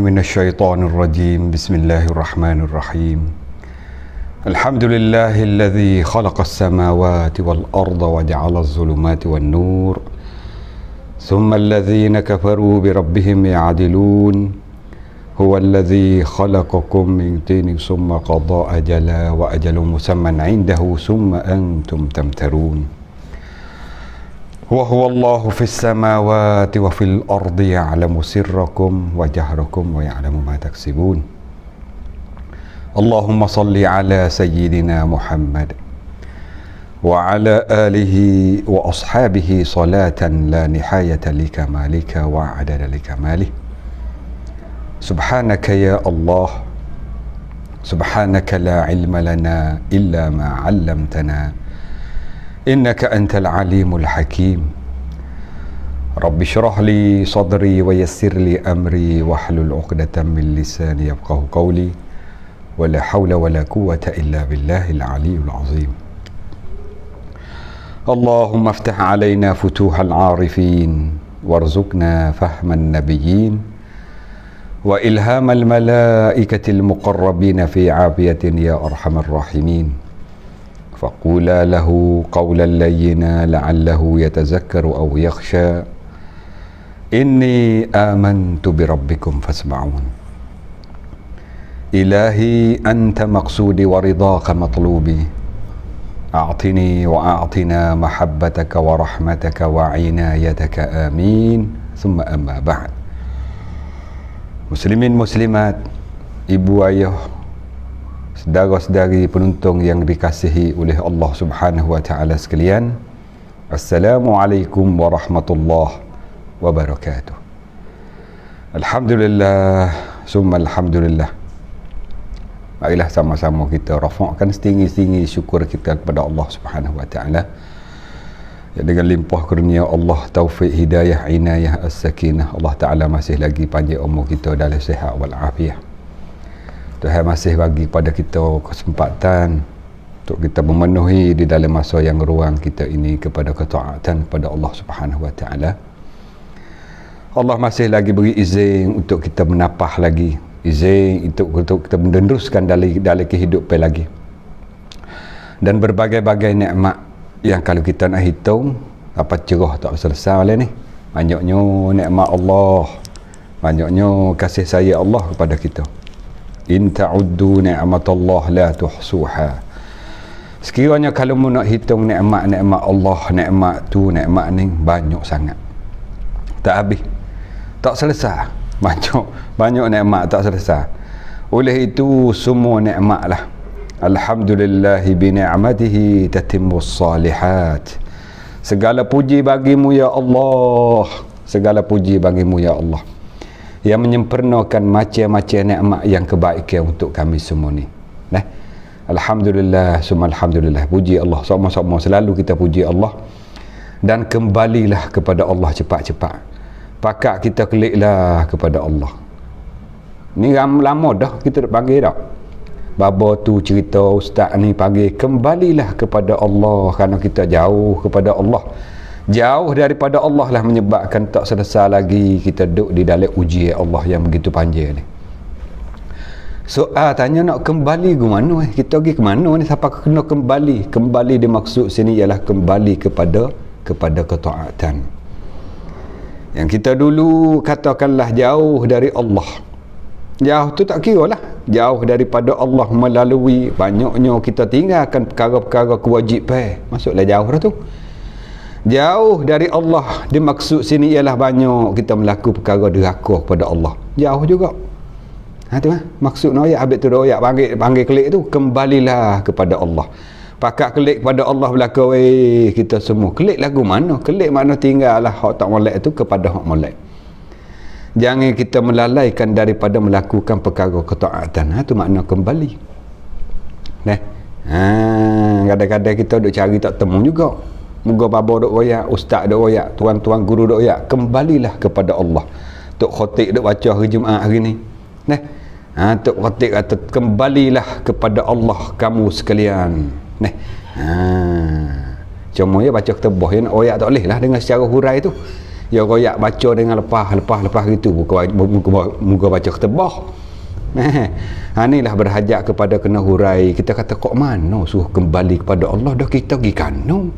من الشيطان الرجيم. بسم الله الرحمن الرحيم. الحمد لله الذي خلق السماوات والأرض وجعل الظلمات والنور ثم الذين كفروا بربهم يعدلون هو الذي خلقكم من طين ثم قضى أجلا وأجل مسمى عنده ثم أنتم تمترون وهو الله في السماوات وفي الأرض يعلم سركم وجهركم ويعلم ما تكسبون اللهم صل على سيدنا محمد وعلى آله وأصحابه صلاة لا نهاية لكمالك وعدد لكماله سبحانك يا الله سبحانك لا علم لنا إلا ما علمتنا إنك أنت العليم الحكيم رب اشرح لي صدري ويسر لي أمري واحلل عقدة من لساني يفقهوا قولي ولا حول ولا قوة إلا بالله العلي العظيم اللهم افتح علينا فتوح العارفين وارزقنا فهم النبيين وإلهام الملائكة المقربين في عافية يا أرحم الراحمين فقولا له قولا لينا لعله يتذكر أو يخشى إني آمنت بربكم فاسمعون إلهي أنت مقصودي ورضاك مطلوبي أعطني وأعطنا محبتك ورحمتك وعنايتك آمين ثم أما بعد Muslimin muslimat, ibu ayah, saudara-saudari penonton yang dikasihi oleh Allah Subhanahu wa taala sekalian. Assalamualaikum warahmatullahi wabarakatuh. Alhamdulillah, summa alhamdulillah. Marilah sama-sama kita rafa'kan setinggi-tinggi syukur kita kepada Allah Subhanahu wa taala. Ya, dengan limpah kurnia Allah, taufik, hidayah, inayah, as-sakinah, Allah Ta'ala masih lagi panjang umur kita dalam sihat wal afiah. Tuhan masih bagi pada kita kesempatan untuk kita memenuhi di dalam masa yang ruang kita ini kepada ketaatan kepada Allah Subhanahu wa taala. Allah masih lagi beri izin untuk kita menapah lagi, izin untuk kita meneruskan dalam kehidupan lagi. Dan berbagai-bagai nikmat yang kalau kita nak hitung apa cerah tak selesai oleh ni. Banyaknya nikmat Allah, banyaknya kasih sayang Allah kepada kita. In ta'uddu ni'matallah la tuhsuha. Sekiranya kalau mu nak hitung nikmat-nikmat Allah, nikmat tu, nikmat ni banyak sangat. Tak habis. Tak selesai. Banyak nikmat tak selesai. Oleh itu semua nikmat lah. Alhamdulillahi bi ni'matihi tatimmus salihat. Segala puji bagimu ya Allah. Segala puji bagimu ya Allah, yang menyempurnakan macam-macam nikmat yang kebaikan untuk kami semua ni. Nah, alhamdulillah, summa alhamdulillah. Puji Allah, sama-sama selalu kita puji Allah. Dan kembalilah kepada Allah cepat-cepat. Pakak kita keliklah kepada Allah. Ni lama dah kita panggil dah. Baba tu cerita ustaz ni panggil kembalilah kepada Allah, kerana kita jauh kepada Allah. Jauh daripada Allah lah menyebabkan tak selesai lagi kita duduk di dalam ujian Allah yang begitu panjang ni. Soal tanya nak kembali ke mana? Kita pergi ke mana ni? Siapa kena kembali? Kembali dimaksud sini ialah kembali kepada ketaatan. Yang kita dulu katakanlah jauh dari Allah. Jauh tu tak kira lah. Jauh daripada Allah melalui banyaknya kita tinggalkan perkara-perkara kewajipan. Masuklah jauh dah tu. Jauh dari Allah dimaksud sini ialah banyak kita melakukan perkara derhaka kepada Allah. Jauh juga. Tu maksud ayat habis tu ayat panggil kelik tu, kembalilah kepada Allah. Pakat kelik kepada Allah belaka kita semua. Kelik lagu mana? Kelik mana tinggallah hak tak molek tu kepada hak molek. Jangan kita melalaikan daripada melakukan perkara ketaatan. Tu makna kembali. Nah. Kadang-kadang kita duk cari tak temu juga. Moga baba duk royak, ustaz duk royak, tuan-tuan guru duk royak, kembalilah kepada Allah. Tok khatib duk baca hari Jumaat hari ni. Nah. Tok khatib kata kembalilah kepada Allah kamu sekalian. Nah. Cuma ya baca ketebah ya nak royak tak boleh lah dengan secara hurai tu. dia royak baca dengan lepas gitu muka baca ketebah. Inilah berhajat kepada kena hurai. Kita kata kok mana suruh kembali kepada Allah, dah kita pergi kano.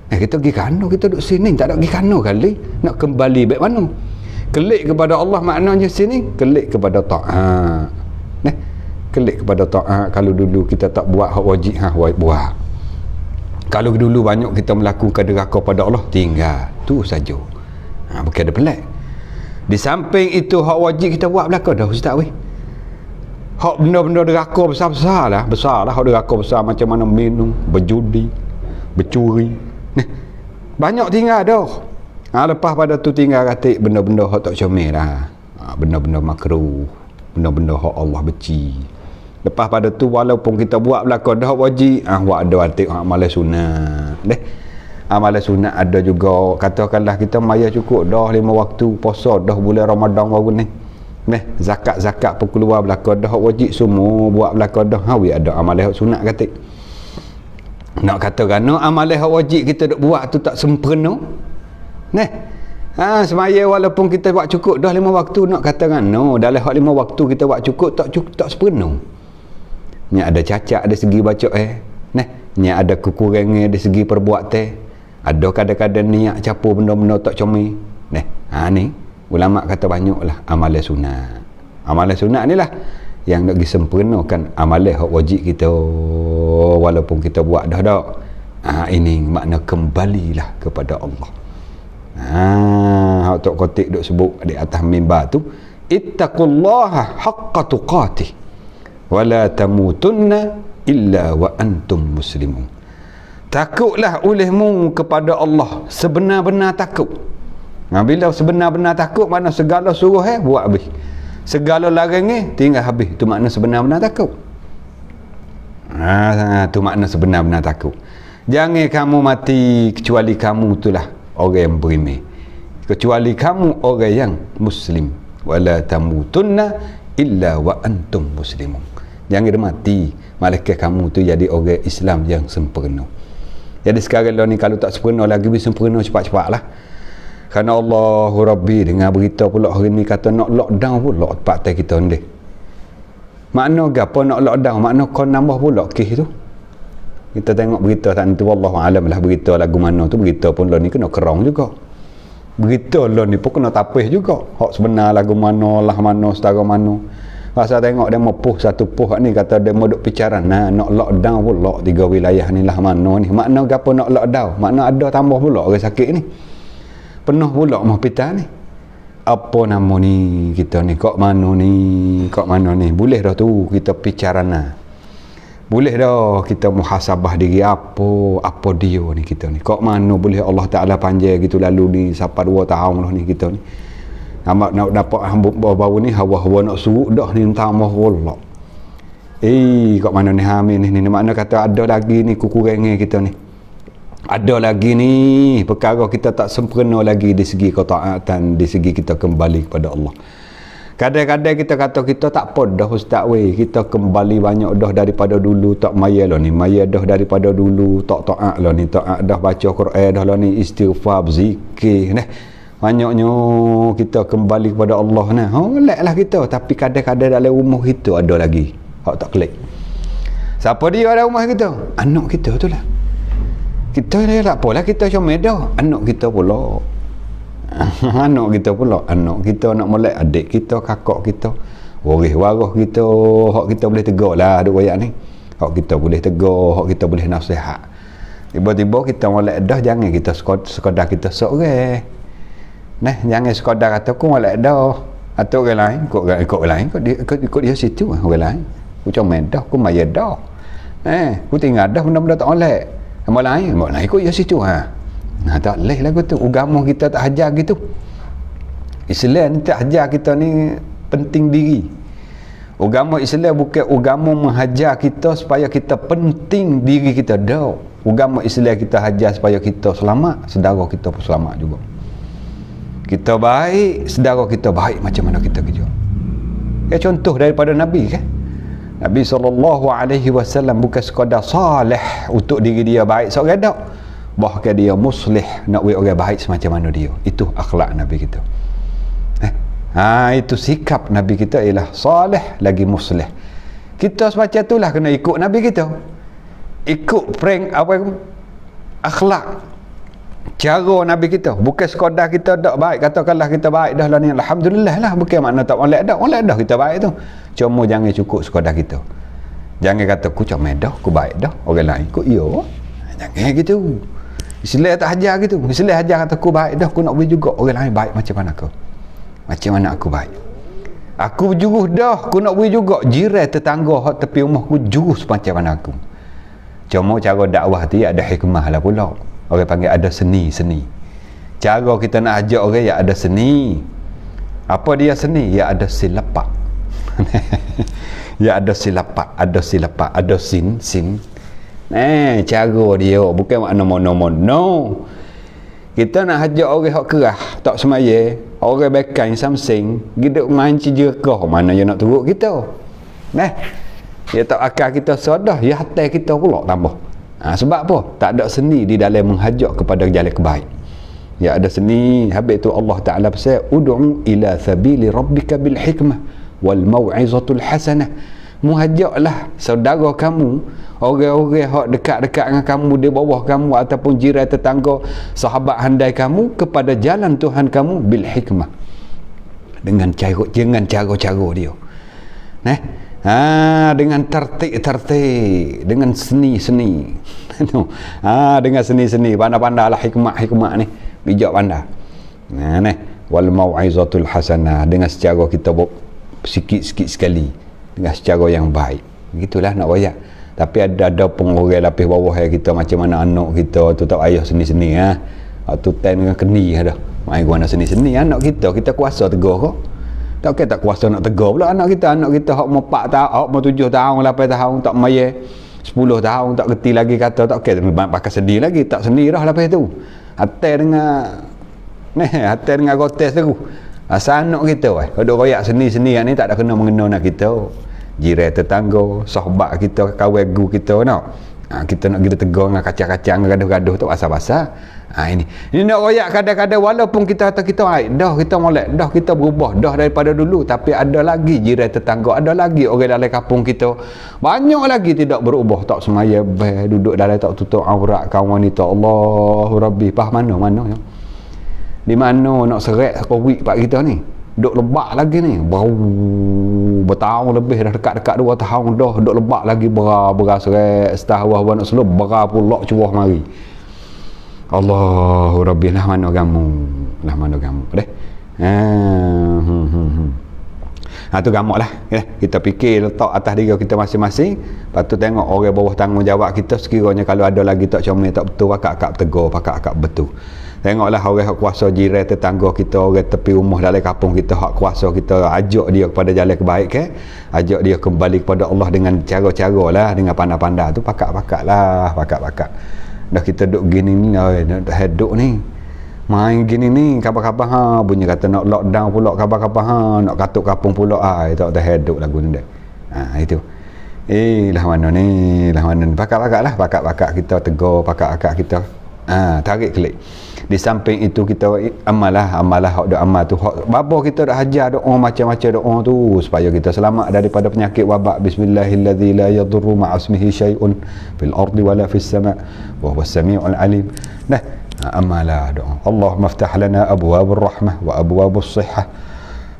Kita pergi kano, kita duduk sini tak ada pergi kano kali. Nak kembali baik mana? Kelik kepada Allah maknanya sini kelik kepada taat. Kelik kepada taat. Kalau dulu kita tak buat hak wajib, buat. Kalau dulu banyak kita melakukan deraka pada Allah, tinggal tu saja. Bukan ada pelik. Di samping itu hak wajib kita buat belaka dah ustaz weh. Hak benda-benda deraka besar lah hak deraka besar macam mana minum, berjudi, bercuri. Banyak tinggal dah. Lepas pada tu tinggal katik benda-benda hak tak comel lah. Benda-benda makruh, benda-benda hak Allah benci. Lepas pada tu walaupun kita buat belaka dah hak wajib, buat ada atik amalan sunat. Amalan sunat ada juga. Katakanlah kita maya cukup dah 5 waktu puasa dah bulan Ramadan baru ni. Zakat pun keluar belaka dah hak wajib semua buat belaka dah. Ada amalan hak sunat katik. Nak katakan amalan hak wajib kita duk buat tu tak sempurna. Semaya walaupun kita buat cukup dah 5 waktu, nak katakan dalam hak 5 waktu kita buat cukup tak sempurna. Ni ada cacat dari segi baca ni ada kekurangan dari segi perbuatan. Ada kadang-kadang niat capur benda-benda tak comel. Ni ulama kata banyaklah amalan sunat. Amalan sunat ni lah yang nak disempurnakan amalan hak wajib kita walaupun kita buat dah dak. Ini makna kembalilah kepada Allah. Hak tok kotik duk sebut di atas mimbar tu, ittaqullaha haqqa tuqatih wa la tamutunna illa wa antum muslimun. Takutlah olehmu kepada Allah sebenar-benar takut. Bila sebenar-benar takut makna segala suruh buat habis, segala larang tinggal habis. Tu makna sebenar-benar takut. Tu makna sebenar-benar takut. Jangan kamu mati kecuali kamu itulah orang yang beriman, kecuali kamu orang yang muslim. Wala tamutunna illa wa antum muslimun. Jangan mati malaikat kamu tu jadi orang Islam yang sempurna. Jadi sekarang ni kalau tak sempurna lagi, bisa sempurna cepat-cepat lah. Kerana Allahu Rabbi dengan berita pula hari ni kata nak lockdown pula tempat kita ni. Makna apa nak lockdown? Makna kau nambah pula kes tu. Kita tengok berita tak tentu, wallahu alam lah berita lagu mana tu. Berita pun lah ni kena kerong juga. Berita lah ni pun kena tapis juga. Hak sebenar lagu mana lah mana setara mana. Pasal tengok dia mau puh satu puh ni kata dia mau duk bicara nak lockdown pula 3 wilayah ni lah mana ni. Makna apa nak lockdown? Makna ada tambah pula orang sakit ni. Penuh pula hospital ni. Apa nama ni kita ni? Kok mana ni? Boleh dah tu kita bicara boleh dah kita muhasabah diri apa dia ni kita ni. Kok mana boleh Allah Ta'ala panjang gitu lalu ni sampai 2 tahun lah ni kita ni. Nak dapat baru ni hawa-hawa nak suruh dah ni tambah pula. Kok mana ni hamil ni makna kata ada lagi ni kekurangan kita ni. Ada lagi ni perkara kita tak sempurna lagi di segi ketaatan, di segi kita kembali kepada Allah. Kadang-kadang kita kata kita tak apa dah ustaz weh, kita kembali banyak dah daripada dulu, tak maya lah ni, maya dah daripada dulu, tak taat lah ni, taat dah baca Quran dah lah ni, istighfar, zikir banyaknya kita kembali kepada Allah molek lah kita. Tapi kadang-kadang dalam rumah kita ada lagi hak tak klik. Siapa dia dalam rumah kita? Anak kita tu lah. Kita ni tak apalah kita comel dah, anak kita pula. Anak kita nak molek adik kita, kakak kita, waris kita, hak kita boleh tegur lah duk wayak ni. Hak kita boleh tegur, hak kita boleh nasihat. Tiba-tiba kita molek dah, jangan kita sekadar kita seorang. Jangan sekadar kata aku molek dah atau orang lain ikut orang lain, ikut dia situ orang lain. Aku comel dah, aku maya dah. Aku tinggal dah benda-benda tak molek. Mak lain ikut dia situ tak leh lah tu. Agama kita tak ajar gitu. Islam tak ajar kita ni penting diri. Agama Islam bukan agama menghajar kita supaya kita penting diri kita dah. Agama Islam kita hajar supaya kita selamat, saudara kita pun selamat juga. Kita baik, saudara kita baik, macam mana kita kerja. Contoh daripada Nabi kan. Nabi SAW bukan sekadar salih untuk diri dia baik seorang dak. bahkan dia muslih, nak buat orang baik semacam mana dia. Itu akhlak Nabi kita. Itu sikap Nabi kita ialah salih lagi muslih. Kita semacam itulah kena ikut Nabi kita. Ikut prank akhlak cara Nabi kita. Bukan sekadar kita tak baik, katakanlah kita baik dah lah ni, alhamdulillah lah, bukan makna tak molek dah kita baik tu. Cuma jangan cukup sekadar kita. Jangan kata aku comel dah, aku baik dah, orang lain ikut ya. Jangan gitu. Islam tak ajar gitu. Islam ajar kata aku baik dah, aku nak boleh juga orang lain baik macam mana aku. Macam mana aku baik. Aku berjurus dah, aku nak boleh juga jiran tetangga hak tepi rumah aku jurus macam mana aku. Cuma cara dakwah dia ada hikmah lah pula. Orang panggil ada seni. Cara kita nak ajak orang ya ada seni. Apa dia seni? Ya ada silapak. Ya ada silapak, ada sin. Cara dia bukan makna mono. Kita nak ajak orang hak kerah, tak semaya, orang bekan samsing, giduk manci jerkah, mana dia nak turut kita. Dia tak akal kita sedah, ya hati kita pula tambah. Sebab apa? Tak ada seni di dalam menghajak kepada jalan kebaik. Ya ada seni. Habis tu Allah Ta'ala berkata, ud'u ila sabili rabbika bil hikmah wal mau'izatul hasanah. Muhajaklah saudara kamu, orang-orang hak dekat-dekat dengan kamu, di bawah kamu ataupun jiran tetangga, sahabat handai kamu, kepada jalan Tuhan kamu bil hikmah, dengan cara dia. Dengan tertib, dengan seni. Dengan seni, pandai-pandailah hikmah ni, bijak pandai. Wal mau'izatul hasanah, dengan secara kita sikit-sikit sekali, dengan secara yang baik. Begitulah nak royak. Tapi ada pengorai lapis bawah kita, macam mana anak kita tu tak ayah seni-seni tu time dengan keni dah. Mai guna seni-seni anak kita kuasa tegur kok. Tak kuasa nak tegur pula anak kita hak mau 4 tahun, hak mau 7 tahun, 8 tahun tak maya, 10 tahun tak kerti lagi kata tak pakai sedih lagi, tak seni dah lepas tu. Hati dengan gotes tu. Asal anak kita duk royak seni-seni ni tak ada kena mengena nak kita. Jiran tetangga, sahabat kita, kawan gu kita kita nak kita tegur dengan kacang-kacang, gaduh-gaduh tak asal-asal. Ini nak royak kadang-kadang walaupun kita kata kita dah kita molek, dah kita berubah dah daripada dulu, tapi ada lagi jiran tetangga, ada lagi orang dalam kampung kita banyak lagi tidak berubah, tak semaya duduk dalam tak tutup aurat kawan wanita. Allahu Rabbi, mana ya. Di mana nak seret covid pak kita ni duk lebak lagi ni, bau bertahun lebih dah, dekat-dekat 2 tahun dah duk lebak lagi, beras seret setahun nak selub beras pula cuah mari. Allahu Rabbi, lah mana kamu deh. Tu gamak lah kita fikir letak atas diri kita masing-masing. Lepas tu tengok orang bawah tanggungjawab kita, sekiranya kalau ada lagi tak comel tak betul, pakak tegur, pakak betul. Tengoklah orang hak kuasa jiran tetangga kita, orang tepi rumah dalam kampung kita, hak kuasa kita, ajak dia kepada jalan kebaikan, ajak dia kembali kepada Allah dengan cara-cara lah, dengan pandai-pandai tu, pakak dah kita duduk gini ni, dah duduk ni main gini ni, khabar-khabar bunyi kata nak lockdown pula, khabar-khabar nak katuk kampung pula, tak dah duduk lagu ni dah. Itu lah mana ni, pakak kita tegur, pakak kita tarik kelik. Di samping itu kita amalah hak doa amal tu, babo kita dah ajar doa macam-macam doa tu supaya kita selamat daripada penyakit wabak. Bismillahilladzi la yadurru ma'asmihi syai'un fil ardi wala fis sama' wa huwas samiul alim. Amalah doa. Allahumma iftah lana abwabur rahmah wa abwabus sihhah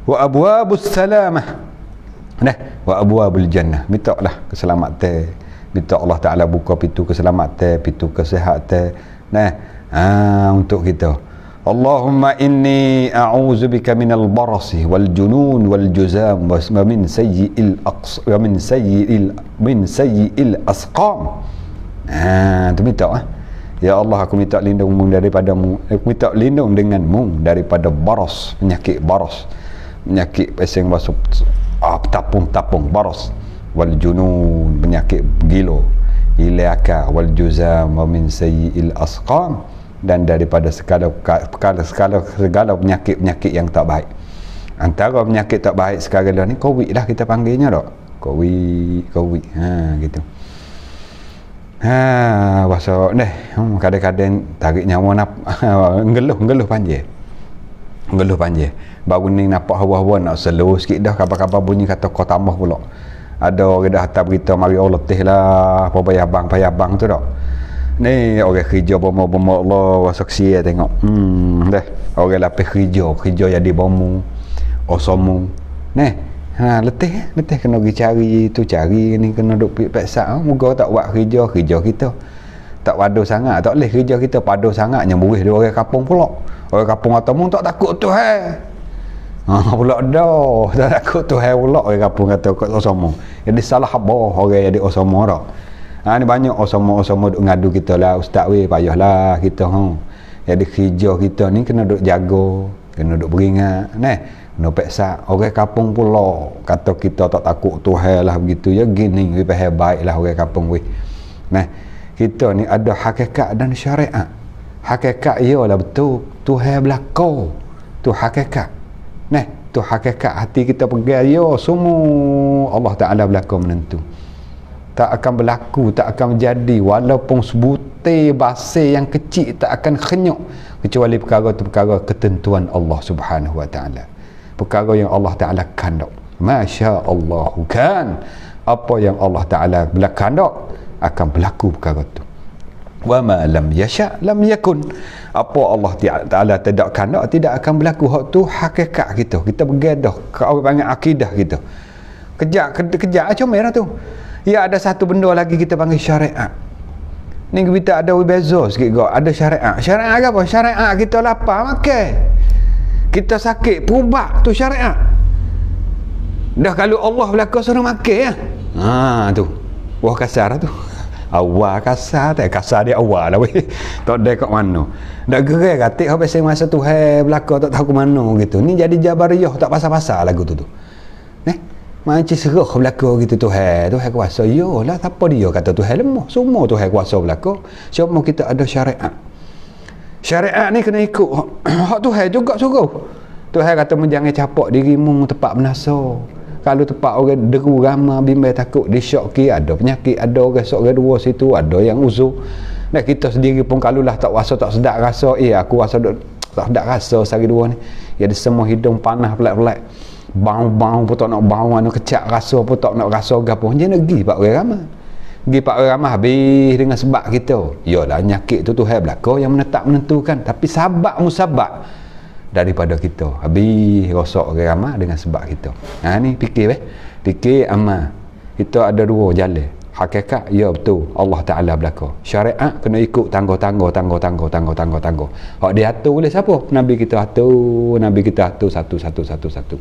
wa abwabus salamah wa abwabul jannah. Mintalah keselamatan, minta Allah Taala buka pintu keselamatan, pintu kesihatan untuk kita. Allahumma inni a'udzubika minal barasi wal junun wal juzam wa min sayyi'il asqam. Tu minta ya Allah, aku minta lindung daripadamu, aku minta lindung denganmu daripada baras, penyakit baras, penyakit pesing masuk tapung baras, wal junun, penyakit gila, ilaka, wal juzam wa min sayyi'il asqam, dan daripada segala penyakit yang tak baik. Antara penyakit tak baik sekarang ni COVID lah kita panggilnya tak, COVID gitu. Bahasa kadang-kadang tarik nyawa ngeluh panjang. Baru ni nampak hawa-hawa nak slow sikit dah, kabar-kabar bunyi kata kau tambah pula. Ada orang dah hantar berita mari Allah letih lah apa payabang tu dak. Ni orang kerja bomo Allah saksi tengok. Dah orang lapis kerja jadi bomo osomu. Letih kena pergi cari ni, kena duk paksa. Moga tak buat kerja kita tak padu sangat, tak boleh kerja kita padu sangat nyembuih dia orang kampung pula. Orang kampung atamu tak takut Tuhan. Pula dah tak takut Tuhan pula orang kampung kata kat Osama. Jadi salah apa orang jadi Osama dah. Ni banyak Osama duk ngadu kita lah, ustaz weh payahlah kita Jadi kerja kita ni kena duk jaga, kena duk beringat kena paksa. Orang kampung pula kata kita tak takut Tuhan lah begitu ya, gini lebih baik lah orang kampung weh. Kita ni ada hakikat dan syariat. Hakikat ialah betul Tuhan berlaku, tu hakikat. Tu hakikat hati kita pegang semua Allah Ta'ala berlaku menentu. Tak akan berlaku, tak akan menjadi walaupun sebutir basir yang kecil tak akan kenyuk kecuali perkara tu perkara ketentuan Allah Subhanahu Wa Ta'ala, perkara yang Allah Ta'ala kandok. Masya Allah kan, apa yang Allah Ta'ala kandok akan berlaku perkara tu. Wa ma lam yasha lam yakun. Apa Allah Ta'ala tidak kandok tidak akan berlaku. Hak tu hakikat kita bergadah, kau panggil akidah kita. Kejap comel lah tu. Ya, ada satu benda lagi kita panggil syariat. Ni kita ada beza sikit kau. Ada syariat. Syariat apa? Syariat kita lapar makan, kita sakit perubat, tu syariat. Dah kalau Allah berlaku suruh makan ya. Tu wah kasar lah tu. Awal kasar dia awal lah weh. Tak ada kat mana. Dak gerai katik habis masa tu berlaku tak tahu ke mana gitu. Ni jadi jabariyah tak pasal-pasal lagu tu. Macam serah berlaku gitu Tuhan kuasa. Yolah siapa dia kata Tuhan lemah. Semua Tuhan kuasa berlaku. Cuma kita ada syariat. Syariat ni kena ikut hak Tuhan juga suruh. Tuhan kata jangan capak dirimu tempat menasa. Kalau tempat orang deru ramai bimbang takut disyoki, ada penyakit, ada orang sok orang dua situ, ada yang uzur. Kita sendiri pun kalau lah tak rasa tak sedap rasa, aku rasa tak sedap rasa sehari dua ni. Jadi semua hidung panas pelat-pelat. Bau-bau pun tak nak bau, kecak rasa pun tak nak rasa gapo. Jangan pergi pak orang ramai. Pergi pak orang ramai habis dengan sebab kita. Yalah penyakit tu Tuhan belaka yang menentukan, tapi sabab musabab daripada kita. Habis rosak orang ramai dengan sebab kita. Ni fikir amal. Kita ada dua jalan. Hakikat ya betul Allah Ta'ala berlaku. Syariat kena ikut tangga. Hak dia atur oleh siapa? Nabi kita atur satu.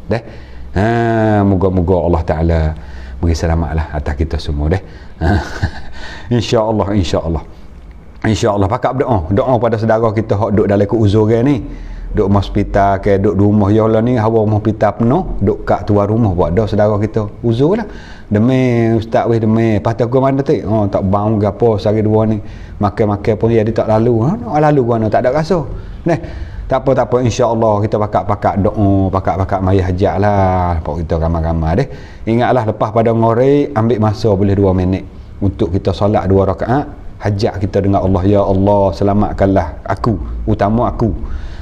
Dah. Moga-moga Allah Ta'ala beri selamatlah atas kita semua dah. InsyaAllah pakak doa pada saudara kita hak duduk dalam keuzuran ni, duk hospital ke duk rumah ya lah ni, hawa hospital penuh, duk kat tuan rumah buat dah saudara kita uzur lah demi ustaz weh demi patah gua mana tu tak bau gapo sehari dua ni makan pun jadi tak lalu gua tak ada rasa tak apa insya-Allah kita pakak doa pakak mari hajat lah pak kita ramai-ramai deh. Ingatlah lepas pada ngorek ambil masa boleh 2 minit untuk kita solat 2 rakaat hajat kita dengan Allah. Ya Allah selamatkanlah aku, utama aku,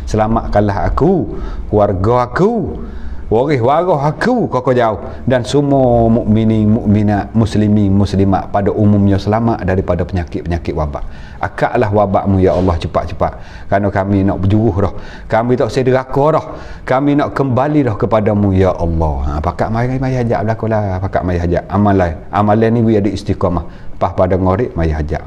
selamatkanlah aku, keluarga aku, waris aku kau jauh, dan semua mukminin mukminat muslimin muslimat pada umumnya selamat daripada penyakit wabak. Akaklah wabakmu ya Allah cepat-cepat, kerana kami nak berjuruh dah, kami tak sederhaka dah, kami nak kembali dah kepadamu ya Allah. Pakak mari hajat berlakulah, pakak mari hajat amalan ni biar istiqamah. Pas pada ngorek mari hajat,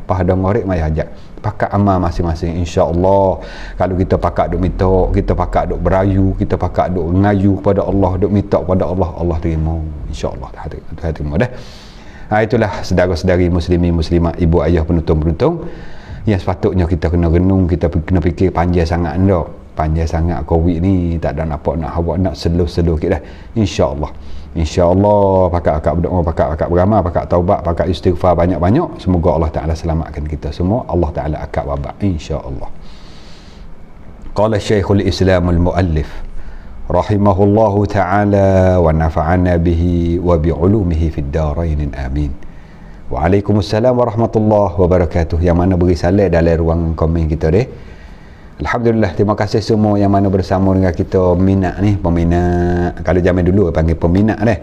pakak amal masing-masing insya-Allah. Kalau kita pakak duk minta, kita pakak duk berayu, kita pakak duk ngayu kepada Allah, duk minta kepada Allah, Allah terima insya-Allah. Tuhan terima dah. Itulah saudara-saudari muslimin muslimat, ibu ayah penonton-penonton yang sepatutnya kita kena renung, kita kena fikir panjang sangat Covid ni, tak ada nak slow sikit dah insya-Allah. Pakak berdoa, pakak beramal, pakak taubat, pakak istighfar banyak-banyak, semoga Allah Ta'ala selamatkan kita semua. Allah Ta'ala akad wabak insya-Allah. Qala Syekhul Islam al-Muallif rahimahullahu ta'ala wa nafa'ana bihi wa bi'ulumihi fid darain amin. Waalaikumsalam warahmatullahi wabarakatuh. Yang mana beri salam dalam ruangan komen kita deh. Alhamdulillah, terima kasih semua yang mana bersama dengan kita minat ni, peminat. Kalau zaman dulu panggil peminat deh.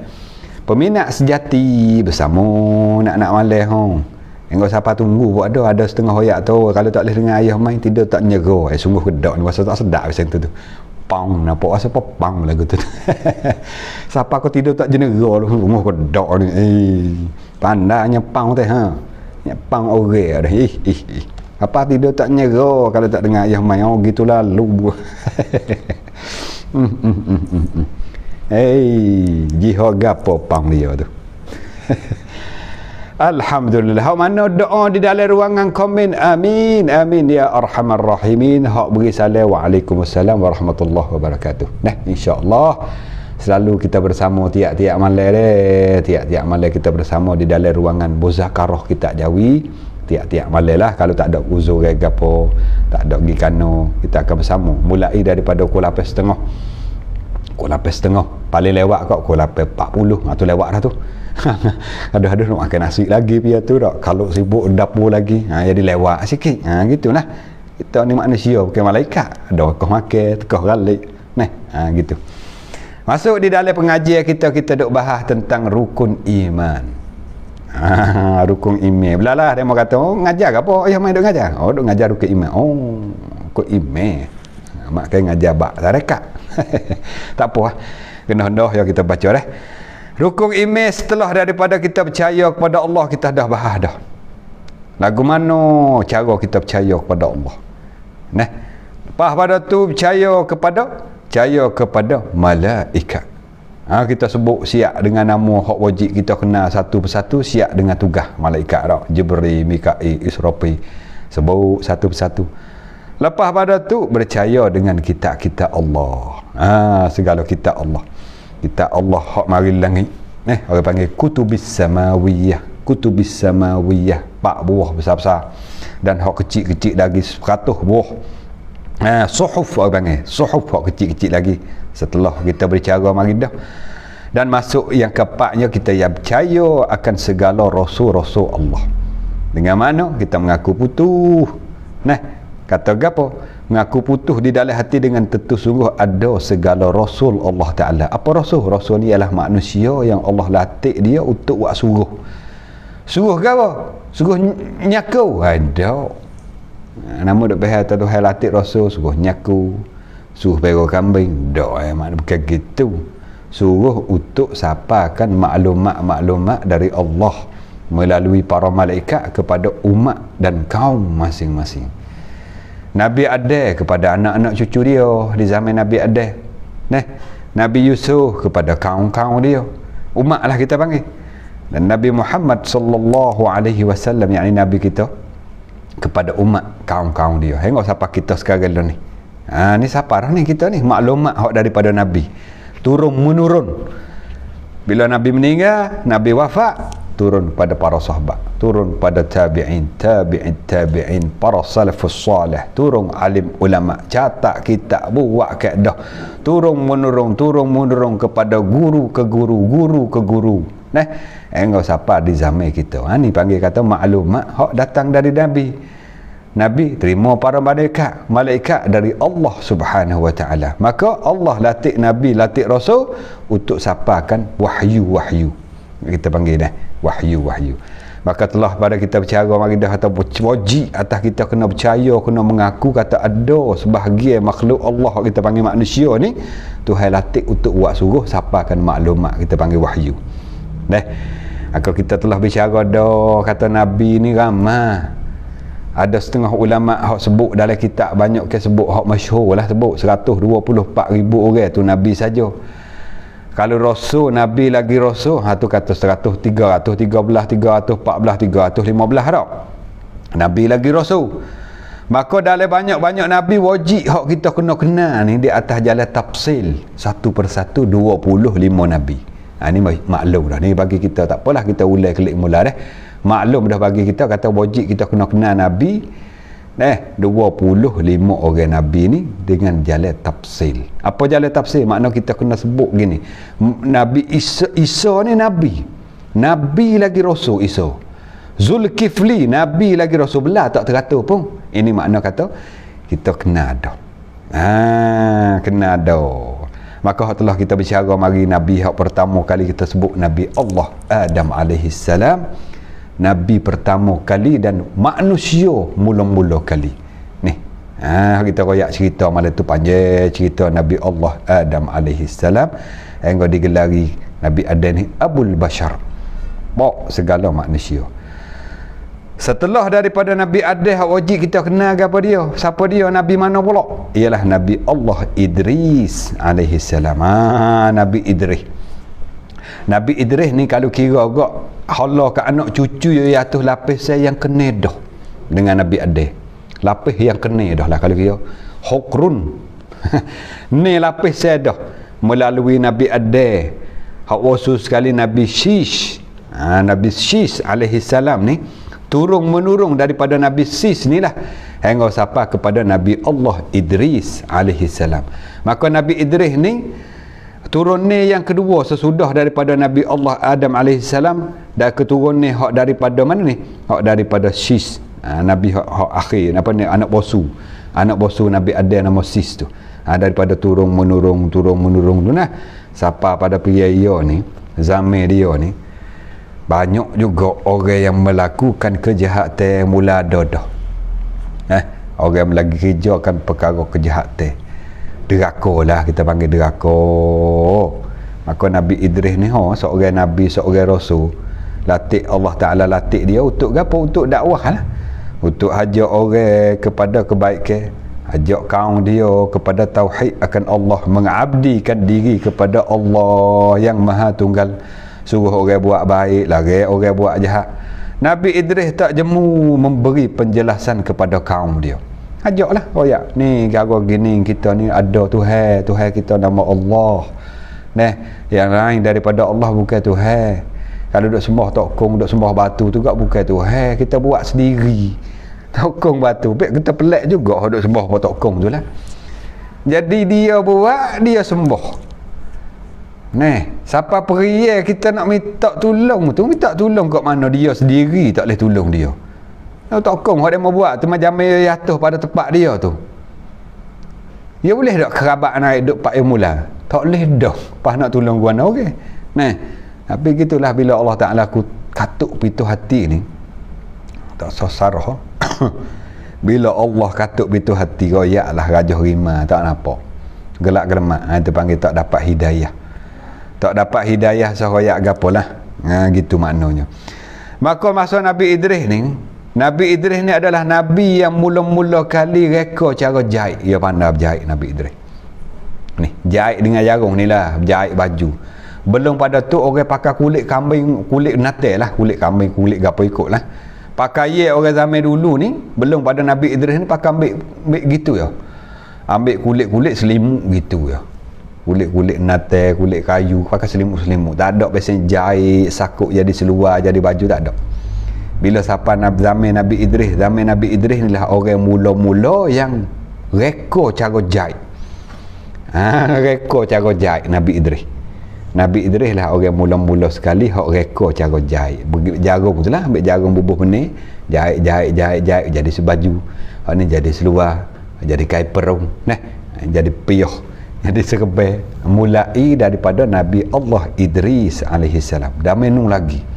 Peminat sejati bersama nak malam Engkau siapa tunggu buat ada setengah hoyak tu. Kalau tak boleh dengan ayah main tidur tak nyerah. Sungguh kedak ni, rasa tak sedap macam tu. Pang, nampak rasa apa pang lagu tu. Siapa kau tidur tak jenera lu, sungguh kedak ni. Pandainya pang teh ha. Pang orang dah. Apa tidur tak nyerah kalau tak dengar ayah main. Oh gitulah lu. Jihad gapo pang dia tu. Alhamdulillah. Hak mana doa di dalam ruangan komen, amin amin ya arhamar rahimin. Hak beri salam, waalaikumsalam warahmatullahi wabarakatuh. Nah, insyaallah selalu kita bersama tiap-tiap malam deh. Tiap-tiap malam kita bersama di dalam ruangan muzakarah kita Jawi. Tiap-tiap malam lah, kalau tak ada uzur ke apa, tak ada pergi kano, kita akan bersama mulai daripada pukul 8.30. Pukul 8.30 paling lewat kau pukul 8.40 atau lewat dah tu. Ada-ada nak makan nasi lagi pia tu tak. Kalau sibuk dapur lagi, jadi lewat sikit. Gitulah. Kita ni manusia bukan malaikat. Ada kau makan, kau balik. Nah, gitu. Masuk di dalam pengajian kita duk bahas tentang rukun iman. Rukun iman. Belalah dia mau kata, "Oh, ngajar ke apa? Ayah main duk ngajar." "Oh, duk ngajar rukun iman." "Oh, rukun iman." Mak kan ngajar bab tarekat. Tak apa lah. Kena hendak yang kita baca dah. Rukun iman setelah daripada kita percaya kepada Allah, kita dah bahas dah. Lagu mana cara kita percaya kepada Allah. Nah, lepas pada tu percaya kepada malaikat. Kita sebut siap dengan nama hak wajib kita kenal satu persatu, siap dengan tugas malaikat dah. Jibril, Mikail, Israfil. Sebut satu persatu. Lepas pada tu percaya dengan kitab-kitab Allah. Segala kitab Allah. Kitab Allah hak mari langit. Orang panggil kutubis samawiyah. Kutubis samawiyah. 4 buah besar-besar. Dan hak kecil-kecil lagi 100 buah. Suhuf orang panggil. Suhuf hak kecil-kecil lagi. Setelah kita berbicara mari dah. Dan masuk yang keempatnya, kita yang percaya akan segala rasul-rasul Allah. Dengan mana kita mengaku putus. Kata gapo? Mengaku putus di dalam hati dengan tentu sungguh ada segala rasul Allah Ta'ala. Apa rasul? Rasul ni ialah manusia yang Allah latih dia untuk buat suruh. Suruh ke apa? Suruh nyaku? Ada. Nama duk behal tu Tuhan latih rasul, suruh nyaku, suruh pera kambing. Tak, makna bukan gitu. Suruh untuk sampaikan maklumat-maklumat dari Allah melalui para malaikat kepada umat dan kaum masing-masing. Nabi Adam kepada anak-anak cucu dia di zaman Nabi Adam. Nabi Yusuf kepada kaum-kaum dia. Umat lah kita panggil. Dan Nabi Muhammad sallallahu alaihi wasallam, yakni Nabi kita, kepada umat kaum-kaum dia. Tengok siapa kita sekarang ni. Ni siapa dah ni kita ni? Maklumat hak daripada Nabi. Turun menurun. Bila Nabi meninggal, Nabi wafat, turun pada para sahabat, turun pada tabi'in, tabi'in, para salafus salih, turun alim ulama, catak kitab, buat kaedah, turun menurun kepada guru ke guru. Engkau siapa di zaman kita. Ni panggil kata maklumat hak datang dari Nabi. Nabi terima para malaikat dari Allah Subhanahu wa taala. Maka Allah latih Nabi, latih Rasul untuk sampaikan wahyu. Kita panggil wahyu. Maka telah pada kita bercara mari dah kata wajib atas kita kena percaya, kena mengaku kata ada sebahagian makhluk Allah kita panggil manusia ni Tuhan latih untuk buat suruh sampaikan maklumat, kita panggil wahyu. Kalau kita telah bicara dah kata Nabi ni ramai. Ada setengah ulama hak sebut dalam kitab, banyak ke sebut hak masyhur lah, sebut 124,000 orang tu Nabi saja. Kalau rasul, Nabi lagi rasul, tu kata 100, 313, 314, 315 tak. Nabi lagi rasul. Maka dalam banyak-banyak Nabi wajib hak kita kena kenal ni di atas jalan tafsil. Satu persatu 25 Nabi. Ni maklum dah. Ni bagi kita tak apalah kita ulai klik mula dah. Maklum dah bagi kita kata wajib kita kena kenal Nabi. 25 orang Nabi ni dengan jalan tafsil. Apa jalan tafsil? Makna kita kena sebut gini. Nabi Isa ni Nabi lagi Rasul Isa. Zulkifli, Nabi lagi Rasulullah tak teratur pun. Ini makna kata kita kena ada. Kena ada. Maka telah kita bicara mari Nabi hak pertama kali kita sebut Nabi Allah Adam alaihi salam, Nabi pertama kali dan manusia mula-mula kali. Ni. Kita royak cerita malam tu panjang cerita Nabi Allah Adam alaihi salam yang digelari Nabi Adam ni Abul Bashar. Bok segala manusia. Setelah daripada Nabi Adam hak wajib kita kenal apa dia? Siapa dia? Nabi mana pula? Ialah Nabi Allah Idris alaihi salam. Nabi Idris. Nabi Idris ni kalau kira agak hala ke anak cucu ya atus lapis saya yang kena dah dengan Nabi Adam. Lapis yang kena dah lah kalau kira. Hukrun. Ni lapis saya dah melalui Nabi Adam. Hak khusus sekali Nabi Shish. Nabi Shish alaihi salam ni turun menurun daripada Nabi Sis ni lah hingga sampai kepada Nabi Allah Idris alaihi salam. Maka Nabi Idris ni turun ni yang kedua sesudah daripada Nabi Allah Adam alaihi salam, dan keturun ni hak daripada mana ni? Hak daripada Sis. Nabi hak akhir apa ni, anak bosu Nabi Adam nama Sis tu. Daripada turun menurun tu nah sampai pada pria ni, zaman dia ni banyak juga orang yang melakukan kejahatan mula dah. Orang yang lagi kerja kan perkara kejahatan. Deraka lah kita panggil deraka. Maka Nabi Idris ni seorang Nabi, seorang Rasul. Latih Allah Ta'ala latih dia untuk apa? Untuk dakwah lah. Untuk ajak orang kepada kebaikan. Ajak kaum dia kepada tauhid akan Allah. Mengabdikan diri kepada Allah yang Maha Tunggal. Suruh orang buat baik, lari orang buat jahat. Nabi Idris tak jemu memberi penjelasan kepada kaum dia. Ajaklah, ya, ni gara gini kita ni ada Tuhan kita nama Allah. Yang lain daripada Allah bukan Tuhan. Kalau duk sembah tokong, duk sembah batu tu juga bukan Tuhan. Kita buat sendiri. Tokong batu, kita pelik juga duk sembah tokong tu lah. Jadi dia buat, dia sembah. Siapa peria kita nak minta tolong tu, minta tolong kat mana dia sendiri tak boleh tolong dia. Tokong hak dia mau buat tu macam jatuh pada tempat dia tu. Dia boleh tak kerabat naik duk pak mula? Tak boleh dah. Pas nak tolong gua nak okey. Tapi gitulah bila Allah Taala katuk pintu hati ni. Tak sasarah. Bila Allah katuk pintu hati royaklah rajah rima tak nampak. Gelak gelemak itu panggil tak dapat hidayah. Tak dapat hidayah sehoyak gapolah. Gitu maknanya. Maka masa Nabi Idris ni adalah Nabi yang mula-mula kali reka cara jahit. Dia pandai berjahit Nabi Idris. Ni, jahit dengan jarum ni lah, jahit baju. Belum pada tu orang pakai kulit kambing, kulit natal lah, kulit kambing, kulit gapo ikut lah. Pakai orang zaman dulu ni, belum pada Nabi Idris ni pakai ambil gitu ya. Ambil kulit-kulit selimut gitu ya. Kulit-kulit natal, kulit kayu, pakai selimut-selimut. Tak ada biasanya jahit sakuk jadi seluar, jadi baju, tak ada. Bila sampai zaman Nabi Idris ni lah orang mula-mula yang reka cara jahit. Reka cara jahit Nabi Idris lah orang mula-mula sekali hak reka cara jahit. Jarum tu lah, ambil jarum bubuh benih, jahit jadi sebaju. Hak ni jadi seluar, jadi kain perung, jadi piyah, jadi serbai. Mulai daripada Nabi Allah Idris alaihi salam. Dah menung lagi.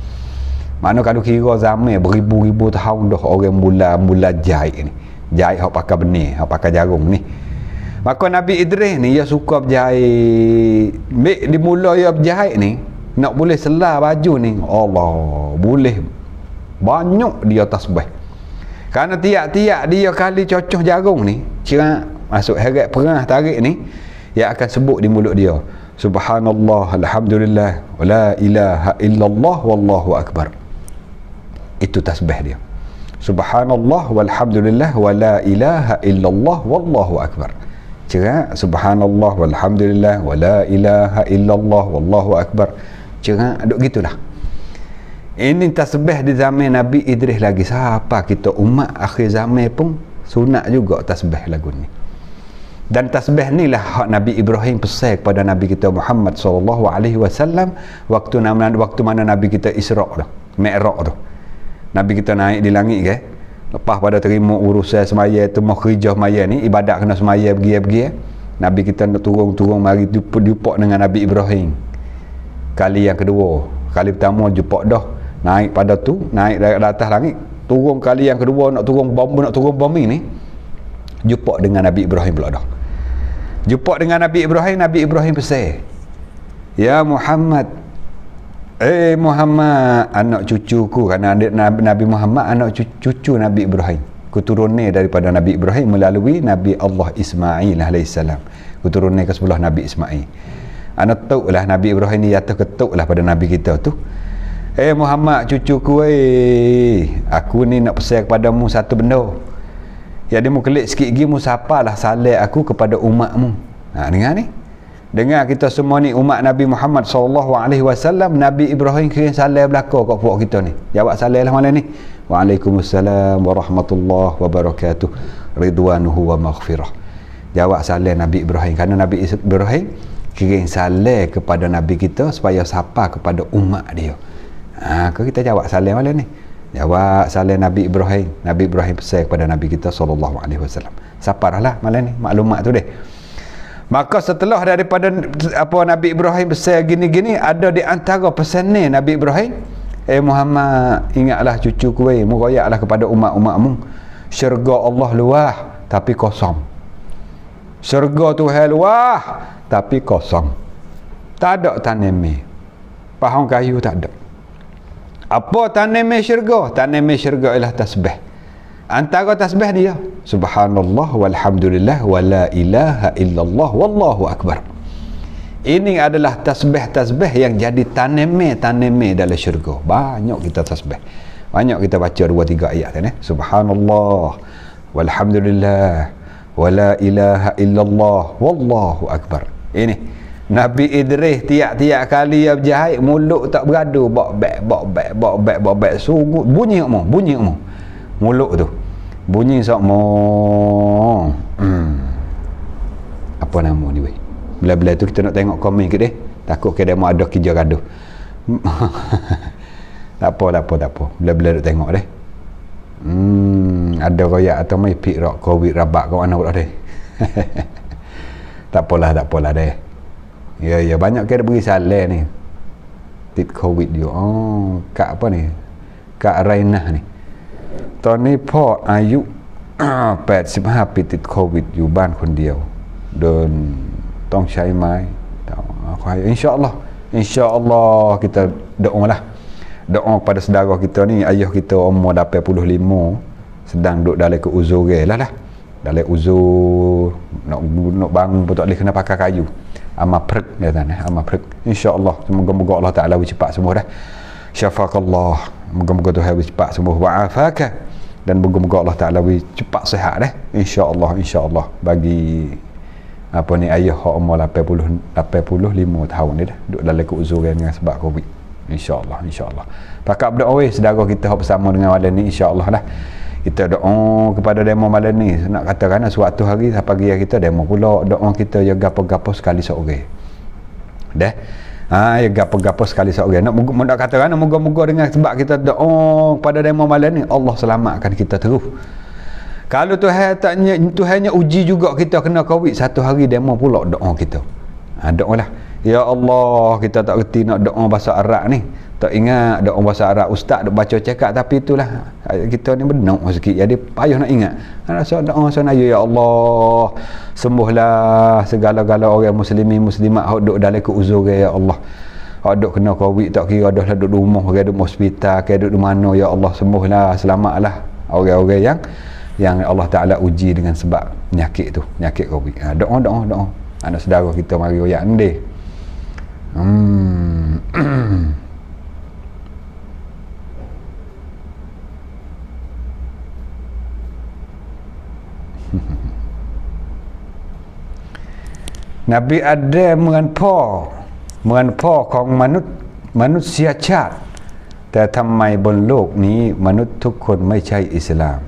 Mana kalau kira zaman beribu-ribu tahun dah orang mula jahit ni. Jahit hak pakai benih, hak pakai jarum ni. Maka Nabi Idris ni dia suka berjahit. Di mula dia berjahit ni, nak boleh selah baju ni, Allah, boleh banyak dia tasbih. Kerana tiap-tiap dia kali cocoh jarum ni, kira masuk heret perang tarik ni, dia akan sebut di mulut dia, Subhanallah, Alhamdulillah, wa la ilaha illallah, wallahu akbar. Itu tasbih dia. Subhanallah, walhamdulillah, wa la ilaha illallah, wallahu akbar. Cerak subhanallah walhamdulillah wa la ilaha illallah wallahu akbar. Cerak duk gitulah. Ini tasbih di zaman Nabi Idris lagi. Siapa kita umat akhir zaman pun sunat juga tasbih lagu ni. Dan tasbih ni lah hak Nabi Ibrahim pesan kepada Nabi kita Muhammad sallallahu alaihi wasallam waktu mana Nabi kita Isra' tu, Mi'raj tu. Nabi kita naik di langit ke, lepas pada terima urusan semaya tu mau kerja semaya ni, ibadat kena semaya pergi. Nabi kita nak turun mari jumpa dengan Nabi Ibrahim kali yang kedua. Kali pertama jumpa dah naik pada tu, naik dari atas langit, turun kali yang kedua nak turun bumi ni, jumpa dengan Nabi Ibrahim pula dah. Jumpa dengan Nabi Ibrahim pesan, ya Muhammad, Muhammad, anak cucuku, kerana Nabi Muhammad anak cucu Nabi Ibrahim, keturunan daripada Nabi Ibrahim melalui Nabi Allah Ismail alaihissalam, keturunan ke sebelah Nabi Ismail. Anak tahu lah Nabi Ibrahim ni jatuh ketuk lah pada Nabi kita tu, Muhammad cucuku, aku ni nak pesan kepadamu satu benda. Ya, dia mu kelik sikit lagi, mu sapalah salih aku kepada umatmu. Dengar ni. Dengar kita semua ni umat Nabi Muhammad SAW, Nabi Ibrahim kira salih belakang kat puak kita ni. Jawab salih lah malam ni. Waalaikumsalam warahmatullahi wabarakatuh. Ridwanuhu wa maghfirah. Jawab salih Nabi Ibrahim. Kerana Nabi Ibrahim kira salih kepada Nabi kita supaya sapa kepada umat dia. Kalau kita jawab salih malam ni. Jawab salih Nabi Ibrahim. Nabi Ibrahim pesan kepada Nabi kita SAW. Saparlah malam ni maklumat tu deh. Maka setelah daripada Nabi Ibrahim pesan gini-gini, ada di antara pesan ni Nabi Ibrahim, Muhammad, ingatlah cucuku, muroyaklah kepada umat-umatmu, syurga Allah luah tapi kosong. Syurga Tuhan luah tapi kosong. Tak ada tanami, pahang kayu tak ada. Apa tanami syurga? Tanami syurga ialah tasbih. Antara tasbih dia subhanallah walhamdulillah wala ilaha illallah wallahu akbar. Ini adalah tasbih-tasbih yang jadi tanami dalam syurga. Banyak kita tasbih, banyak kita baca 2-3 ayat ni, subhanallah walhamdulillah wala ilaha illallah wallahu akbar. Ini Nabi Idris tiap-tiap kali dia berjahit, mulut tak beradu, bak-bak sungguh bunyi mulut tu bunyi sakmo. Apa nama ni weh? Bila-bila tu kita nak tengok komen ke deh, takut ke dia mau ada kerja gaduh. tak apa bila-bila nak tengok deh. Ada royak atau mai pik rak covid rabak kat mana pula deh. tak apalah deh. Ya banyak ke dia bagi salah ni tit covid dia. Kak apa ni, Kak Rainah ni,ตอนนี้พ่ออายุ 85 ปีติดโควิดอยู่บ้านคนเดียวเดินต้องใช้ไม้InsyaAllah kita doalah, doa kepada saudara kita ni, ayah kita umur 85 sedang duduk dalam ke uzur lah dalam uzur, nak bangun pun tak boleh, kena pakai kayu, amal prek dia tanah, amal prek. InsyaAllah semoga-moga Allah Ta'ala cepat sembuh dah. Syafakallah, moga-moga Tuhan cepat sembuh, wa'afaka, dan moga-moga Allah Ta'ala cepat sihat dah. InsyaAllah bagi apa ni ayah umur 85 tahun ni dah duduk dalam keuzuran dengan sebab Covid. InsyaAllah pakat berdoa saudara kita bersama dengan malam ni, InsyaAllah dah kita doa kepada demo malam ni. Nak katakan suatu hari pagi kita demo pula doa kita ya gapo-gapo sekali seorang dah. Ya gapo-gapo sekali seorang nak katakan moga-moga dengan sebab kita doa pada demo malam ni, Allah selamatkan kita terus. Kalau Tuhannya uji juga kita kena Covid, satu hari demo pula doa kita. Doalah, ya Allah, kita tak reti nak doa bahasa Arab ni, tak ingat doa bahasa Arab ustaz duk baca cakap, tapi itulah kita ni benar sikit, jadi payah nak ingat. Rasa doa sana, ya Allah, sembuhlah segala-gala orang muslimat hok duk dalam keuzuran, ya Allah. Hok duk kena Covid, tak kira dah duduk rumah ke duduk hospital ke duduk mana, ya Allah sembuhlah, selamatlah orang-orang yang Allah Ta'ala uji dengan sebab penyakit tu, penyakit Covid. Doa anak saudara kita mari royak ni. Nabi Adam menganpaของมนุษยชาติแต่ทำไมบนโลกนี้มนุษย์ทุกคนไม่ใช่อิสลาม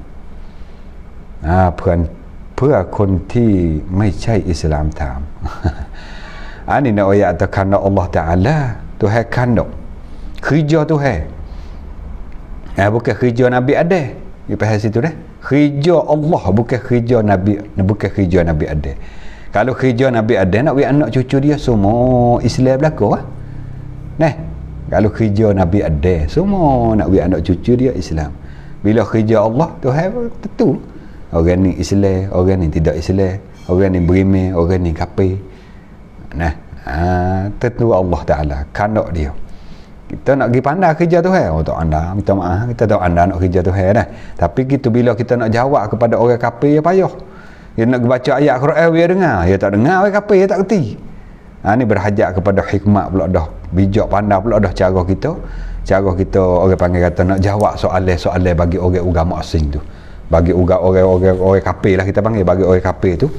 เพื่อคนที่ไม่ใช่อิสลามถาม Ini nak ayat kerana Allah Ta'ala Tuhan kandung kerja Tuhan Bukan kerja Nabi ada. Dia faham situ dah. Kerja Allah bukan kerja Nabi, bukan kerja Nabi ada. Kalau kerja Nabi ada nak bagi anak cucu dia semua Islam belaka ah. Nah, kalau kerja Nabi ada semua nak bagi anak cucu dia Islam. Bila kerja Allah Tuhan tentu orang ni Islam, orang ni tidak Islam, orang ni beriman, orang ni kafir. Nah, tentu Allah Taala kandak dia. Kita nak pergi pandai kerja Tuhan. Oh tak anda, minta maaf, kita tahu anda nak kerja Tuhan dah. Tapi kita bila kita nak jawab kepada orang kafir ya payah. Dia nak baca ayat Quran dia dengar, dia tak dengar orang kafir, dia tak kerti. Ni berhajat kepada hikmat pula dah. Bijak pandai pula dah cara kita. Cara kita orang panggil kata nak jawab soalan-soalan bagi orang agama asing tu. Bagi orang kafir lah kita panggil, bagi orang kafir tu.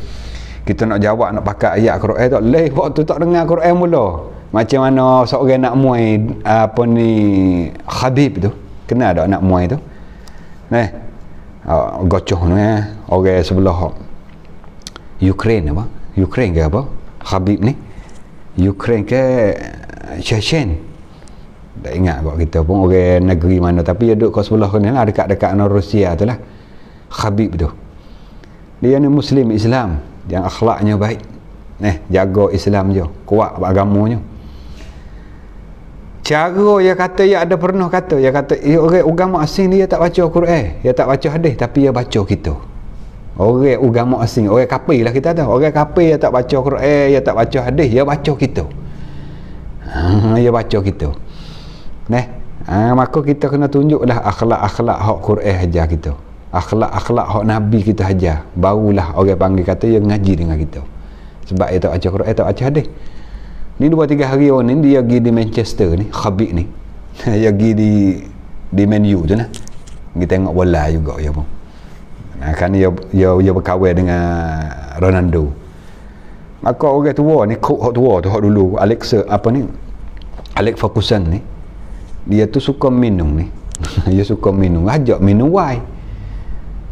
Kita nak jawab nak pakai ayat Quran tak leh waktu tak dengar Quran mula. Macam mana seorang nak muai apa ni Habib tu. Kenal tak nak muai tu? Nah. Gocoh ni orang sebelah Ukraine apa? Ukraine ke apa? Habib ni. Ukraine ke Chechen. Tak ingat kok kita pun orang negeri mana tapi dia duduk kat sebelah ni lah dekat-dekat dengan Rusia tu lah. Habib tu. Dia ni Muslim Islam yang akhlaknya baik. Jaga Islam je, kuat agamanya. Cara dia kata dia ada pernah kata, dia kata orang agama asing ni dia tak baca Quran, dia tak baca hadis tapi dia baca kita. Orang agama asing, orang kafir lah kita tahu. Orang kafir dia tak baca Quran, dia tak baca hadis, dia baca kita. Dia baca kita. Maka kita kena tunjuklah akhlak-akhlak hak Quran ajar kita. Akhlak-akhlak hak Nabi kita ajar. Barulah orang panggil kata dia ngaji dengan kita. Sebab dia tak baca Quran, tak baca hadis. Ni 2-3 hari orang ni dia pergi di Manchester ni, Khabib ni. Dia pergi di Man U tu nah. Pergi tengok bola juga dia pun. Kan dia berkawan dengan Ronaldo. Maka orang tua ni, kok hak tua tu hak dulu, Alex Ferguson ni. Dia tu suka minum ni. Dia suka minum, ajak minum wine.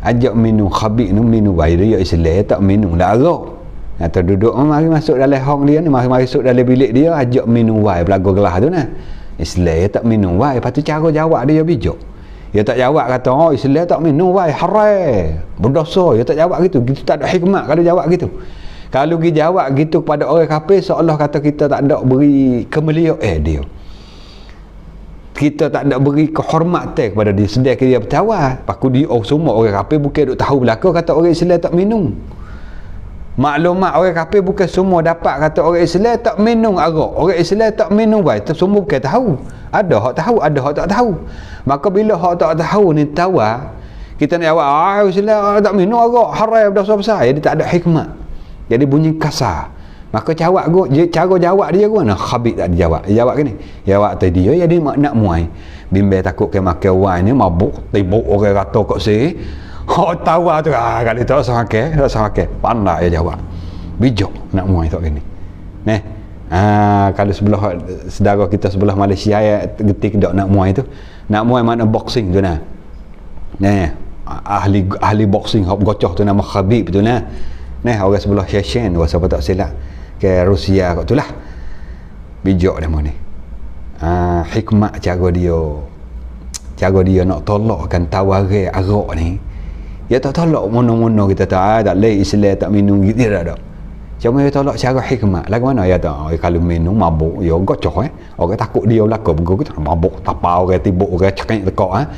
Ajak minum Khabib ni minum wine dia Islam tak minum dah arak. Atau duduk mari masuk dalam hong dia ni, mari masuk dalam bilik dia ajak minum wine pelago gelas tu nah. Islam tak minum wine, lepas tu cara jawab dia bijak. Dia tak jawab kata Islam tak minum wine haram, berdosa. Dia tak jawab gitu. Gitu tak ada hikmat kalau jawab gitu. Kalau pergi jawab gitu kepada orang kafir seolah kata kita tak ada beri kemuliaan dia. Kita tak ada beri kehormatan kepada dia, sedangkan dia bertawar. Paku dia semua orang kafir bukan duk tahu belaka kata orang Islam tak minum. Maklumat orang kafir bukan semua dapat kata orang Islam tak minum arak, orang Islam tak minum wine, semua bukan tahu. Ada hak tahu, ada hak tak tahu. Maka bila hak tak tahu ni tawar, kita nak jawab Islam tak minum arak haram dosa besar, jadi tak ada hikmat. Jadi bunyi kasar. Maka cara jawab dia gimana? Khabib tak dijawab. Dia jawab gini. Jawab tadi dia jadi nak muai. Bimbel takut ke makan wine ni mabuk, tibuk orang kata kat sini. Hak tawa tu kali tak usah makan. Pandai dia jawab. Bijak nak muai tak gini. Kalau sebelah saudara kita sebelah Malaysia getik dak nak muai tu. Nak muai mana boxing tu nah. Ahli boxing hak gocoh tu nama Khabib tu nah. Orang sebelah Chechen tu siapa tak silap ke Rusia kat tu lah. Bijak dia ni. Hikmat cara dia nak tolakkan tawaran arak ni. Dia tak tolak mono-mono kita tak leh Islam tak minum gitu dah. Cuma dia tolak cara hikmat. Lagu mana ya tak kalau minum mabuk ya gocoh orang takut dia belaka begitu mabuk tapau orang tibuk orang cekik tekak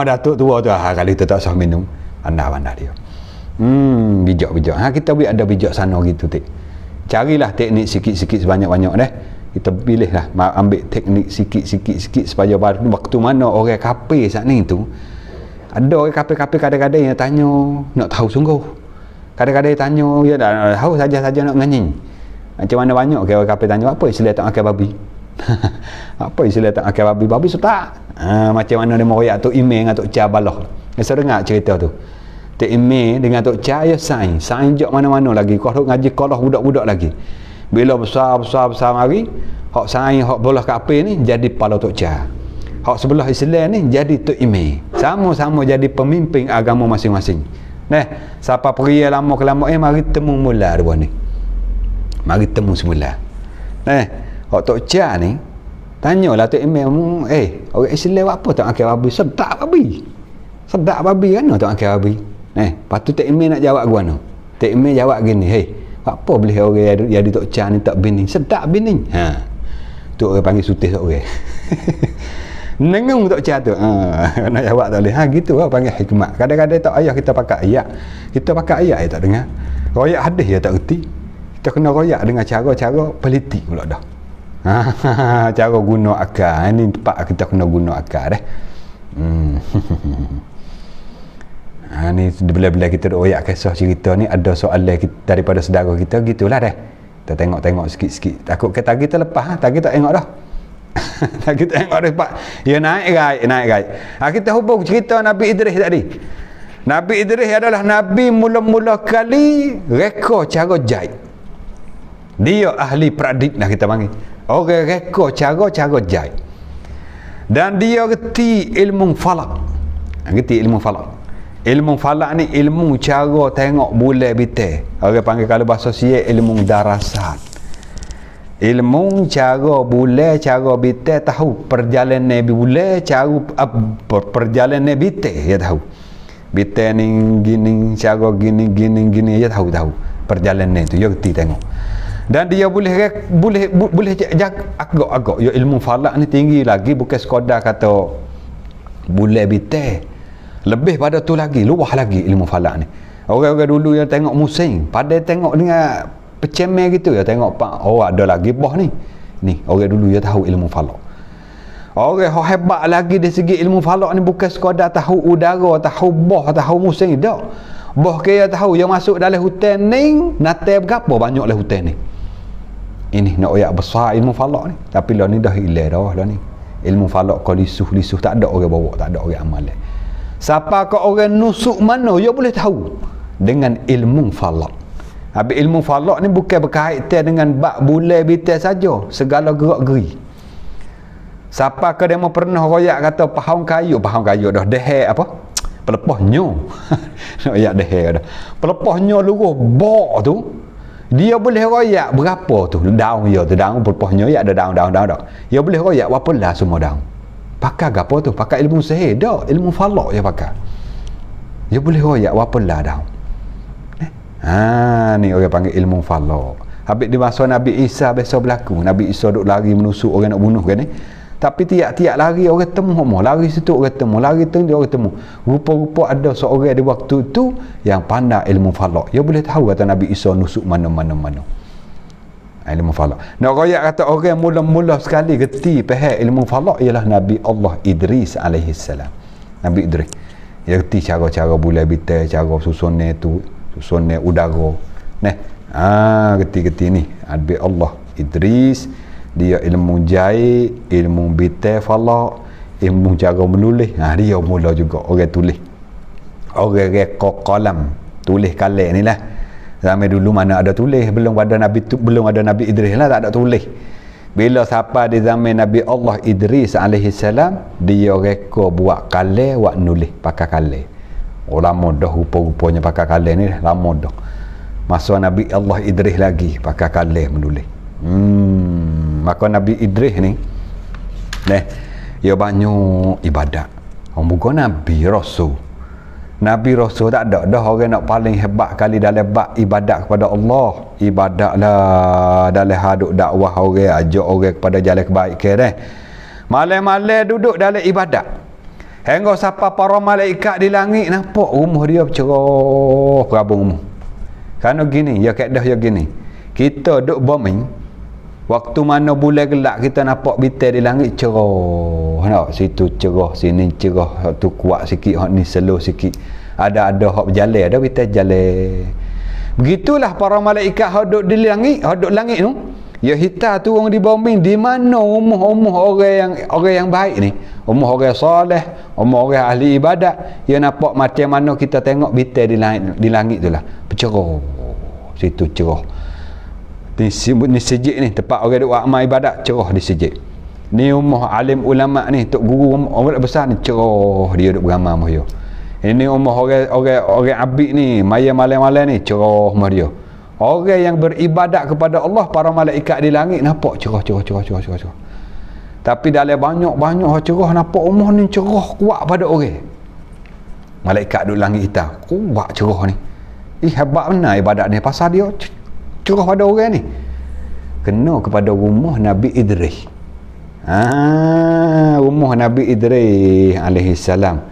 datuk tua tu kali tu tak sah minum. Pandai dia. Bijak. Kita ada bijak sana gitu tik. Carilah teknik sikit-sikit sebanyak-banyak dah. Kita pilihlah ambil teknik sikit-sikit supaya waktu mana orang kafir saat ni tu. Ada orang kafir kadang-kadang yang tanya nak tahu sungguh. Kadang-kadang tanya dia dah tahu saja nak nganying. Macam mana banyak orang kafir tanya apa Islam tak makan babi. Apa Islam tak makan babi? Babi sutak. Macam mana dia royak Tok Imeh dengan Tok Cha Baloh. Saya dengar cerita tu. Tok Imeh dengan Tok Cha ya sain jok mana-mana lagi. Kau ngaji sekolah budak-budak lagi. Bila besar mari, hak sain hak bola kafir ni jadi kepala Tok Cha. Hak sebelah Islam ni jadi Tok Imeh. Sama-sama jadi pemimpin agama masing-masing. Siapa pria lama kelama mari temu mula dua ni. Mari temu semula. Hak Tok Cha ni Tanyalah Tok Imam, orang Islam apa tak akal babi? Sedap babi. Sedap babi kan tak akal babi. Lepas tu Tok Imam nak jawab gua no. Tok Imam jawab gini, apa boleh orang jadi Tok Chan ni tak bini? Sedap bini. Tu orang panggil sutih tak orang. Nengung Tok Chan tu. Nak jawab tak boleh. Gitu lah panggil hikmat. Kadang-kadang tak ayah kita pakai ayat. Kita pakai ayat tak dengar. Royak hadis ya tak reti. Kita kena royak dengan cara-cara peliti pula dah. Cara guna akal ni tempat kita kena guna akal dah. Ni bila-bila kita royak kisah cerita ni ada soalan daripada saudara kita gitulah dah. Kita tengok-tengok sikit-sikit. Takut ke tagi terlepas tagi tak tengok dah. Tagi tak tengok dah pak. Ya naik gai. Kita hubung cerita Nabi Idris tadi. Nabi Idris adalah nabi mula-mula kali reka cara jahit. Dia ahli pradik lah kita panggil. Orang reka cara jahit. Dan dia reti ilmu falak. Reti ilmu falak. Ilmu falak ni ilmu cara tengok bulan bintang. Orang panggil kalau bahasa Siak ilmu darasat. Ilmu cara bulan, cara bintang, tahu perjalanan bulan, cara perjalanan bintang dia tahu. Bintang ni gini, cara gini dia tahu perjalanan tu dia reti tengok. Dan dia boleh agak ya ilmu falak ni tinggi lagi, bukan sekadar kata bulan bintang, lebih pada tu lagi, luah lagi ilmu falak ni. Orang-orang dulu yang tengok musim pada tengok dengan pecemeh gitu ya, tengok ada lagi bah ni orang dulu dia tahu ilmu falak. Orang yang hebat lagi dari segi ilmu falak ni bukan sekadar tahu udara, tahu bah, tahu musim dak. Bah kaya tahu yang masuk dalam hutan ni natai berapa banyak dalam hutan ni. Ini nak oyak besar ilmu falak ni. Tapi lah ni dah hilang dah ni. Ilmu falak kau lisuh tak ada orang bawa, tak ada orang amal. Siapa kau orang nusuk mana dia boleh tahu dengan ilmu falak. Habis ilmu falak ni bukan berkaitan dengan bab bulan bintang saja, segala gerak-geri. Siapa kau demo pernah royak kata pahang kayu dah dehek apa? Pelepahnya. Nak royak dehek dah. Pelepahnya luruh bak tu. Dia boleh royak berapa tu daun dia tu, daun pelepahnya ya ada daun-daun dak. Dia boleh royak berapa lah semua daun. Pakai gapo tu? Pakai ilmu sihir dak, ilmu falak dia pakai. Dia boleh royak berapa lah daun. Ni orang panggil ilmu falak. Habis di masa Nabi Isa biasa berlaku. Nabi Isa duk lari menusuk orang nak bunuh kan ni. Tapi tiap-tiap lari orang temu homo, lari situ orang temu, lari tu dia orang temu. Rupa-rupa ada seorang di waktu tu yang pandai ilmu falak. Dia boleh tahu kata Nabi Isa nusuk mana-mana. Ilmu falak. Nak royak kata orang mula-mula sekali reti faham ilmu falak ialah Nabi Allah Idris alaihi salam. Nabi Idris. Dia reti cara-cara bulan bintang, cara susunan tu, susunan udara. Reti ni. Nabi Allah Idris, dia ilmu jahit, ilmu bintang falak, ilmu cara menulis. Dia mula juga orang tulis. Orang reka kalam, tulis kalam ni lah. Zaman dulu mana ada tulis, belum ada Nabi Idris lah, tak ada tulis. Bila sampai di zaman Nabi Allah Idris alaihi salam, dia reka buat kalam, buat nulis pakai kalam. Lama dah rupa-rupanya pakai kalam ni, lama dah. Masa Nabi Allah Idris lagi pakai kalam menulis. Maka Nabi Idris ni dia banyak ibadat. Orang bukan Nabi Rasul tak ada dah orang nak paling hebat kali dalam bab ibadat kepada Allah. Ibadatlah dalam haduk dakwah orang, ajak orang kepada jalan kebaikan malam-malam duduk dalam ibadat. Hingga siapa para malaikat di langit nampak rumah dia bercerah perabung rumah. Kerana gini, ya kaedah ya gini. Kita duduk bombing, waktu mana bulan gelap kita nampak bintang di langit cerah. Nak situ cerah, sini cerah, tu kuat sikit, hak ni slow sikit. Ada hak berjalan, ada bintang jalan. Begitulah para malaikat hak duduk di langit, hak duduk langit tu. Ya kita tu orang di bombing di mana umur orang yang baik ni. Umur orang soleh, umur orang ahli ibadat. Ya nampak macam mana kita tengok bintang di langit tu lah. Bercerah. Situ cerah. Ni sejik ni tempat orang duk amal ibadat, cerah di sejik. Ni rumah alim ulama ni, tok guru orang besar ni, cerah dia duk beramal mah dia. Ini rumah orang abid ni, maya malam-malam ni, cerah mah dia. Orang yang beribadat kepada Allah, para malaikat di langit nampak cerah. Tapi dalam banyak-banyak cerah nampak rumah ni cerah kuat pada orang. Malaikat duduk langit hitam, kuat cerah ni. Hebat benar ibadat ni, pasal dia cerah pada orang ni. Kena kepada rumah Nabi Idris. Rumah Nabi Idris alaihi salam.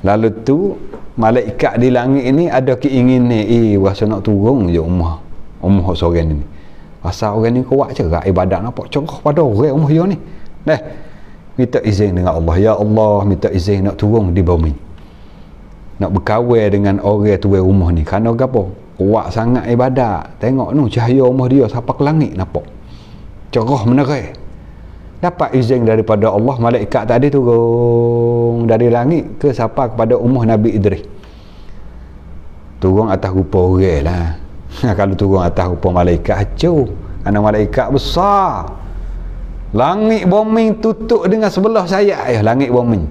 Lalu tu malaikat di langit ni ada keinginan rasa nak turun je rumah seorang ni. Pasal orang ni kuat cerah ibadat, nampak cerah pada orang rumah dia ni. Minta izin dengan Allah, ya Allah, minta izin nak turun di bumi, nak berkawal dengan orang tuan rumah ni. Kerana apa? Kuat sangat ibadat. Tengok nu cahaya rumah dia sampai ke langit, nampak cerah menerai. Dapat izin daripada Allah, malaikat tadi turun dari langit ke sampai kepada rumah Nabi Idris. Turun atas rupa orang lah. Kalau turun atas rupa malaikat, hancur. Kerana malaikat besar. Langit bumi tutup dengan sebelah sayap langit bumi.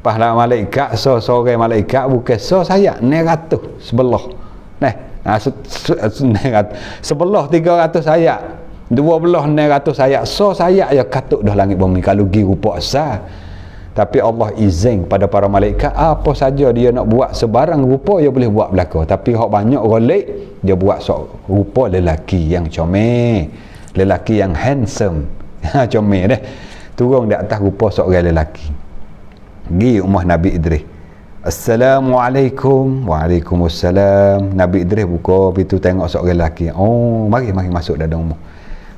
Pahala malaikat seorang malaikat bukan sayap 900 sebelah. Sebelah 300 sayap. 12 900 sayap. Sayap ya katuk dah langit bumi kalau gi rupa asal. Tapi Allah izin pada para malaikat, apa saja dia nak buat sebarang rupa dia boleh buat belaka. Tapi hak banyak golek dia buat rupa lelaki yang comel, lelaki yang handsome. Comel dah. Turun di atas rupa seorang lelaki. Gi rumah Nabi Idris. Assalamualaikum. Waalaikumsalam. Nabi Idris buka pintu, tengok seorang lelaki. Mari masuk dalam rumah.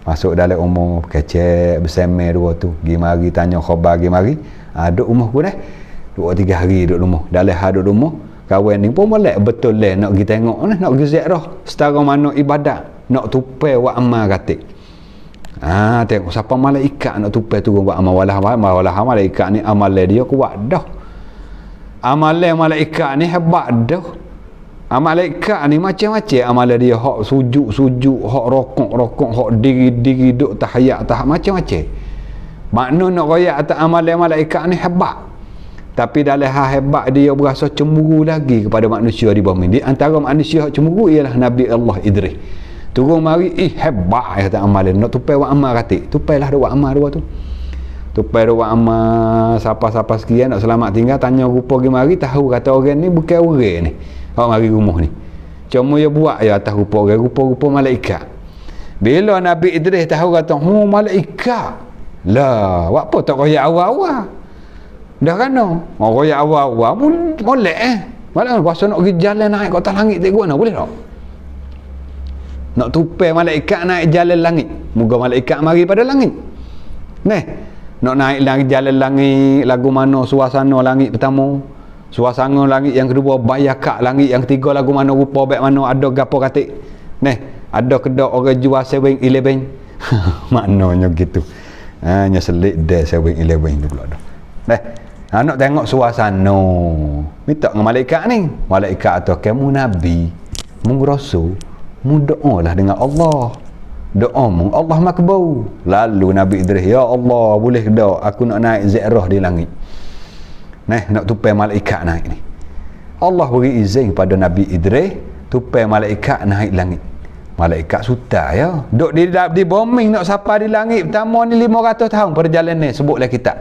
Masuk dalam rumah, kecek bersama dua tu. Gi mari tanya khabar, gi mari. Duduk rumah ku dah. 2-3 hari duduk rumah. Dalam duduk rumah, kawan ni pun molek betul lah nak pergi tengok, nak pergi ziarah setara mana ibadat, nak tupai wa amal katik. Tengok siapa malaikat nak tupai turun buat amal. Walah malaikat ni amalan dia kuat dah. Amalan malaikat ni hebat dah. Malaikat ni macam-macam amalan dia. Hak sujud, hak rokok, hak diri duduk tahiyat, macam-macam. Makna nak royak atas amalan malaikat ni hebat. Tapi dalam hal hebat dia berasa cemburu lagi kepada manusia di bumi. Di antara manusia cemburu ialah Nabi Allah Idris. Turun mari, hebat kata amalan. Nak tupai wa amal katik. Tupailah dua amal dua tu. Tupai dua amal, siapa-siapa sekian nak selamat tinggal, tanya rupa pergi mari, tahu kata orang ni bukan orang ni. Hak mari rumah ni. Cuma dia buat ya atas rupa orang, rupa-rupa malaikat. Bila Nabi Idris tahu kata, malaikat. Lah, buat apa tak royak awal-awal? Dah kena. Royak awal-awal boleh Malah pasal nak pergi jalan naik ke atas langit tak guna, boleh tak? Nak tupai malaikat naik jalan langit. Moga malaikat mari pada langit. Nak naik jalan langit, lagu mana suasana langit pertama, suasana langit yang kedua, bayakak langit yang ketiga, lagu mana rupa baik mana, ada gapo katik. Ada kedok orang jual 7-Eleven. Maknanya gitu. Hanya selit dah 7-Eleven tu pula dah. Nak tengok suasana. Minta dengan malaikat ni. Malaikat atau kamu nabi, mu rasul, mu doalah dengan Allah. Doa mu Allah makbul. Lalu Nabi Idris, ya Allah, boleh dak aku nak naik ziarah di langit. Nak tupai malaikat naik ni. Allah beri izin pada Nabi Idris tupai malaikat naik langit. Malaikat suta ya. Duk di bombing nak sampai di langit pertama ni 500 tahun perjalanan, sebutlah kitab.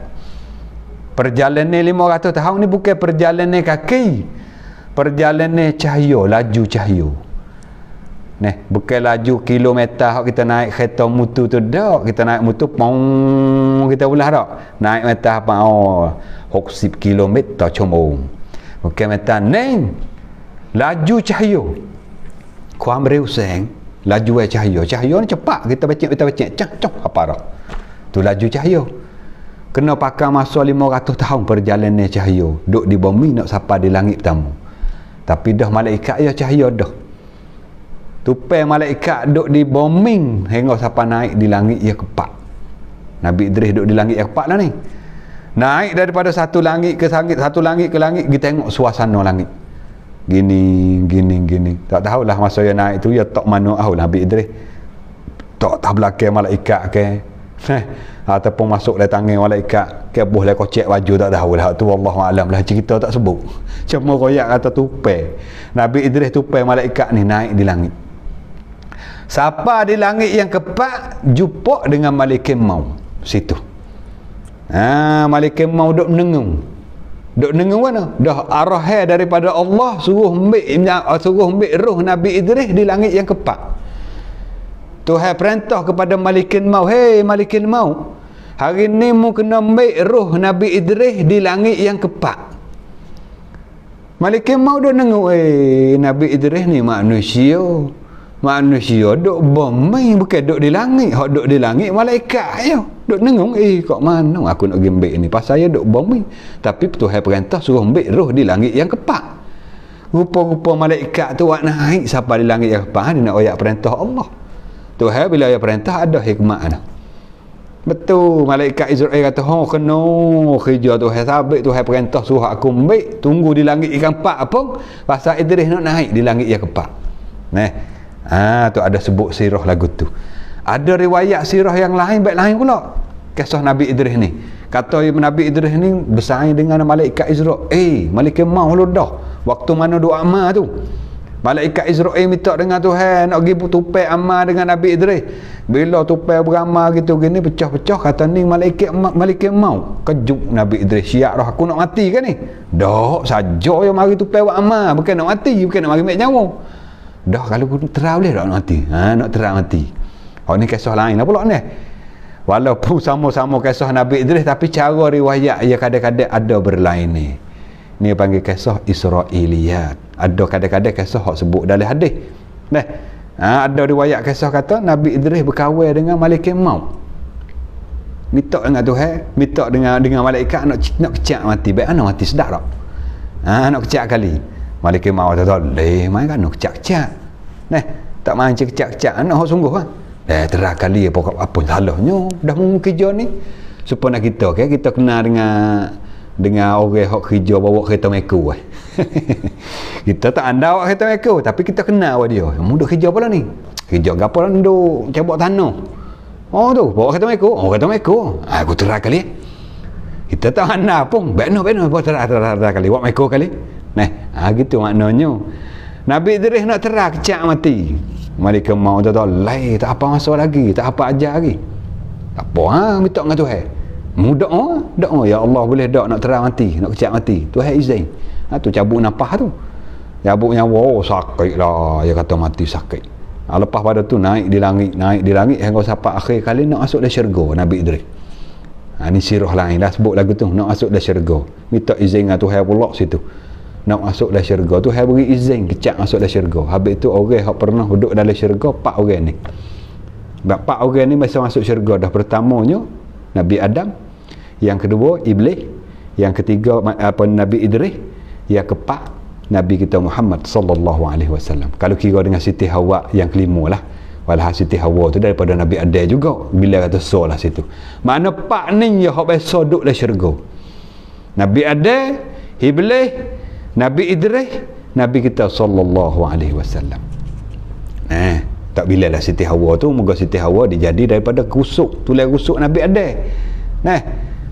Perjalanan 500 tahun ni bukan perjalanan kaki. Perjalanan cahaya, laju cahaya. Bukan laju kilometer hak kita naik kereta mutu tu dak. Kita naik mutu pong kita ulah dak. Naik meter apa 60 km cumong. Bukan meter neng. Laju cahaya. Kuam reuseng, laju cahaya. Cahaya ni cepat kita baca cak apa dak. Tu laju cahaya. Kena pakai masa 500 tahun perjalanan cahaya. Duk di bumi nak sampai di langit pertama. Tapi dah malaikat ya cahaya dah. Tupai malaikat duk di bombing hingga sampai naik di langit ya kepak. Nabi Idris duk di langit ya kepak lah ni. Naik daripada satu langit ke langit, kita tengok suasana langit. Gini. Tak tahulah masa dia naik tu ya tak mana Nabi Idris. Tak belakang malaikat ke. Ataupun masuk dari tangan malaikat ke boleh kocek baju, tak tahulah tu, wallahu alam lah, cerita tak sebut. Cuma royak kata tupai Nabi Idris tupai malaikat ni naik di langit. Siapa di langit yang keempat jumpa dengan malaikat maut situ. Malaikat maut duk menengung. Duk menengung mana? Dah arah daripada Allah suruh ambil roh Nabi Idris di langit yang keempat. Tuhan perintah kepada malaikat maut, "Hei malaikat maut, hari ni mu kena ambil roh Nabi Idris di langit yang keempat." Malaikat maut duk menengung, Nabi Idris ni manusia duk bermain, bukan duk di langit. Hak duk di langit malaikat je duk nengung, kok mana aku nak gembik ni, pasal saya duk bermain. Tapi Tuhan perintah suruh ambil roh di langit yang keempat. Rupa-rupa malaikat tu buat naik sampai di langit yang keempat, dia nak royak perintah Allah. Tuhan bila royak perintah ada hikmah dah. Betul, malaikat Israel kata, kena kerja Tuhan sabit, Tuhan perintah suruh aku ambil, tunggu di langit yang keempat apa, pasal Idris nak naik di langit yang keempat. Tu ada sebut sirah lagu tu. Ada riwayat sirah yang lain, baik lain pula kisah Nabi Idris ni. Kata Nabi Idris ni bersaing dengan malaikat Israel. Malaikat maut lu dah waktu mana doa amal tu, malaikat Israel minta dengan Tuhan nak pergi tupai amal dengan Nabi Idris. Bila tupai beramal gitu gini pecah-pecah, kata ni malaikat maut. Kejut Nabi Idris, siap dah aku nak mati ke ni? Dah saja yang mari tupai buat amal, bukan nak mati, bukan nak mari ambil nyawa. Dah kalau terang boleh tak nak mati? Nak terang mati. Ni kisah lain lah pula ni. Walaupun sama-sama kisah Nabi Idris, tapi cara riwayat ia kadang-kadang ada berlain ni. Ni panggil kisah Israiliyat. Ada kadang-kadang kisah hak sebut dalam hadis. Ada riwayat kisah kata Nabi Idris berkahwin dengan malaikat maut. Minta dengan Tuhan, minta dengan malaikat nak kecak mati. Baik ana mati sedap tak? Nak kecak kali. Malaikat maut kata, main kan nak kecak-kecak. Tak main kecak-kecak, nak sungguh kan? Terang kali apa salahnya dah mau kerja ni. Supaya kita kita kenal dengan orang hak kerja bawa kereta meko. Kita tak anda bawa kereta meko, tapi kita kenal dia. Mu duk kerja apa lah ni? Kerja gapo lah duk cabut tanah. Tu bawa kereta meko. Kereta meko. Aku terang kali. Kita tak anda pun. Benar bawa terang kali. Bawa meko kali. Gitu maknanya. Nabi Idris nak terang kecak mati. Malaikat maut tak lain, tak apa masuk lagi, tak apa ajar lagi. Tak apa, minta dengan Tuhan. Doa, ya Allah boleh doa nak terang mati, nak kecak mati. Tuhan izin. Tu cabut nafas tu. Cabut nyawa, sakit lah. Dia kata mati sakit. Lepas pada tu naik di langit hingga sampai akhir kali nak masuk dalam syurga Nabi Idris. Ni sirah lain dah sebut lagu tu, nak masuk dalam syurga. Minta izin dengan Tuhan pula situ. Nak masuk dalam syurga tu Tuhan beri izin kecak masuk dalam syurga. Habis tu orang yang pernah duduk dalam syurga 4 orang ni. 4 orang ni masa masuk syurga dah. Pertamanya Nabi Adam, yang kedua Iblis, yang ketiga Nabi Idris, yang keempat Nabi kita Muhammad sallallahu alaihi wasallam. Kalau kira dengan Siti Hawa yang kelima lah. Walah Siti Hawa tu daripada Nabi Adam juga. Bila kata so lah situ. Mana 4 ni yang biasa duduk dalam syurga. Nabi Adam, Iblis, Nabi Idris, Nabi kita sallallahu alaihi wasallam. Tak bila lah Siti Hawa tu, moga Siti Hawa dijadi daripada tulang rusuk Nabi Adam.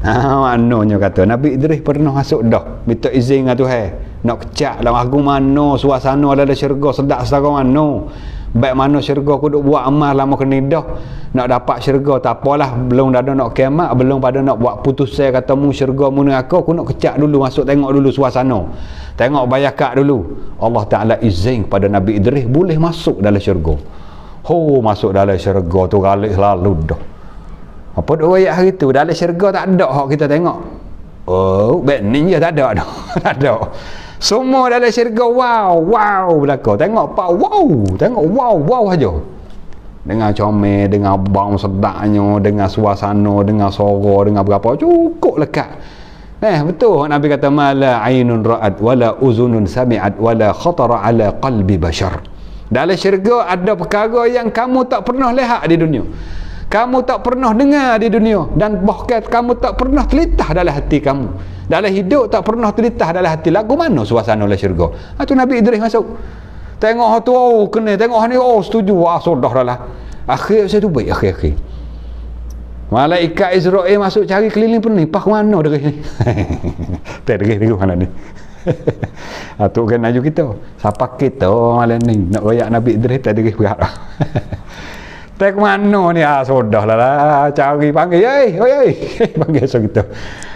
Maknanya kata Nabi Idris pernah masuk dah, minta izin dengan Tuhan. Nak kecak lah aku mana suasana dalam syurga sedap setara mana. Baik mana syurga aku duk buat amal lama kena dah. Nak dapat syurga tak apalah, belum ada nak kiamat, belum pada nak buat putusan kata mu syurga mu neraka, aku nak kecak dulu, masuk tengok dulu suasana. Tengok bayakat dulu. Allah Ta'ala izin pada Nabi Idris boleh masuk dalam syurga. Masuk dalam syurga tu kali selalu dah. Apa duk ayat hari tu dalam syurga tak ada hak kita tengok. Baik ni je tak ada dah. Tak ada. Semua dalam syurga wow belaka. Tengok pak tengok wow aja. Dengan comel, dengan bau sedapnya, dengan suasana, dengan suara, dengan berapa cukup lekat. Betul Nabi kata mala ainun ra'at wala uzunun sami'at wala khatara ala qalbi bashar. Dalam syurga ada perkara yang kamu tak pernah lihat di dunia, kamu tak pernah dengar di dunia, dan bahkan kamu tak pernah terlintas dalam hati kamu. Dalam hidup tak pernah terlintas dalam hati. Lagu mana suasana dalam syurga? Tu Nabi Idris masuk. Tengok tu kena, tengok ni setuju, sudah dah lah. Akhir saya tu baik akhir. Malaikat Israel masuk cari keliling pun ni, pak mana derih ni? Tak derih mana ni? Tu kan aju kita. Siapa kita malam ni nak royak Nabi Idris tak derih berat. Tak mana ni? Sudahlah lah. Cari panggil. Panggil so gitu.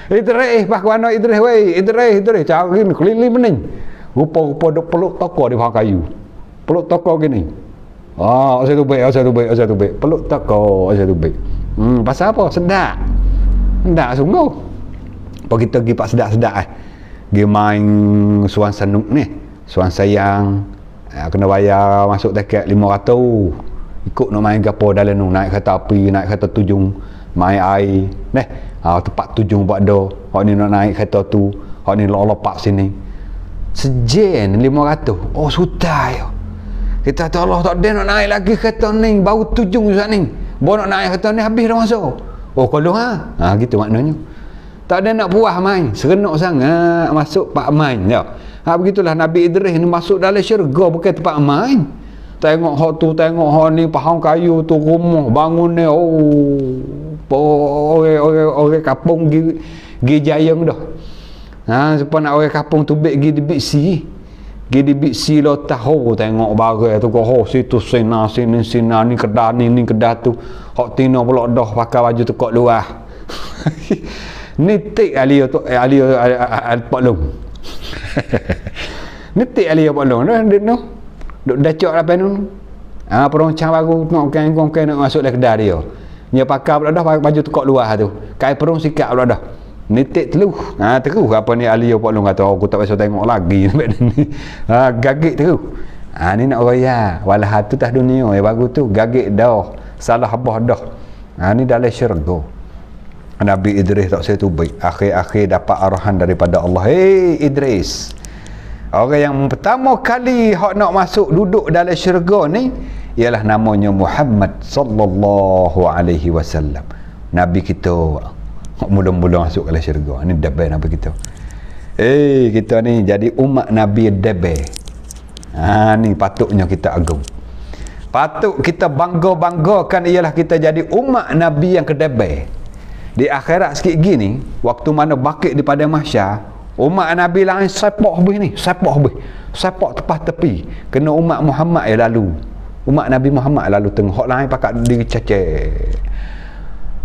Idris, pak mana Idris wei? Idris. Cari ni keliling bening. Rupa-rupa duk peluk toko di bawah kayu. Peluk toko gini. Saya tu baik. Peluk toko, saya tu baik. Pasal apa? Sedap sungguh. Apa kita pergi pak sedap-sedap Pergi main suan sanuk ni. Suan sayang. Kena bayar masuk tiket 500. Ikut nak main gapo dalam tu, naik kereta api, naik kereta tujung, main air tempat tujung buat dah. Hak ni nak naik kereta tu, hak ni lopak sini sejen 500. Sutai kita tahu Allah tak ada nak naik lagi kereta ni, baru tujung juga ni, baru nak naik kereta ni habis dah masuk. Kalau gitu maknanya tak ada nak puas main, serenok sangat masuk pak main ya. Begitulah Nabi Idris ni masuk dalam syurga bukan tempat main. Tengok hak tu, tengok hak ni, pahang kayu tu, rumah bangun ni. Orang kampung gi jayang dah. Supaya nak orang kampung tu gi di biksi lo tahu tengok barang tu kau situ sini ni kedah tu. Hak tino pula dah pakai baju tekak luar. Nitik ali Pak Long. Nitik ali Pak Long dah no. Duk dacok lah penun. Peroncang baru kongkeng nak masuk dalam kedai dia. Dia pakai pula dah baju tekak luar tu. Kai perung sikap pula dah. Nitik teluh. Terus apa ni Ali Pak Long kata aku tak biasa tengok lagi ni. Gagik terus. Ni nak raya. Walah tu tah dunia bagus tu gagik dah. Salah abah dah. Ni dalam syurga. Nabi Idris tak saya tu baik. Akhir-akhir dapat arahan daripada Allah. Idris. Orang yang pertama kali hak nak masuk duduk dalam syurga ni ialah namanya Muhammad sallallahu alaihi wasallam. Nabi kita mula-mula masuk dalam syurga. Ini dabai Nabi kita. Kita ni jadi umat Nabi dabai. Ni patutnya kita agung. Patut kita bangga-banggakan ialah kita jadi umat Nabi yang kedabai. Di akhirat sikit gini, waktu mana bakit di padang mahsyar, umat Nabi lain sepak tepas tepi. Kena umat Muhammad yang lalu. Umat Nabi Muhammad lalu tengok. Hak lain pakat diri cacek.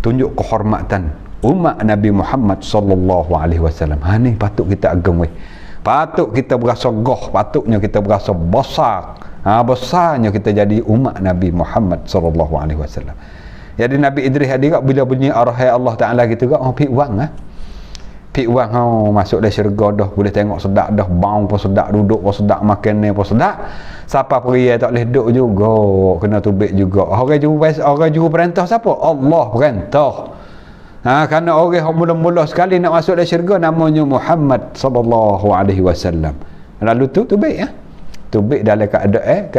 Tunjuk kehormatan umat Nabi Muhammad sallallahu alaihi wasallam. Ni patut kita ageng weh. Patut kita berasa goh, patutnya kita berasa besar. Besarnya kita jadi umat Nabi Muhammad sallallahu alaihi wasallam. Jadi Nabi Idris ada bila bunyi arahai Allah Taala gitu gak pik wang Pik wang masuk dalam syurga dah, boleh tengok sedap dah, bau pun sedap, duduk pun sedap, makan ni pun sedap. Siapa pria tak boleh duduk juga, kena tubik juga. Orang juru perintah siapa? Allah perintah. Kerana orang yang mula-mula sekali nak masuk dalam syurga namanya Muhammad sallallahu alaihi wasallam. Lalu tu tubik tubik dalam keadaan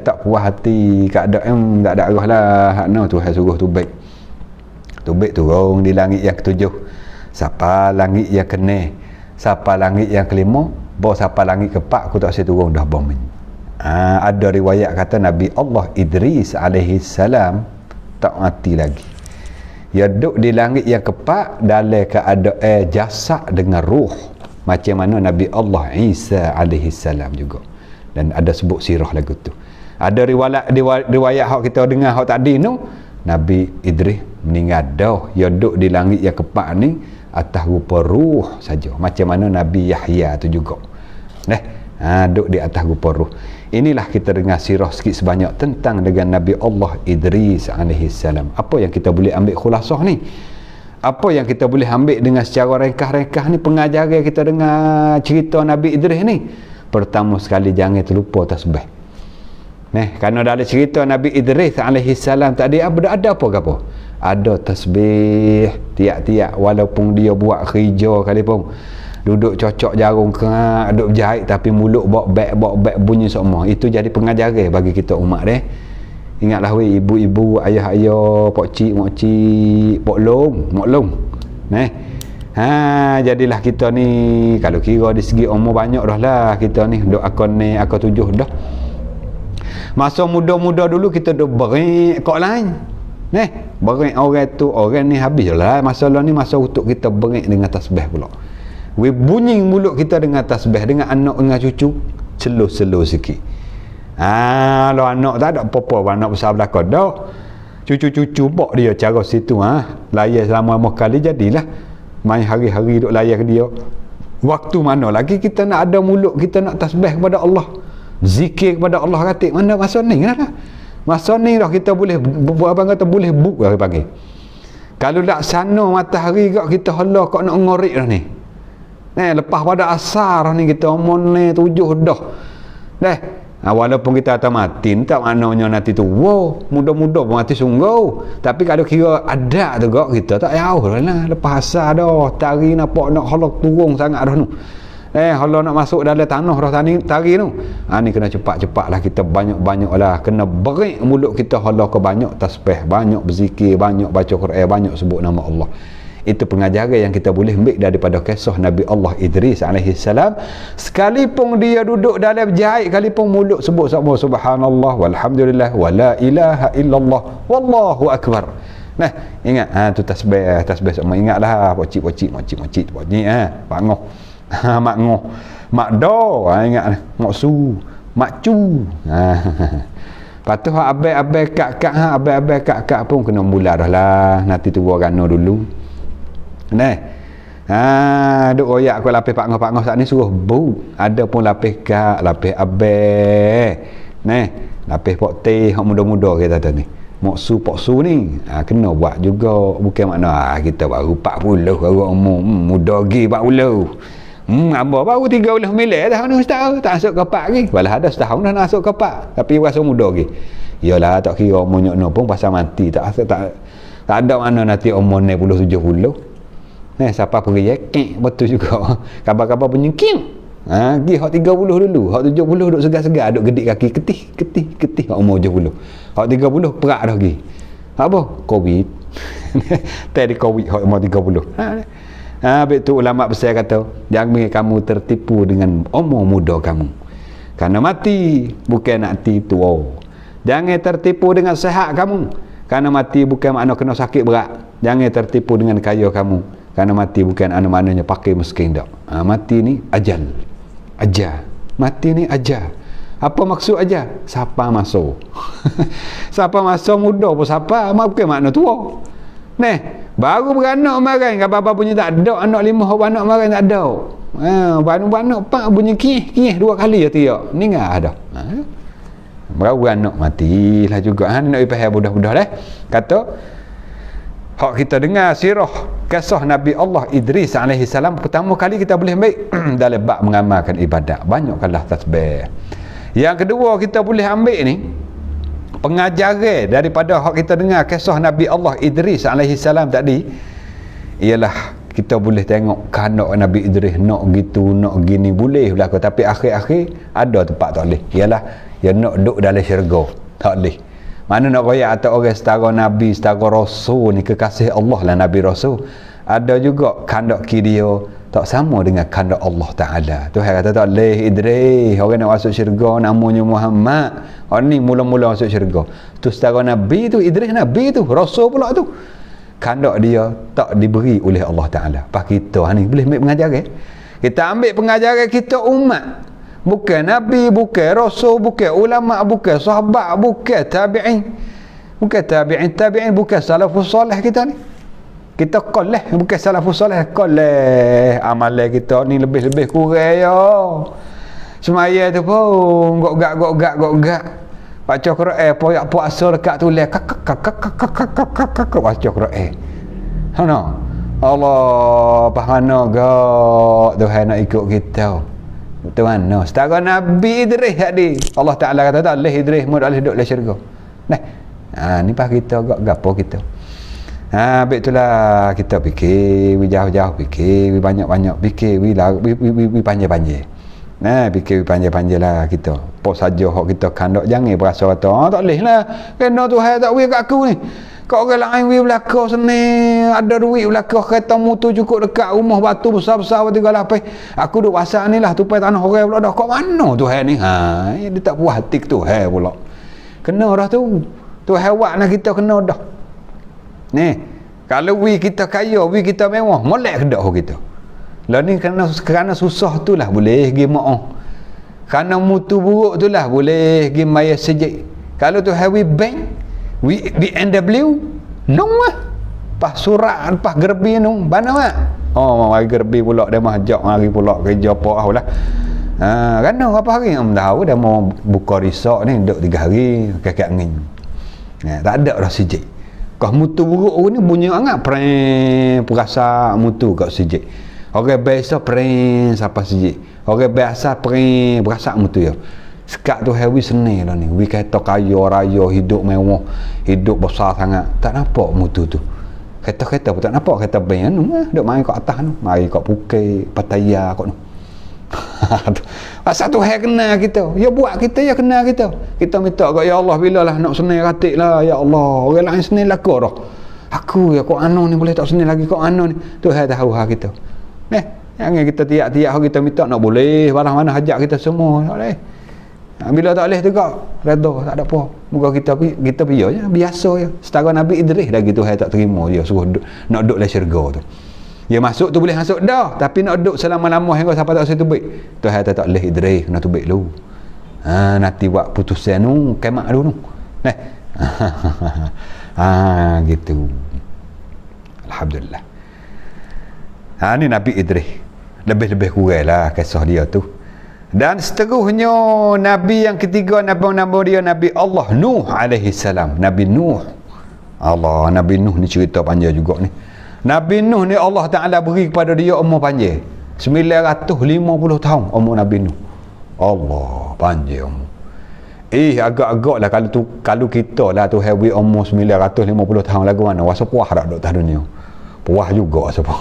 tak puas hati, keadaan tak ada arah lah. Tuhan suruh tubik turun di langit yang ketujuh. Siapa langit yang kena, siapa langit yang kelima, siapa langit keempat aku tak saya turun dah bom. Ada riwayat kata Nabi Allah Idris alaihi salam tak mati lagi. Dia duduk di langit yang keempat dalam keadaan jasad dengan ruh, macam mana Nabi Allah Isa alaihi salam juga. Dan ada sebut sirah lagu tu. Ada riwayat hak kita dengar hak tadi tu, Nabi Idris meninggal dah. Dia duduk di langit yang keempat ni atas rupa ruh saja, macam mana Nabi Yahya tu juga. Duduk di atas rupa ruh. Inilah kita dengar sirah sikit sebanyak tentang dengan Nabi Allah Idris alaihi salam. Apa yang kita boleh ambil khulasah ni? Apa yang kita boleh ambil dengan secara ringkas-ringkas ni pengajaran kita dengar cerita Nabi Idris ni? Pertama sekali jangan terlupa tasbih. Kerana dalam cerita Nabi Idris alaihi salam tadi ada apa ke apa? Ada tasbih tiap-tiap, walaupun dia buat kerja kalipun duduk cocok jarum kerak, duduk jahit tapi mulut bok-bek bunyi semua. Itu jadi pengajaran bagi kita umat deh. Ingatlah weh, ibu-ibu, ayah-ayah, pak cik, mak cik, mak long. Jadilah kita ni kalau kira di segi umur banyak dah lah kita ni duk akon 7 dah. Masa muda-muda dulu kita duk berik kok lain. Berik orang tu, orang ni habis lah. Masalah ni masa untuk kita berik dengan tasbih pula. Bunyi mulut kita dengan tasbih, dengan anak dengan cucu slow sikit. Kalau anak tak ada apa-apa, anak besar belakang dah. cucu-cucu bok dia cara situ layan selama kali jadilah main hari-hari duk layan dia. Waktu mana lagi kita nak ada mulut kita nak tasbih kepada Allah, zikir kepada Allah katik mana masa ni lah. Masa ni dah kita boleh abang kata boleh book lah panggil. Kalau laksana matahari kak kita hala kak nak ngorik dah ni. Lepas pada asar ni kita omon ni 7 dah. Walaupun kita akan mati, tak maknanya nanti tu muda-muda pun mati sungguh. Tapi kalau kira ada tu kak kita tak jauh lah. Lepas asar dah tari nampak nak halak turun sangat dah tu. Kalau nak masuk dalam tanah dah tari tu. Ni kena cepat-cepat lah kita banyak-banyak lah. Kena berik mulut kita halak ke banyak tasbih, banyak berzikir, banyak baca Quran, banyak sebut nama Allah. Itu pengajaran yang kita boleh ambil daripada kisah Nabi Allah Idris AS. Sekalipun dia duduk dalam jahit, sekalipun mulut sebut subhanallah walhamdulillah wala ilaha illallah wallahu akbar. Ingat tu tasbih sama, ingatlah pocik pangoh makngoh makdo, ingat maksu makcu. Patuh abai-abai kak-kak abai-abai kak-kak pun kena mula dah lah. Nanti tunggu rana dulu. Duk royak aku lapis pak-ngoh saat ni suruh bu. Ada pun lapis kak, lapis abai. Lapis pok teh hak muda-muda kita tu ni. Poksu ni. Kena buat juga. Bukan makna kita baru 40 baru umur muda lagi 40. Abah baru 30 milik dah ni ustaz. Tak masuk kepak lagi. Walah ada setahun dah nak masuk kepak. Tapi rasa muda lagi. Yalah tak kira umur nyok pun pasal mati. Tak ada mana nanti umur 60 70. Siapa pergi kek betul juga. Kabar-kabar bunyi kek. Pergi hak 30 dulu. Hak 70 duk segar-segar, duk gedik kaki ketih hak umur 70. Hak 30 perak dah pergi. Apa? Covid. Tadi Covid hak umur 30. Habis tu ulama besar kata, jangan kamu tertipu dengan umur muda kamu. Karena mati bukan nak mati tua. Jangan tertipu dengan sehat kamu. Karena mati bukan makna kena sakit berat. Jangan tertipu dengan kaya kamu. Karena mati bukan maknanya pakai miskin tak. Mati ni ajal. Mati ni ajal. Apa maksud ajal? Siapa masuk? Siapa masuk muda pun siapa? Bukan makna tua. Baru beranak marai. Apa-apa bunyi tak ada. Anak 5 anak marai tak ada. Anak 4 bunyi kih 2 kali ya tiap. Ni enggak ada. Baru beranak matilah juga. Nak ipah budak-budak dah. Kata hak kita dengar sirah kisah Nabi Allah Idris AS, pertama kali kita boleh ambil dalam bab mengamalkan ibadat. Banyakkanlah tasbih. Yang kedua kita boleh ambil ni pengajaran daripada hak kita dengar kisah Nabi Allah Idris AS tadi, ialah kita boleh tengok kanak Nabi Idris nak gitu nak gini boleh berlaku, tapi akhir-akhir ada tempat tak boleh, ialah dia nak duduk dalam syurga tak boleh. Mana nak royak atau orang setara Nabi, setara Rasul ni, kekasih Allah lah Nabi Rasul. Ada juga kandak kiri dia tak sama dengan kandak Allah Ta'ala. Tuhan kata tak boleh Idris, orang nak masuk syurga namanya Muhammad. Orang ni mula-mula masuk syurga. Tu setara Nabi tu, Idris Nabi tu, Rasul pula tu. Kandak dia tak diberi oleh Allah Ta'ala. Pas kita ni boleh ambil pengajaran. Kita ambil pengajaran kita umat. Bukan Nabi, bukan Rasul, bukan ulama, bukan sahabat, bukan tabi'in. Bukan tabi'in, bukan salafus soleh kita ni. Kita koleh, bukan salafus soleh, koleh. Amalan kita ni lebih-lebih kurang ya. Semaya tu pun gok-gak. Baca Quran, poyak puasa dekat tulis. Baca Quran. Mana? Allah, pahana gak Tuhan nak ikut kita. Tuhan no. Setara Nabi Idris tadi, Allah Ta'ala kata tak boleh Idris mu boleh duduk dalam syurga. Ni pas kita gapo kita. Habis itulah kita fikir, jauh-jauh fikir, banyak-banyak fikir, panjang-panjang. Fikir panjang-panjang lah kita. Apa saja hak kita kandak, jangan berasa kata tak boleh lah. Kena Tuhan tak wei kat aku ni. Kau orang lain wei belaka seni, ada duit belaka kereta motor cukup dekat rumah batu besar-besar 38. Aku duk pasal ni lah tupai tanah orang pula dah. Kau mana Tuhan ni? Dia tak puas hati Tuhan pula. Kena dah tu. Tuhan buat nak kita kena dah. Ni, kalau wei kita kaya, wei kita mewah, molek kedak kita. Lah ni kerana susah tu lah boleh pergi maaf. Kerana mutu buruk tu lah boleh pergi maya sejik. Kalau Tuhan wei bank BMW nung lah. Pas surat pas gerbi nung mana mak? Oh mari gerbi pula dia mah ajak mari pula kerja apa lah. Kan apa hari tahu dah mau buka resort ni duduk 3 hari kakak angin. Tak ada dah sijik. Kau mutu buruk ni bunyi angat perasa mutu kat sijik. Orang biasa siapa sijik. Orang biasa berasa mutu ya. Sekat tu heavy seni lah ni. We kata kaya raya hidup mewah, hidup besar sangat. Tak nampak mutu tu. Kereta pun tak nampak, kereta ben duk main kat atas tu. Mari kat Phuket, Pattaya kat tu. Asal tu hai kena kita. Ya buat kita ya kena kita. Kita minta kat ya Allah bilalah nak senil katik lah ya Allah. Orang lain senil aku dah. Aku ya kok anu ni boleh tak senil lagi kok anu ni. Tu hai tahu hak kita. Jangan kita tiap-tiap hari kita minta nak boleh balas mana hajat kita semua. Tak boleh. Bila tak boleh juga redha tak ada apa. Muka kita biar je biasa je. Setara Nabi Idris dah gitu hai tak terima dia suruh nak duduk dalam syurga tu. Ya masuk tu boleh masuk dah, tapi nak duduk selama-lama hingga sampai tak usah tubik. Tu hai tak boleh Idris kena tubik dulu. Nanti buat putusan tu kemak dulu. Gitu. Alhamdulillah. Ni Nabi Idris. Lebih-lebih kurang lah kisah dia tu. Dan seterusnya Nabi yang ketiga nama dia Nabi Allah Nuh alaihi salam. Nabi Nuh. Allah, Nabi Nuh ni cerita panjang juga ni. Nabi Nuh ni Allah Ta'ala beri kepada dia umur panjang 950 tahun umur Nabi Nuh. Allah panjang umur. Agak-agak lah kalau kita lah tu heavy umur 950 tahun lagu mana rasa puas tak duduk atas dunia. Puas juga rasa puas.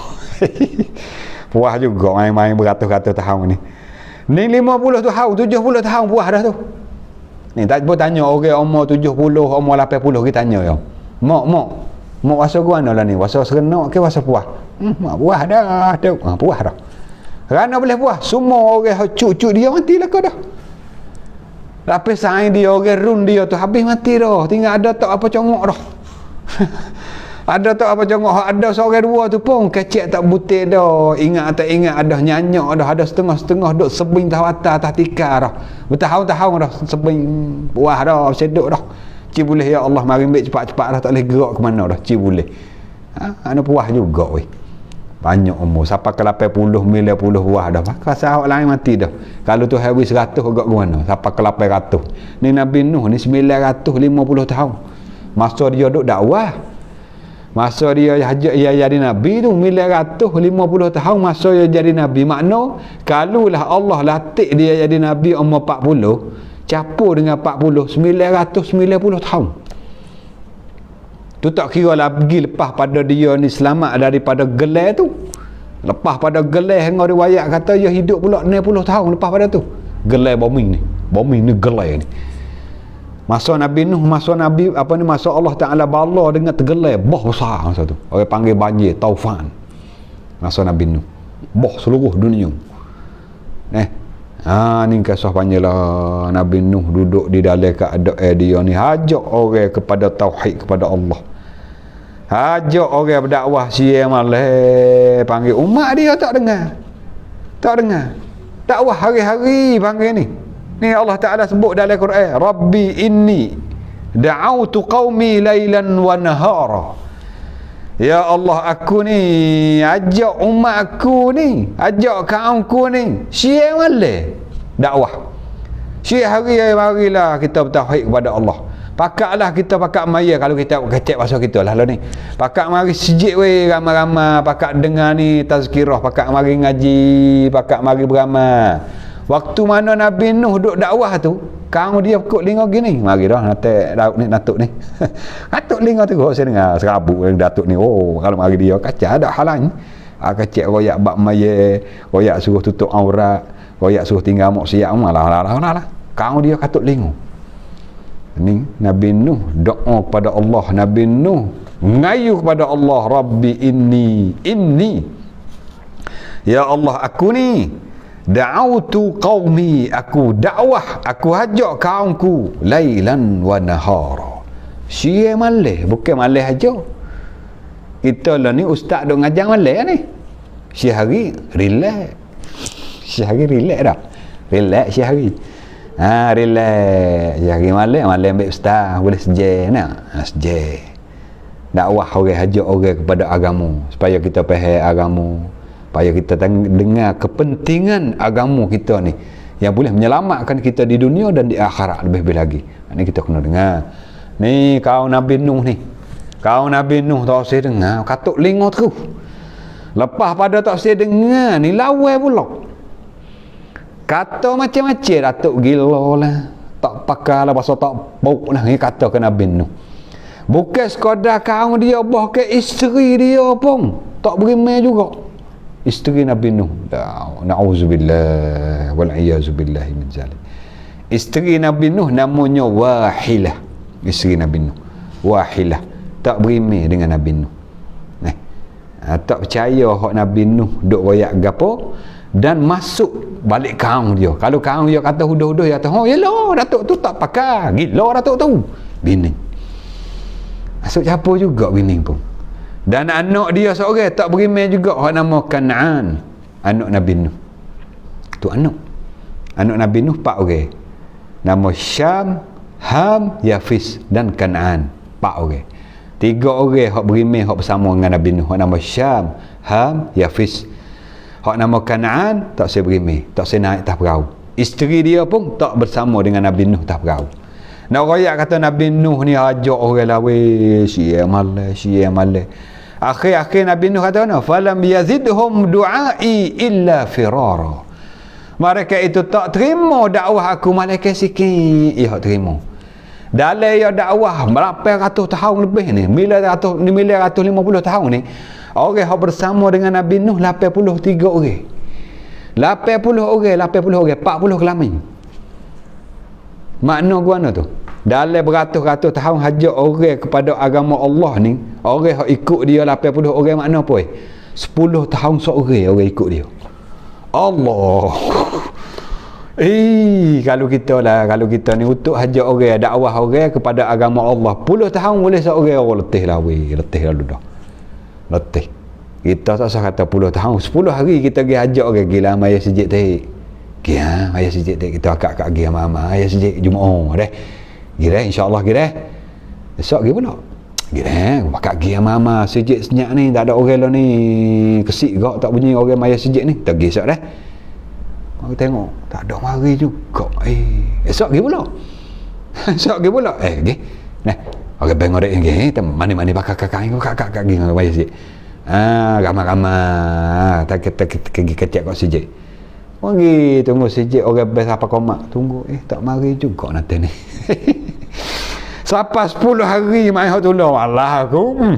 Puas juga main-main beratus-ratus tahun ni. Ni 50 tahun 70 tahun puas dah tu. Ni tak boleh tanya orang umur 70 umur 80 kita tanya ya. Mak rasa gua mana lah ni? Rasa serenok ke rasa puas? Mak puas dah tu. Puas dah. Kerana boleh puas. Semua orang cucu dia mati lah kau dah. Lapis saing dia, orang run dia tu habis mati dah. Tinggal ada tak apa congok dah. Ada tak apa congok. Ada seorang dua tu pun kecik tak butir dah. Ingat tak ingat ada nyanyak dah. Ada setengah-setengah duk sebing tahu atas tikar dah. Bertahun-tahun dah sebing puas dah. Seduk dah. Ci boleh ya Allah mari ambil cepat-cepat dah tak boleh gerak ke mana dah. Ci boleh. Ana puas juga weh. Banyak umur sampai ke 80 90 puas dah. Maka sahabat lain mati dah. Kalau tu habis 100 agak ke mana? Sampai ke 800. Ni Nabi Nuh ni 950 tahun. Masa dia duk dakwah. Masa dia jadi nabi tu 950 tahun masa dia jadi nabi. Makna kalulah Allah latih dia jadi nabi umur 40 capur dengan 40 990 tahun. Tu tak kira lagi lepas pada dia ni selamat daripada gelai tu. Lepas pada gelai hingga riwayat kata dia hidup pula 60 tahun lepas pada tu. Gelai bumi ni gelai ni. Masa Nabi Nuh, masa Allah Ta'ala bala dengan tergelai bah besar masa tu. Orang panggil banjir taufan. Masa Nabi Nuh. Bah seluruh dunia. Ni kisah panjang lah. Nabi Nuh duduk di dalam keadaan dia ni hajak orang kepada tauhid kepada Allah. Hajak orang berdakwah siang malam panggil umat dia tak dengar. Dakwah hari-hari panggil ni. Ni Allah Ta'ala sebut dalam Quran, Rabbi inni da'autu qaumi lailan wa nahara. Ya Allah, aku ni ajak umat aku ni, ajak kaumku ni siang malam dakwah. Siang hari marilah kita bertauhid kepada Allah. Pakaklah kita pakak maya kalau kita kecek bahasa kita lah ni. Pakak mari sejik weh ramai-ramai, pakak dengar ni tazkirah, pakak mari ngaji, pakak mari beramal. Waktu mana Nabi Nuh duk dakwah tu, kaum dia kok lingo gini. Mari dah natuk ni. Natuk lingo tu kok saya dengar serabut datuk ni. Oh, kalau mari dia kacau ada halang. Kacak royak bab maya, royak suruh tutup aurat, royak suruh tinggal maksiat malah. Kaum dia katuk lingo. Ni Nabi Nuh doa kepada Allah. Nabi Nuh ngayu kepada Allah, Rabbi inni. Ya Allah, aku ni da'autu qaumi, aku dakwah, aku hajak kaumku lailan wa nahara. Siang malam, bukan malam aja. Kita lah ni ustaz duk ngajar malam ni. Siang hari relax. Siang hari relax dah. Relax siang hari. Relax. Jari malam ambil ustaz, boleh sejak nak. Sejak. Dakwah orang, hajak orang kepada agama supaya kita faham agama, supaya kita dengar kepentingan agama kita ni yang boleh menyelamatkan kita di dunia dan di akhirat lebih-lebih lagi. Ni kita kena dengar. Ni kaum Nabi Nuh ni. Kaum Nabi Nuh tak usah dengar, katuk lingo terus. Lepas pada tak usah dengar ni lawan pula. Kata macam-macam datuk gila lah. Tak pakai lah pasal tak bau lah ni kata ke Nabi Nuh. Bukan sekadar kaum dia, bahkan isteri dia pun tak berimeh juga. Isteri Nabi Nuh. Na'udzubillah wal'iyazubillah min zalik. Isteri Nabi Nuh namanya Wahilah. Isteri Nabi Nuh Wahilah. Tak berimeh dengan Nabi Nuh. Tak percaya hak Nabi Nuh duk royak gapo dan masuk balik kaum dia. Kalau kaum dia kata huduh-huduh, dia kata, oh yalah datuk tu tak pakai. Gila datuk tu. Bini. Masuk capur juga bini pun. Dan anak dia seorang tak berimeh juga, hak nama Kan'an, anak Nabi Nuh. Tu anak Nabi Nuh 4 orang. Nama Syam, Ham, Yafis dan Kan'an. 4 orang. 3 orang hak berimeh hak bersama dengan Nabi Nuh. Hak nama Syam, Ham, Yafis. Hak nama Kan'an tak saya berimeh, tak saya naik atas perahu. Isteri dia pun tak bersama dengan Nabi Nuh atas perahu. Nak royak kata Nabi Nuh ni ajak orang lawe, syia malai. Akhir-akhir Nabi Nuh kata mana? Falam yazidhum du'ai illa firara. Mereka itu tak terima dakwah aku, malaikat sikit ia terima. Dalam ya dakwah berapa ratus tahun lebih ni, 950 tahun ni, orang yang bersama dengan Nabi Nuh 83 orang. 80 orang, 40 kelamin. Makna gua tu dalam beratus-ratus tahun hajak orang kepada agama Allah ni, orang yang ikut dia 80 orang, makna apa 10 tahun seorang orang ikut dia. Allah. Kalau kita ni untuk hajak orang, dakwah orang kepada agama Allah 10 tahun boleh seorang orang letih lah lalu dah. Letih. Kita tak usah kata 10 tahun, 10 hari kita pergi hajak orang, gila maya sejik teh. Gila maya sejik teh, kita akak pergi sama maya sejik Jumaat deh. Gila insya-Allah gila. Esok pergi pula. Gila bakak pergi sama sejik senyap ni, tak ada orang lah ni. Kesik gak tak bunyi orang maya sejik ni. Tak pergi esok dah. Aku tengok tak ada mari juga. Esok pergi pula. Esok pergi pula. Pergi. Nah, orang bengorek ni, mani-mani kakak pergi dengan maya sejik. Ramai-ramai tak pergi kecek kat sejik. Pergi tunggu sejik orang best apa komak. Tunggu tak mari juga nanti ni. Sampai 10 hari mai hak tolong Allah aku.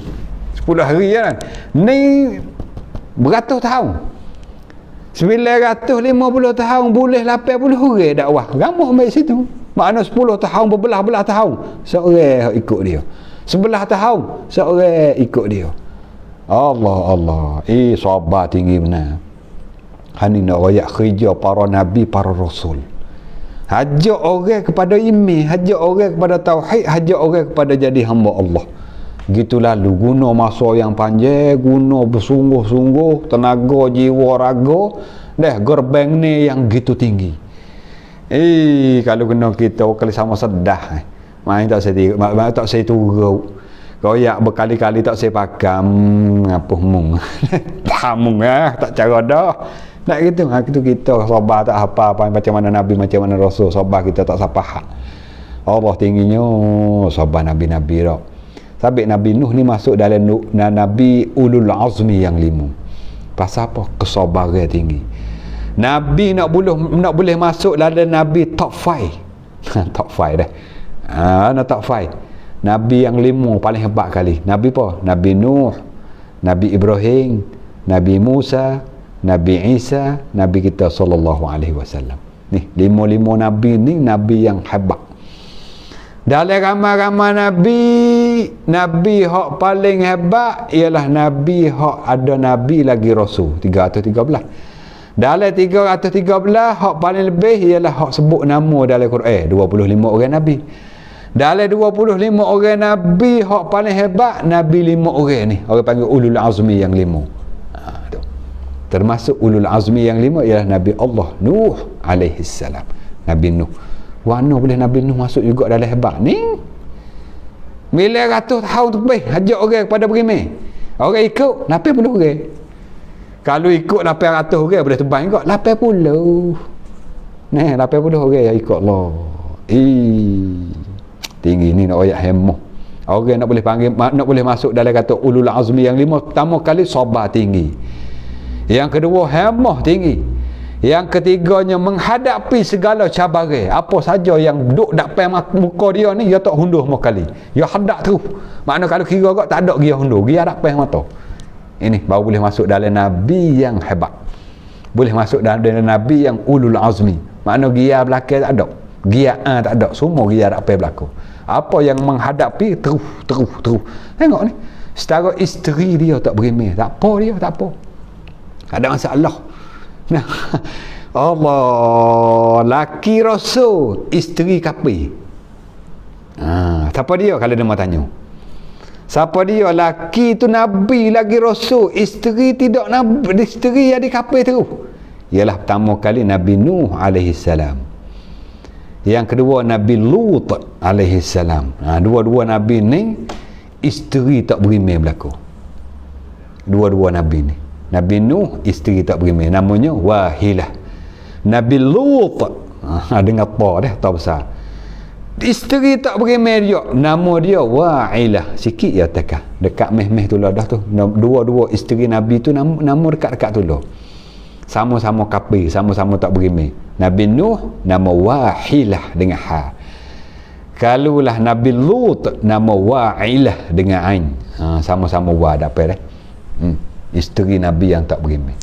10 hari kan. Ni beratus tahun. 950 tahun boleh 80 orang dakwah. Ramai ambil situ. Makna 10 tahun berbelah-belah tahun seorang ikut dia. 11 tahun seorang ikut dia. Allah. Sabar tinggi benar. Hani nak royak kerja para nabi, para rasul. Hajak orang kepada iman, hajak orang kepada tauhid, hajak orang kepada jadi hamba Allah. Gitu lalu guna masa yang panjang, guna bersungguh-sungguh, tenaga, jiwa, raga, dah gerbang ni yang gitu tinggi. Kalau kena kita kali sama sedah. Main tak saya turut. Royak berkali-kali tak saya pakam ngapuh mung. Pamung tak cara dah. Nak gitu, kita sabar tak apa macam mana Nabi, macam mana Rasul, sabar kita tak sapah. Allah tingginya sabar Nabi-Nabi dah. Sabit Nabi Nuh ni masuk dalam Nabi Ulul Azmi yang 5. Pasal apa? Kesabaran tinggi. Nabi nak boleh masuk dalam Nabi top 5. Top 5 dah. Top 5. Nabi yang 5 paling hebat kali. Nabi apa? Nabi Nuh, Nabi Ibrahim, Nabi Musa, Nabi Isa, Nabi kita sallallahu alaihi wasallam. Ni 5 nabi ni nabi yang hebat. Dalam ramai-ramai nabi hak paling hebat ialah nabi hak ada nabi lagi rasul 313. Dalam 313 hak paling lebih ialah hak sebut nama dalam Quran 25 orang nabi. Dalam 25 orang nabi hak paling hebat nabi 5 orang ni. Orang panggil ulul azmi yang 5. Termasuk ulul azmi yang 5 ialah Nabi Allah Nuh alaihi salam. Nabi Nuh. Warna boleh Nabi Nuh masuk juga dalam hebat ni. Bila 100 tahun tu pergi ajak orang kepada berimeh. Orang ikut 80 orang. Kalau ikut 800 orang boleh terbang juga 80. Nah, 80 orang yang ikut Allah. Tinggi ni nak ayat hemoh. Orang nak boleh panggil, nak boleh masuk dalam kata ulul azmi yang 5. Pertama kali sabar tinggi. Yang kedua hemoh tinggi. Yang ketiganya menghadapi segala cabaran. Apa saja yang duk depan muka dia ni, dia tak hundur mau kali. Dia hadap terus. Makna kalau kira kau tak ada dia hundur, dia depan mata. Ini baru boleh masuk dalam nabi yang hebat. Boleh masuk dalam nabi yang ulul azmi. Makna dia belakang tak ada. Dia tak ada. Semua dia depan belakang. Apa yang menghadapi terus. Tengok ni. Setara isteri dia tak berimeh. Tak apa dia, tak apa. Ada masalah. Nah, Allah, laki rasul, isteri kafir. Siapa dia kalau dia mau tanya? Siapa dia? Laki tu nabi lagi rasul, isteri tidak nabi, isteri jadi kafir terus. Ialah pertama kali Nabi Nuh alaihi salam. Yang kedua Nabi Lut alaihi salam. Dua-dua nabi ni isteri tak berimeh berlaku. Dua-dua nabi ni. Nabi Nuh isteri tak berimeh, namanya Wahilah. Nabi Lut dengar apa dah, tak besar. Isteri tak berimeh dia, nama dia Wahilah. Sikit ya tekah. Dekat meh-meh tu lah dah tu. Dua-dua isteri Nabi tu nama dekat-dekat tu lah. Sama-sama kafir, sama-sama tak berimeh. Nabi Nuh nama Wahilah dengan ha. Kalulah Nabi Lut nama Wahilah dengan ain. Sama-sama wa dapat dah. Isteri Nabi yang tak berimeh.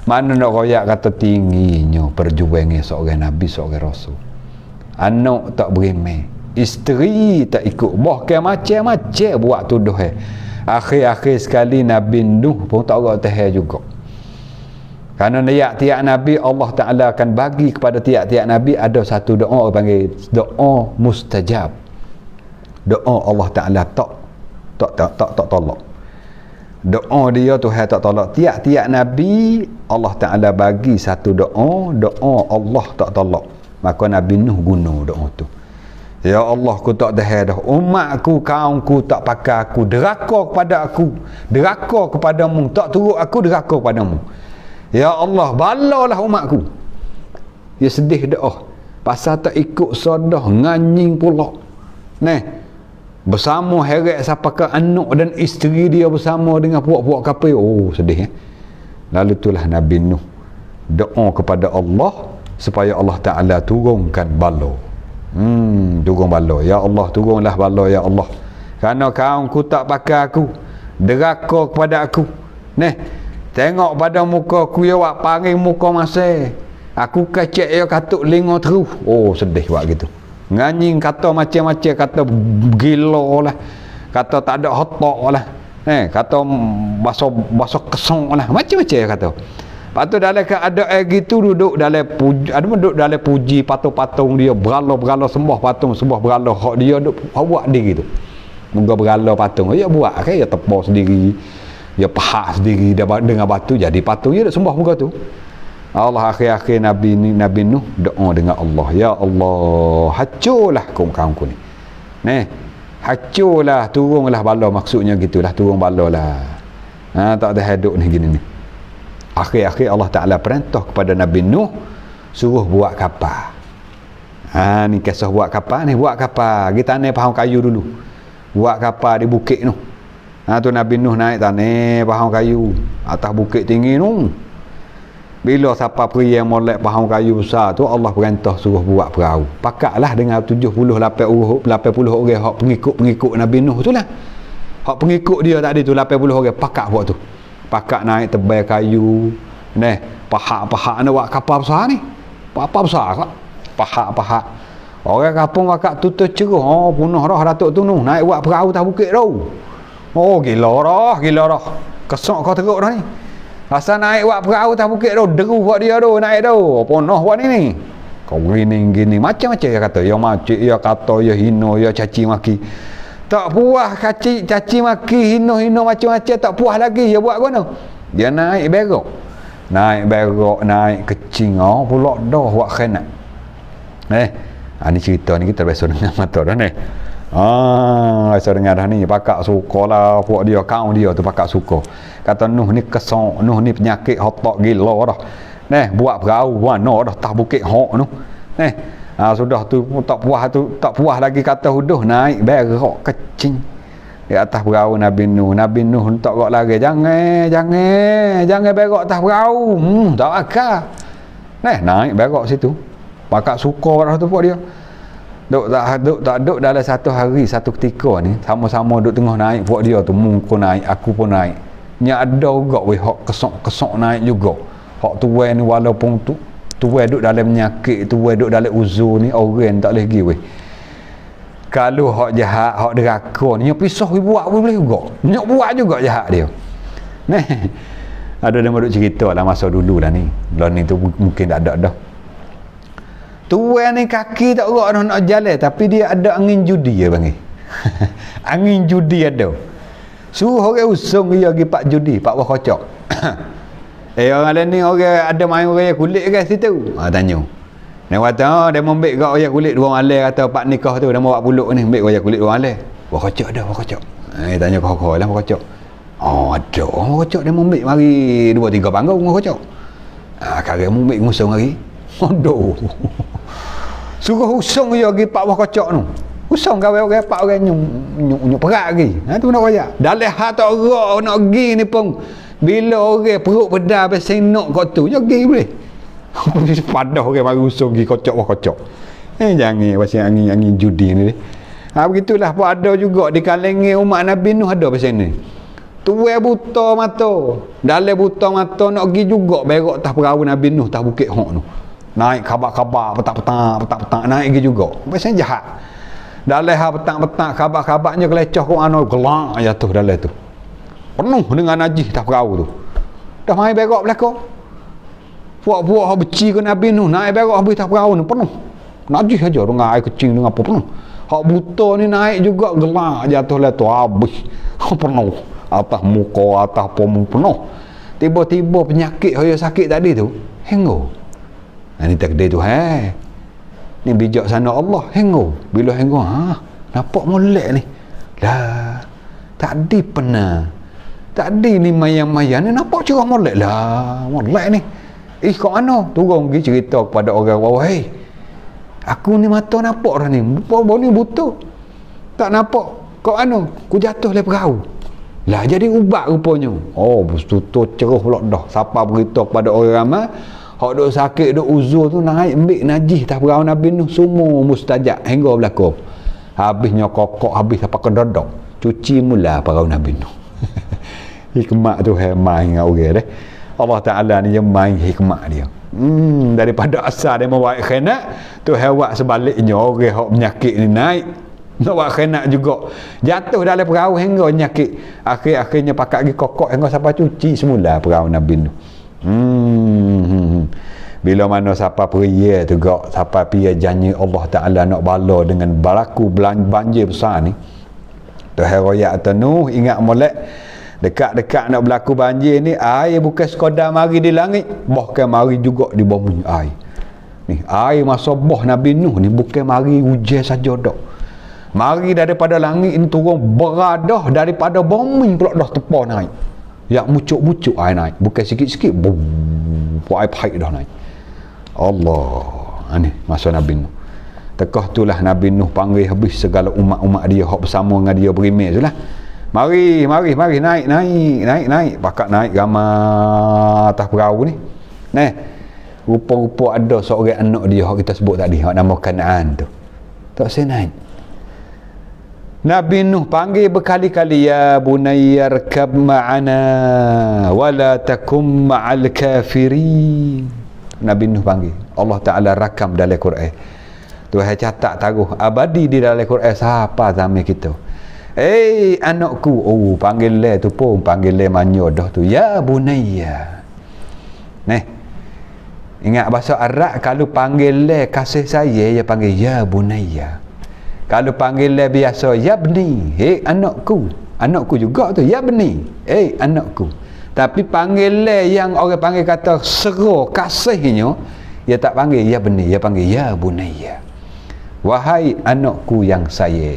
Mana nak royak kata tingginya perjuangan seorang Nabi, seorang Rasul. Anak tak berimeh, isteri tak ikut, bahkan macam-macam buat tuduh. Akhir-akhir sekali Nabi Nuh pun tak ada tahan juga. Kerana tiap-tiap Nabi Allah Ta'ala akan bagi kepada tiap-tiap Nabi ada satu doa, panggil doa mustajab. Doa Allah Ta'ala tak tolak. Doa dia Tuhan tak tolak. Tiap-tiap Nabi Allah Ta'ala bagi satu doa Allah tak tolak. Maka Nabi Nuh guna doa tu. Ya Allah, aku tak tahan dah. Umatku, kaumku tak pakai aku, deraka kepada aku, deraka kepadamu, tak turut aku, deraka kepadamu. Ya Allah, balalah umatku. Dia sedih doa. Pasal tak ikut sodah, nganying pula. Bersama heret siapa ke anak dan isteri dia bersama dengan puak-puak kafir. Sedih. Lalu itulah Nabi Nuh doa kepada Allah supaya Allah Ta'ala turunkan bala. Turun bala. Ya Allah, turunlah bala ya Allah. Kerana kaumku tak pakai aku, deraka kepada aku. Tengok pada muka aku, ya wak paring muka masa. Aku kecek ya katuk lingo terus. Sedih buat gitu. Nganying kata macam-macam, kata gila lah, kata tak ada hotak lah, kata bahasa kesong lah, macam-macam kata. Lepas tu dalam keadaan gitu duduk dalam puji patung-patung dia, berala-berala sembah patung, sembah berala hak dia duk buat diri tu. Moga berala patung dia buat kan, dia tepar sendiri, dia pahat sendiri dengan batu jadi patung, dia duk sembah muka tu. Allah akhir-akhir Nabi Nuh doa dengan Allah. Ya Allah, hancurlah kaum-kaumku ni. Hancurlah, turunlah bala, maksudnya gitulah, turun bala lah. Tak ada hidup ni gini ni. Akhir-akhir Allah Ta'ala perintah kepada Nabi Nuh suruh buat kapal. Ni kisah buat kapal ni, buat kapal. Kita tanah pahang kayu dulu. Buat kapal di bukit tu. Tu Nabi Nuh naik tanah pahang kayu atas bukit tinggi tu. Bila siapa pria yang molek pahang kayu besar tu, Allah perintah suruh buat perahu. Pakatlah dengan 78 orang hak pengikut Nabi Nuh tu lah. Hak pengikut dia tadi tu 80 orang pakat buat tu. Pakat naik tebal kayu. Pahak-pahak nak buat kapal besar ni. Apa besar kak? Pahak-pahak. Orang kampung pakat tutup cerah. Punah dah Datuk tu Nuh naik buat perahu atas bukit tu. Gila dah. Kesok kau teruk dah ni. Asal naik buat perahu atas bukit tu, deru buat dia tu, naik tu. Apa noh buat ni? Kau gini macam-macam dia kata. Ya macik, ya kata, ya hina, ya caci maki. Tak puas caci maki, hina macam-macam, tak puas lagi. Dia buat mana? Dia naik berok. Naik kecing pula dah buat khenat. Ni cerita ni kita biasa dengar mata dah ni. Biasa dengar dah ni. Pakak suka lah puak dia, kaum dia tu pakak suka. Kata Nuh ni kesong, Nuh ni penyakit otak gila dah. Buat perahu mana dah tak bukit hok tu. Sudah tu tak puas lagi kata huduh naik berak kecing di atas perahu Nabi Nuh tak gak lari, jangan berak atas perahu, tak akal. Naik berak situ. Pakak suka dah tu puak dia. Duk dalam satu hari satu ketika ni sama-sama duk tengah naik puak dia tu, muka naik, aku pun naik. Nya ada juga weh hok kesok naik juga. Hok tuai ni walaupun tuai duk dalam penyakit, tuai duk dalam uzur ni orang tak boleh pergi weh. Kalau hok jahat, hok deraka ni nya pisah buat boleh juga. Nya buat juga jahat dia. Ada duk cerita lah masa dulu lah ni. Lah ni tu mungkin tak ada dah. Tuan ni kaki tak gerak nak jalan, tapi dia ada angin judi ya panggil. Angin judi ada. Suruh orang usung dia pergi pak judi, pak buah kocok. Orang lain ni orang ada main orang kulit ke situ? Tanya. Dia kata, dia mau ambil kat orang kulit dua malam, kata pak nikah tu, dia mau buat puluk ni, ambil orang kulit dua malam. Buah kocok ada, buah kocok. Tanya kau lah buah kocok. Ada buah kocok, dia mau ambil mari 2-3 panggung buah kocok. Kagak mau ambil ngusung lagi. Aduh. Suruh usung dia pergi pak buah kocok tu. Usung kawan orang pak orang nyuk perak lagi. Tu nak royak. Dalam hak tak gerak nak pergi ni pun bila orang perut pedar pasal nak kat tu, dia pergi boleh. Padah orang mari usung pergi kocok buah kocok. Jangan pasal angin judi ni. Begitulah pun ada juga di kalangan umat Nabi Nuh ada pasal ni. Tuai buta mata. Dalam buta mata nak pergi juga berak atas perahu Nabi Nuh atas bukit hok tu. Naik khabar-khabar petang-petang naik pergi juga. Pasal jahat. Dalam petang-petang khabar-khabarnya kelecah kau gelak jatuh dalam tu. Penuh dengan najis atas perahu tu. Dah mai berak belakang. Puak-puak hak beci ke Nabi Nuh naik berak habis atas perahu ni penuh. Najis aja dengan air kecing dengan apa penuh. Hak buta ni naik juga gelak jatuh lah tu habis. Penuh. Atas muka, atas pomung penuh. Tiba-tiba penyakit yang sakit tadi tu henggo. Ini takdir tu ni bijaksana Allah henggo. Bila henggo nampak molek ni lah. Tadi pernah tadi ni mayang-mayang ni nampak cerah molek lah. Molek ni kat mana turun pergi cerita kepada orang bawah, aku ni mata nampak dah ni, bau ni buta tak nampak kat mana, aku jatuh dari perahu lah, jadi ubat rupanya. Betul cerah pula dah. Siapa beritahu kepada orang ramai hak duk sakit duk uzur tu naik ambil najis atas perahu Nabi Nuh semua mustajab hingga belakang. Habisnya kokok habis apa ke dodok cuci mula perahu Nabi Nuh. Hikmat tu main dengan orang deh. Allah Ta'ala ni yang main hikmat dia. Daripada asal dia membuat khianat tu hewak sebaliknya orang hak penyakit ni naik nak buat khianat juga jatuh dalam perahu hingga penyakit akhirnya pakat pergi kokok hingga sampai cuci semula perahu Nabi Nuh. Bila mana siapa peria tu gak siapa pia janji Allah Ta'ala nak bala dengan berlaku banjir besar ni tu heraya atau Nuh ingat molek dekat-dekat nak berlaku banjir ni air bukan sekadar mari di langit bahkan mari juga di bumi air ni air masa bah Nabi Nuh ni bukan mari hujan saja dak mari daripada langit ni turun beradah daripada bumi pula dah tepa naik yang mucuk-mucuk air naik bukan sikit-sikit air pahit dah naik Allah ni masa Nabi Nuh tekah itulah Nabi Nuh panggil habis segala umat-umat dia hak bersama dengan dia berimeh tu lah mari naik pakat naik ramai atas perahu ni rupa-rupa ada seorang anak dia hak kita sebut tadi hak nama Kanaan tu tak saya naik Nabi Nuh panggil berkali-kali ya bunayya arkab ma'ana wala takum ma'al kafirin. Nabi Nuh panggil Allah Ta'ala rakam dalam Quran Tuhan catat taruh abadi di dalam Quran siapa zaman kita anakku panggil le tu pun panggil le manyo dah tu ya bunayya ingat bahasa Arab kalau panggil le kasih saya dia panggil ya bunayya kalau panggil le biasa ya bni anakku juga tu ya bni anakku tapi panggil le yang orang panggil kata seru kasihnya dia tak panggil ya bni dia panggil ya bunayya wahai anakku yang saya,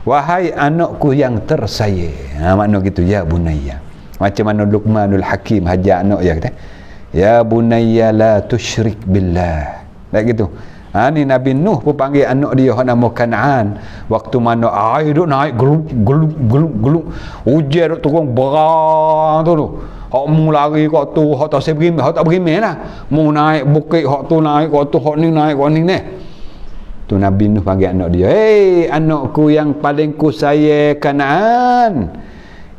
wahai anakku yang tersayang. Makna gitu, ya bunayya. Macam mana Luqmanul Hakim hajar anak dia kata, ya bunayya la tusyrik billah. Tak gitu. Ni Nabi Nuh pun panggil anak dia hak nama Kan'an. Waktu mana air duk naik geluk. Hujan duk turun berang tu. Hak mu lari kat tu, hak tak sebegini, hak tak begini lah. Mu naik bukit, hak tu naik kat tu, hak ni naik kat ni ni. Tu Nabi Nuh panggil anak dia, "Hei anakku yang paling ku sayang Kan'an,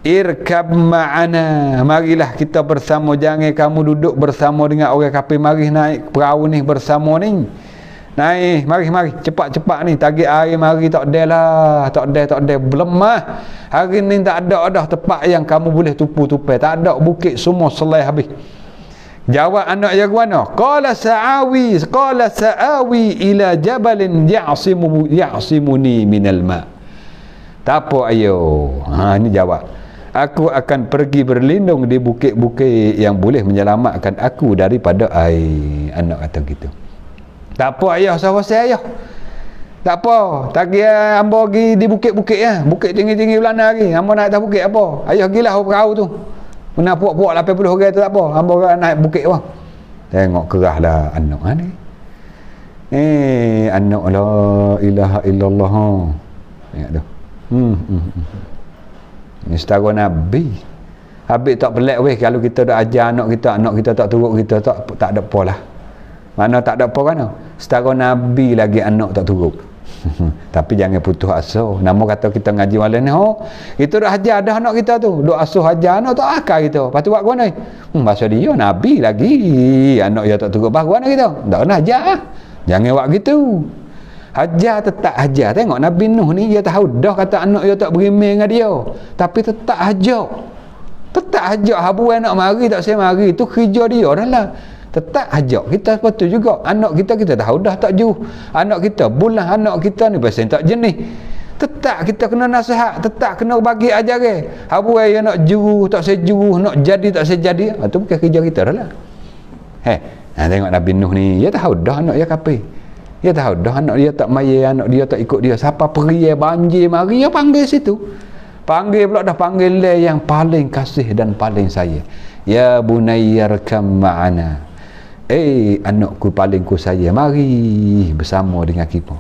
irkab ma'ana, marilah kita bersama, jangan kamu duduk bersama dengan orang kafir, mari naik perahu ni bersama ni. Naik, mari cepat ni, tagih air mari, tak ada belemah. Hari ni tak ada dah tempat yang kamu boleh tupai, tak ada, bukit semua selai habis." Jawab anak dia mana? Qala sa'awi ila jabalin ya'simuni minal ma. Tak apa ayo. Ini jawab. Aku akan pergi berlindung di bukit-bukit yang boleh menyelamatkan aku daripada air. Anak kata gitu. Tak apa ayah, sawasai ayah. Tak apa, tak kira hamba pergi di bukit-bukit ya. Bukit tinggi-tinggi belana lagi. Hamba naik atas bukit apa? Ayah gilah perahu tu. Mana puak-puak 80 orang tu tak apa. Hamba naik bukit apa? Tengok kerah dah anak ni. Anak la ilaha illallah. Tengok tu. Ni setara Nabi. Habis tak pelik weh kalau kita dah ajar anak kita tak turut kita, tak ada apa lah. Mana tak ada apa kan? Setara Nabi lagi anak tak turut. Tapi jangan putus asa. Nama kata kita ngaji malam ni, kita dah ajar dah anak kita tu. Duk asuh ajar anak tak akal kita. Lepas tu buat mana? Masa dia Nabi lagi anak dia tak turut baru anak kita. Tak kena ajar. Jangan buat gitu. Hajar tetap hajar. Tengok Nabi Nuh ni, dia tahu dah kata anak dia tak berimeh dengan dia, tapi tetap hajar. Tetap hajar. Habu anak mari tak saya mari, tu kerja dia dah lah. Tetap hajar. Kita sepatut juga anak kita tahu dah tak jauh. Anak kita bulan, anak kita ni pasal tak jenis. Tetap kita kena nasihat, tetap kena bagi ajaran. Habu yang nak juru tak saya juru, nak jadi tak saya jadi, itu bukan kerja kita dah lah. Tengok Nabi Nuh ni, dia tahu dah anak dia kafir. Dia tahu dah anak dia tak maya, anak dia tak ikut dia. Siapa pergi banjir mari, dia panggil situ. Panggil pula dah, panggil yang paling kasih dan paling sayang. Ya bunayya arkam ma'ana. Anakku paling ku sayang, mari bersama dengan kita.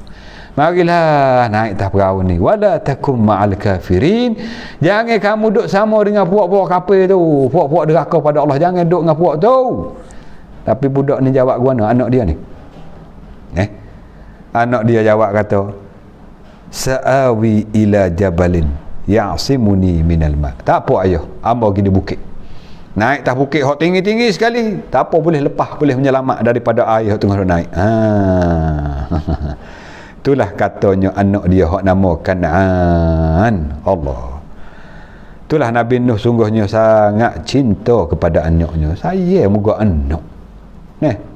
Marilah naik atas perahu ni. Wala takum ma'al kafirin. Jangan kamu duduk sama dengan puak-puak kafir tu, puak-puak deraka pada Allah. Jangan duduk dengan puak tu. Tapi budak ni jawab guna anak dia ni. Anak dia jawab kata, sa'awi ila jabalin ya'simuni minal ma. Tak apa ayah, hamba pergi di bukit. Naik atas bukit hok tinggi-tinggi sekali. Tak apa, boleh lepas, boleh menyelamat daripada air hok tengah naik. Itulah katanya anak dia hok nama Kan'an. Allah. Itulah Nabi Nuh sungguhnya sangat cinta kepada anaknya. Saya moga anak.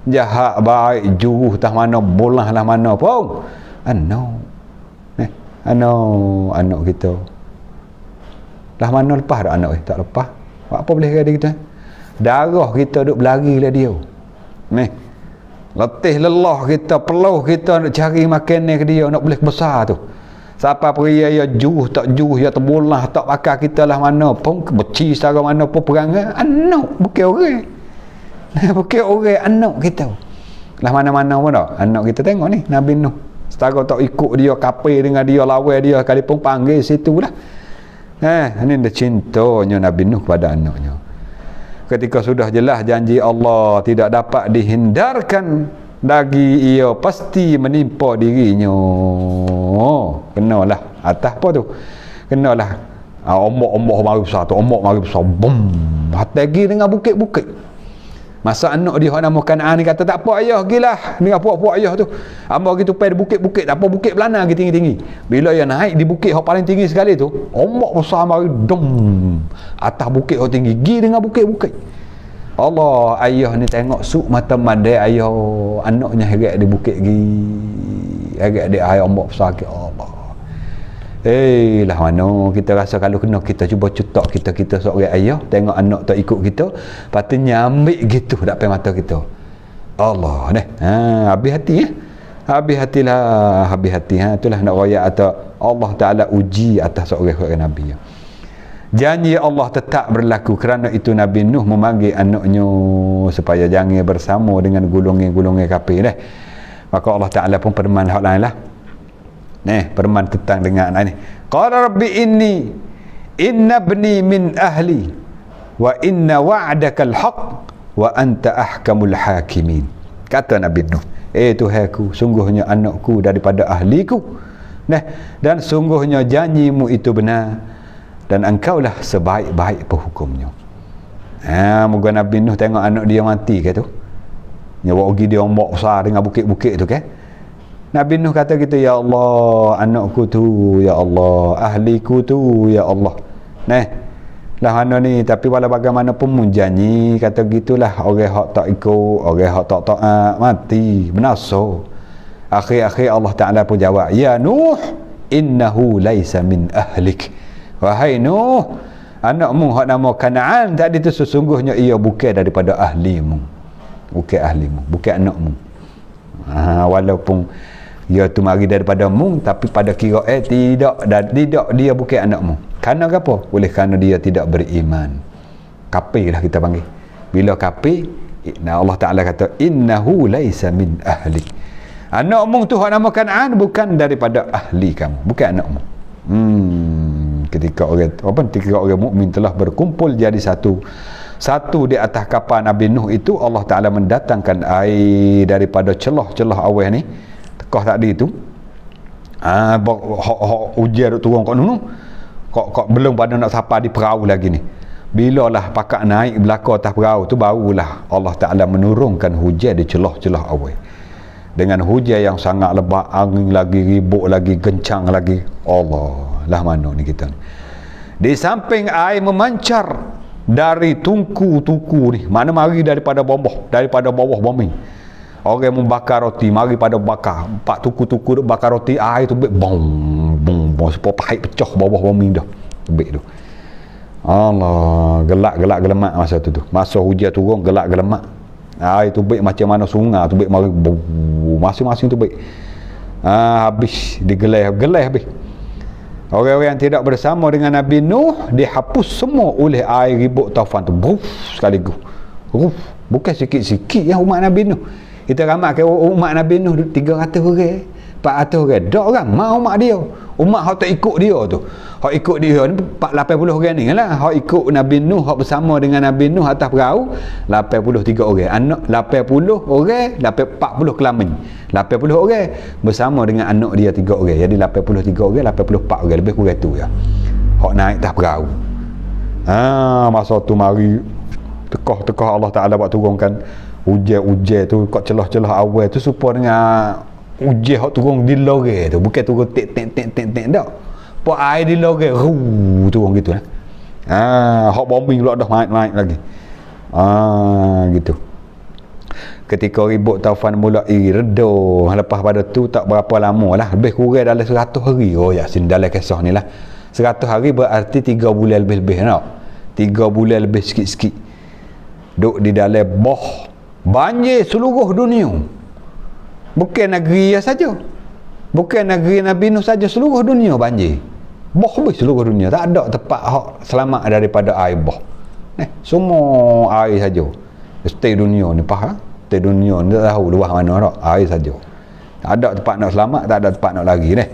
Jahat baik juruh tah mana, bolah lah mana pun. Anak. Anak kita. Lah mana lepas dah anak tak lepas. Apa boleh kata kita? Darah kita duk berlari lah dia. Letih lelah kita, peluh kita nak cari makanan ke dia, nak boleh besar tu. Siapa pria ya juh tak juh, ya terbolah tak pakai kita lah mana pun, beci secara mana pun perangai. Anak bukan orang. Bukan orang, anak kita. Lah mana-mana pun tak. Anak kita tengok ni Nabi Nuh. Setara tak ikut dia, kafir dengan dia, lawan dia, sekalipun panggil situ lah. Ini dia cintanya Nabi Nuh kepada anaknya. Ketika sudah jelas janji Allah tidak dapat dihindarkan lagi, ia pasti menimpa dirinya. Kenalah atas apa tu? Kenalah ombak-ombak mari besar tu, ombak mari besar, bum, hatagi dengan bukit-bukit. Masa anak dia nama Kan'an ni kata, tak apa ayah, gilah dengan puak-puak ayah tu. Hamba gitu pergi bukit-bukit, tak apa bukit belana lagi tinggi-tinggi. Bila dia naik di bukit yang paling tinggi sekali tu, ombak besar mari dom atas bukit yang tinggi, gi dengan bukit-bukit. Allah, ayah ni tengok suk mata mandai ayah anaknya herat di bukit gi. Herat di air ombak besar ke Allah. Lah mana kita rasa kalau kena kita cuba cetak kita seorang ayah tengok anak tak ikut kita, patutnya ambil gitu dapat mata kita. Allah ni habis hati habis hati itulah nak raya atau Allah Ta'ala uji atas seorang Nabi. Janji Allah tetap berlaku kerana itu Nabi Nuh memanggil anaknya supaya jangan bersama dengan golongan-golongan kafir dah. Maka Allah Ta'ala pun firman hak lain lah. Firman tentang dengan anak ni. Qala rabbi inna ibni min ahli wa inna wa'dakal haqq wa anta ahkamul hakimin. Kata Nabi Nuh, Tuhanku, sungguhnya anakku daripada ahliku. Dan sungguhnya janjimu itu benar. Dan engkaulah sebaik-baik penghukumnya. Moga Nabi Nuh tengok anak dia mati ke tu. Nyawa pergi dia ombak besar dengan bukit-bukit tu ke. Nabi Nuh kata gitu, ya Allah, anakku tu, ya Allah, ahliku tu, ya Allah. Lah mana ni, tapi walau bagaimanapun menjanji kata gitulah, orang hak tak ikut, orang hak tak taat mati, binasa. Akhir-akhir Allah Ta'ala pun jawab, ya Nuh, innahu laisa min ahlik. Wahai Nuh, anakmu hak nama Kanaan tadi tu sesungguhnya ia bukan daripada ahlimu. Bukan ahlimu, bukan anakmu. Walaupun ia tu mari daripada mu, tapi pada kira tidak dia bukan anakmu. Kerana apa? Oleh kerana dia tidak beriman. Kafir lah kita panggil. Bila kafir, Allah Ta'ala kata innahu laisa min ahlik. Anakmu tu hak nama Kanaan bukan daripada ahli kamu, bukan anakmu. Ketika orang mukmin telah berkumpul jadi satu di atas kapal Nabi Nuh itu, Allah Ta'ala mendatangkan air daripada celah-celah awal ni tekah tadi tu, ujian turun kat Nuh kok belum pada nak sampai di perahu lagi ni. Bila lah pakak naik belakang atas perahu tu, barulah Allah Ta'ala menurunkan hujan di celah-celah awal dengan hujan yang sangat lebat, angin lagi, ribut lagi, kencang lagi. Allah lah mana ni kita ni. Di samping air memancar dari tungku-tungku ni, mana mari daripada bawah bumi. Orang membakar roti, mari pada bakar 4 tungku-tungku bakar roti, air tu bong sepuluh pahit pecah bawah bumi dah tubik tu. Allah, gelak gelemak masa tu. Masa hujan turun gelak gelemak. Air tubik macam mana sungai tubik mari masing-masing tubik. Habis digelai habis. Orang-orang yang tidak bersama dengan Nabi Nuh dihapus semua oleh air ribut taufan tu. Sekaligus. Bukan sikit-sikit yang umat Nabi Nuh. Kita ramatkan umat Nabi Nuh 300 orang, 400 orang. Tak orang mau umat dia. Umat hak tak ikut dia tu. Hak ikut dia ni 80 orang ni lah. Hak ikut Nabi Nuh, hak bersama dengan Nabi Nuh atas perahu 83 orang. Anak 80 orang, 40 kelamin. 80 orang bersama dengan anak dia 3 orang. Jadi 83 orang, 84 orang, lebih kurang tu ya. Hak naik atas perahu. Masa tu mari tekah Allah Ta'ala buat turunkan ujian tu kat celah-celah awal tu serupa dengan ujian hak turun di loreng tu, bukan turun tek dak. Pak air di loreng turun gitu lah. Hak bombing pula dah naik lagi. Gitu. Ketika ribut taufan mulai reda, lepas pada tu tak berapa lama lah, lebih kurang dalam 100 hari. Yasin dalam kisah ni lah 100 hari berarti 3 bulan lebih-lebih nak 3 bulan lebih sikit-sikit duk di dalam boh banjir seluruh dunia. Bukan negeri saja, bukan negeri Nabi Nuh saja, seluruh dunia banjir. Boh habis seluruh dunia, tak ada tempat hak selamat daripada air boh. Semua air saja. Stay dunia ni faham? Stay dunia ni tak tahu luah mana dak, air saja. Tak ada tempat nak selamat, tak ada tempat nak lari ni.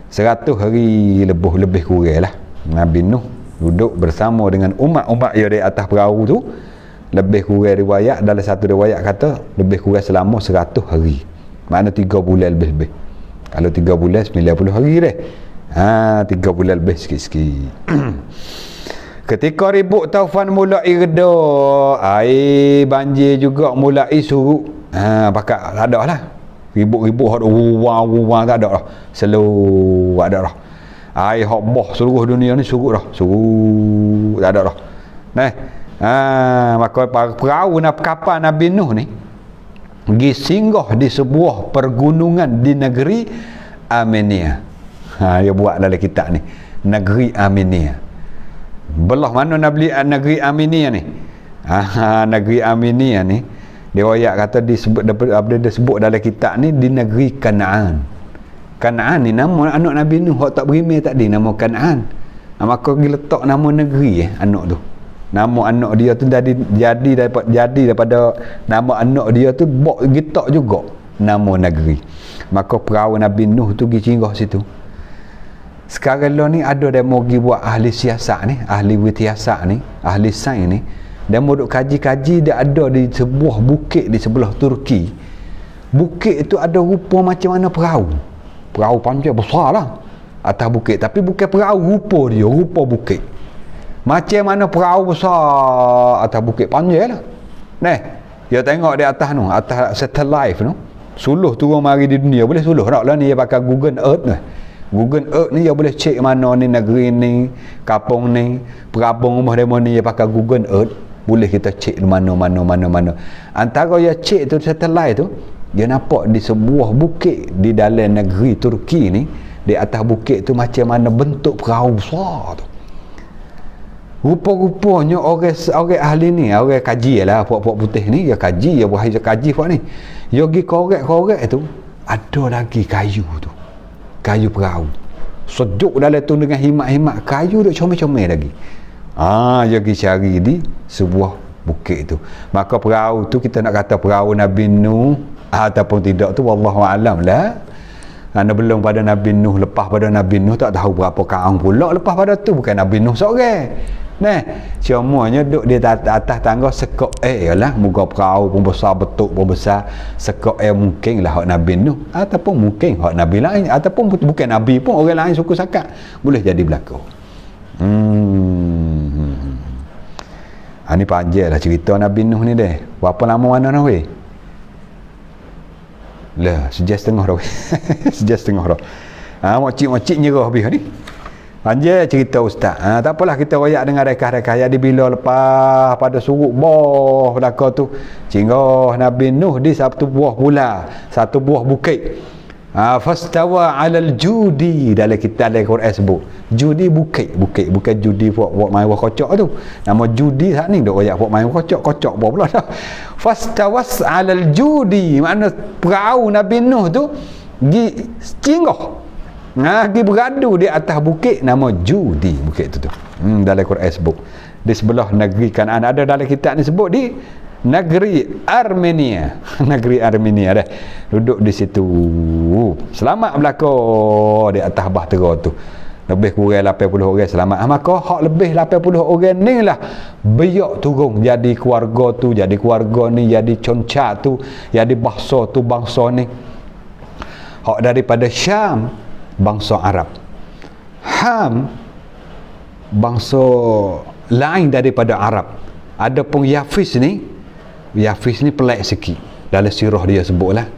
100 hari lebih kurang lah Nabi Nuh duduk bersama dengan umat-umat yang di atas perahu tu. Lebih kurang riwayat, dalam satu riwayat kata lebih kurang selama 100 hari. Makna 3 bulan lebih-lebih. Kalau 3 bulan 90 hari dah. 3 bulan lebih sikit-sikit. Ketika ribut taufan mulai reda, air banjir juga mulai surut. Pakak tak ada lah. Ribut-ribut hak wang tak ada dah. Slow tak ada dah. Air hak boh seluruh dunia ni surut dah. Surut tak ada dah. Maka perahu kapal Nabi Nuh ni pergi singgah di sebuah pergunungan di negeri Armenia. Dia buat dalam kitab ni, negeri Armenia. Belah mana negeri Armenia ni? Negeri Armenia ni Riwayat kata disebut dia sebut dalam kitab ni di negeri Kanaan. Kanaan ni nama anak Nabi Nuh hak tak berimeh tadi, nama Kanaan. Maka dia letak nama negeri anak tu. Nama anak dia tu jadi daripada nama anak dia tu bok gitak juga nama negeri. Maka perahu Nabi Nuh tu pergi singgah situ. Sekarang ni ada demo pergi buat ahli siasat ni, ahli witiasak ni, ahli sains ni. Demo duk kaji-kaji, dia ada di sebuah bukit di sebelah Turki. Bukit itu ada rupa macam mana perahu. Perahu panjang besar lah atas bukit, tapi bukan perahu, rupa dia, rupa bukit. Macam mana perahu besar atas bukit panjang lah. Nah, dia tengok di atas tu, atas satellite tu. Suluh turun mari di dunia, boleh suluh tak lah ni, dia pakai Google Earth ni. Google Earth ni dia boleh cek mana ni negeri ni, kampung ni, perabang rumah demo ni, dia pakai Google Earth. Boleh kita cek mana. Antara dia cek tu satellite tu, dia nampak di sebuah bukit di dalam negeri Turki ni, di atas bukit tu macam mana bentuk perahu besar tu. Rupa-rupanya orang ahli ni, orang kaji lah, puak-puak putih ni, dia kaji, dia buat kaji puak ni. Dia pergi korek-korek tu, ada lagi kayu tu. Kayu perahu. Seduk dalam tu dengan himat-himat, kayu duk comel-comel lagi. Dia pergi cari di sebuah bukit tu. Maka perahu tu kita nak kata perahu Nabi Nuh ataupun tidak tu wallahu alam lah. Anda belum pada Nabi Nuh, lepas pada Nabi Nuh tak tahu berapa kaum pula lepas pada tu, bukan Nabi Nuh seorang. Nah, semuanya duduk di atas tangga sekok lah, muka perahu pun besar, betuk pun besar. Sekok mungkin lah hak Nabi Nuh, ataupun mungkin hak Nabi lain, ataupun bukan Nabi pun, orang lain suku sakat boleh jadi berlaku. Ini panjang lah cerita Nabi Nuh ni deh. Berapa lama mana dah weh? Lah, sejak setengah dah weh. Sejak setengah dah. Mocik-mocik nyerah habis ni. Panjang cerita ustaz. Tak apalah, kita royak dengan rekah-rekah. Jadi bila lepas pada surut boh belakang tu, singgah Nabi Nuh di satu buah pula, satu buah bukit. Fastawa 'alal judi, dalam kita dalam Quran sebut. Judi bukit, bukan judi buat main kocok tu. Nama judi saat ni dok royak buat main kocok apa pula dah. Fastawas 'alal judi, makna perahu Nabi Nuh tu gi singgah. Dia beradu di atas bukit nama Judi, bukit tu. Dalam Quran sebut. Di sebelah negeri Kanaan, ada dalam kitab ni sebut di negeri Armenia. Negeri Armenia dah. Duduk di situ. Selamat belakang di atas bahtera tu. Lebih kurang 80 orang selamat. Maka hak lebih 80 orang ni lah beyak turun jadi keluarga tu, jadi keluarga ni, jadi concat tu, jadi bangsa tu, bangsa ni. Hak daripada Syam, bangsa Arab. Ham, bangsa lain daripada Arab. Adapun Yafis ni pelik sikit. Dalam sirah dia sebutlah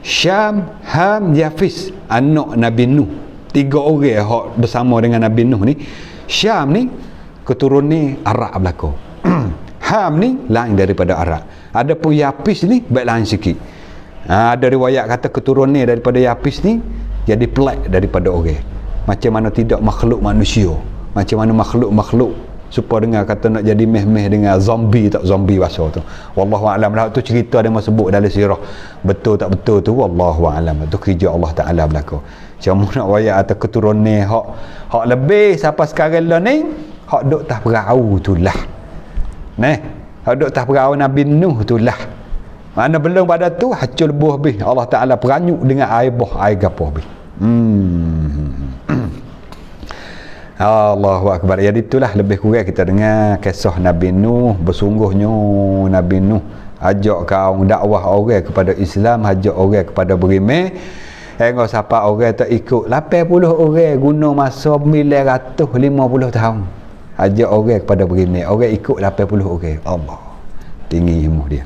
Syam, Ham, Yafis, anak Nabi Nuh. 3 orang hak bersama dengan Nabi Nuh ni. Syam ni keturunan ni Arab belaka. Ham ni lain daripada Arab. Adapun Yafis ni baik lain sikit. Ada riwayat kata keturunan ni daripada Yafis ni jadi pelik daripada orang. Macam mana tidak makhluk manusia, macam mana makhluk supaya dengar kata nak jadi meh-meh dengan zombie, tak zombie bahasa tu. Wallahu a'lam. Tu cerita dia sebut dalam sirah. Betul tak betul tu wallahu a'lam. Tu kerja Allah Taala belaka. Cuma nak royak atas keturunan ni hak lebih sampai sekarang lah ni, hak duk tah perahu tu lah. Hak duk tah perahu Nabi Nuh tu lah. Mana belum pada tu hacul buah habis. Allah Taala peranyuk dengan air gapo habis. Allahu Akbar. Jadi itulah lebih kurang kita dengar kisah Nabi Nuh. Bersungguhnya Nabi Nuh ajak kaum dakwah orang kepada Islam, ajak orang kepada beriman. Hingga siapa orang tak ikut, 80 orang guna masa 950 tahun. Ajak orang kepada beriman, orang ikut 80 orang. Allah, tinggi ilmu dia.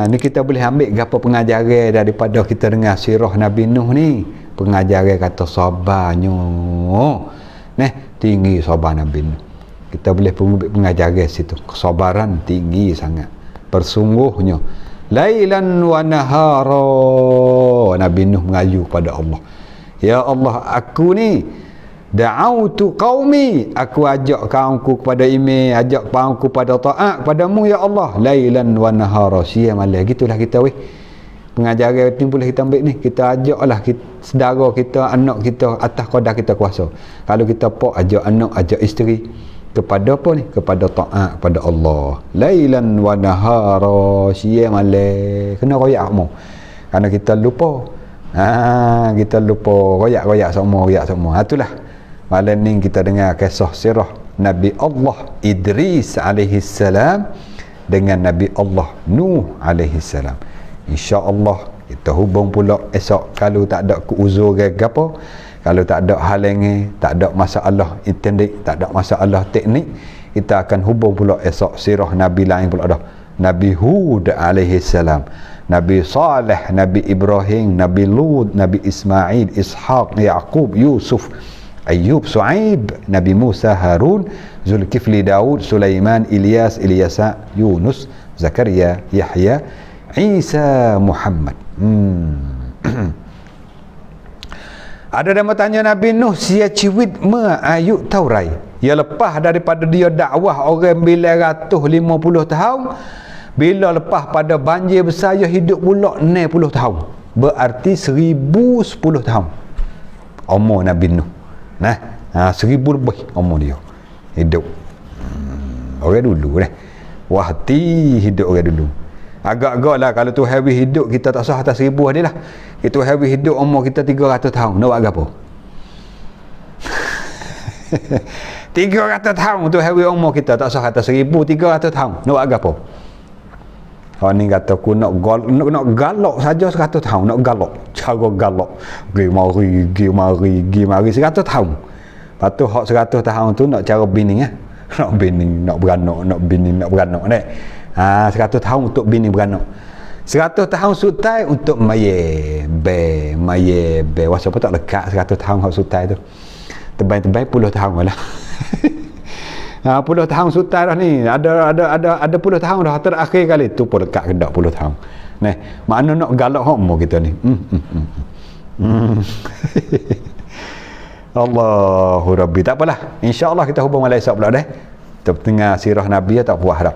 Ni kita boleh ambil apa pengajaran daripada kita dengar sirah Nabi Nuh ni. Pengajaran kata sabarnya. Tinggi sabar Nabi Nuh. Kita boleh ambil pengajaran situ. Kesabaran tinggi sangat. Bersungguhnya lailan wa nahara, Nabi Nuh mengayu pada Allah. Ya Allah, aku ni Da'autu qaumi, aku ajak kaumku kepada iman, ajak kaumku pada taat padamu ya Allah, lailan wa nahara, siang malam. Gitulah kita weh. Pengajaran ni boleh kita ambil ni, kita ajaklah saudara kita, anak kita atas qadar kita kuasa. Kalau kita pak ajak anak, ajak isteri kepada apa ni? Kepada taat kepada Allah. Lailan wa nahara, siang malam. Kena royak mu. Karena kita lupa. Kita lupa royak semua. Itulah. Malam ni kita dengar kisah sirah Nabi Allah Idris alaihi salam dengan Nabi Allah Nuh alaihi salam. Insya-Allah kita hubung pula esok, kalau tak ada uzur ke apa, kalau tak ada halangan, tak ada masalah internet, tak ada masalah teknik, kita akan hubung pula esok sirah Nabi lain pula dah. Nabi Hud alaihi salam, Nabi Saleh, Nabi Ibrahim, Nabi Lut, Nabi Ismail, Ishaq, Yaqub, Yusuf, Ayub, Su'aib, Nabi Musa, Harun, Zulkifli, Daud, Sulaiman, Ilyas, Ilyasa, Yunus, Zakaria, Yahya, Isa, Muhammad. Ada yang bertanya Nabi Nuh, sia ciwit ayuk taurai. Ia lepas daripada dia dakwah orang 950 tahun, bila lepas pada banjir besar, ia hidup pula 60 tahun. Berarti 1010 tahun umur Nabi Nuh. 1000 lebih umur dia hidup. Orang dulu wahti hidup orang dulu. Agak-agak lah kalau tu habis hidup kita tak sah atas 1000 dia lah. Itu habis hidup umur kita 300 tahun. Nak buat apa? 300 tahun tu habis umur kita tak sah atas 1300 tahun. Nak buat apa? Orang ni kata aku nak galak saja 100 tahun, nak galak. Cara galak. Gi mari 100 tahun. Lepas tu hak 100 tahun tu nak cara bini Nak bini, nak beranak ni. 100 tahun untuk bini beranak. 100 tahun sutai untuk maye be. Wasa apa tak lekat 100 tahun hak sutai tu. Tebal-tebal 10 tahun lah. 10 tahun sutai dah ni. Ada 10 tahun dah terakhir kali tu pun dekat ke 10 tahun. Nah, mana nak galak homo kita ni. Allahu Rabbi. Tak apalah. InsyaAllah kita hubung malam esok pula dah. Kita dengar sirah Nabi tak puas dah.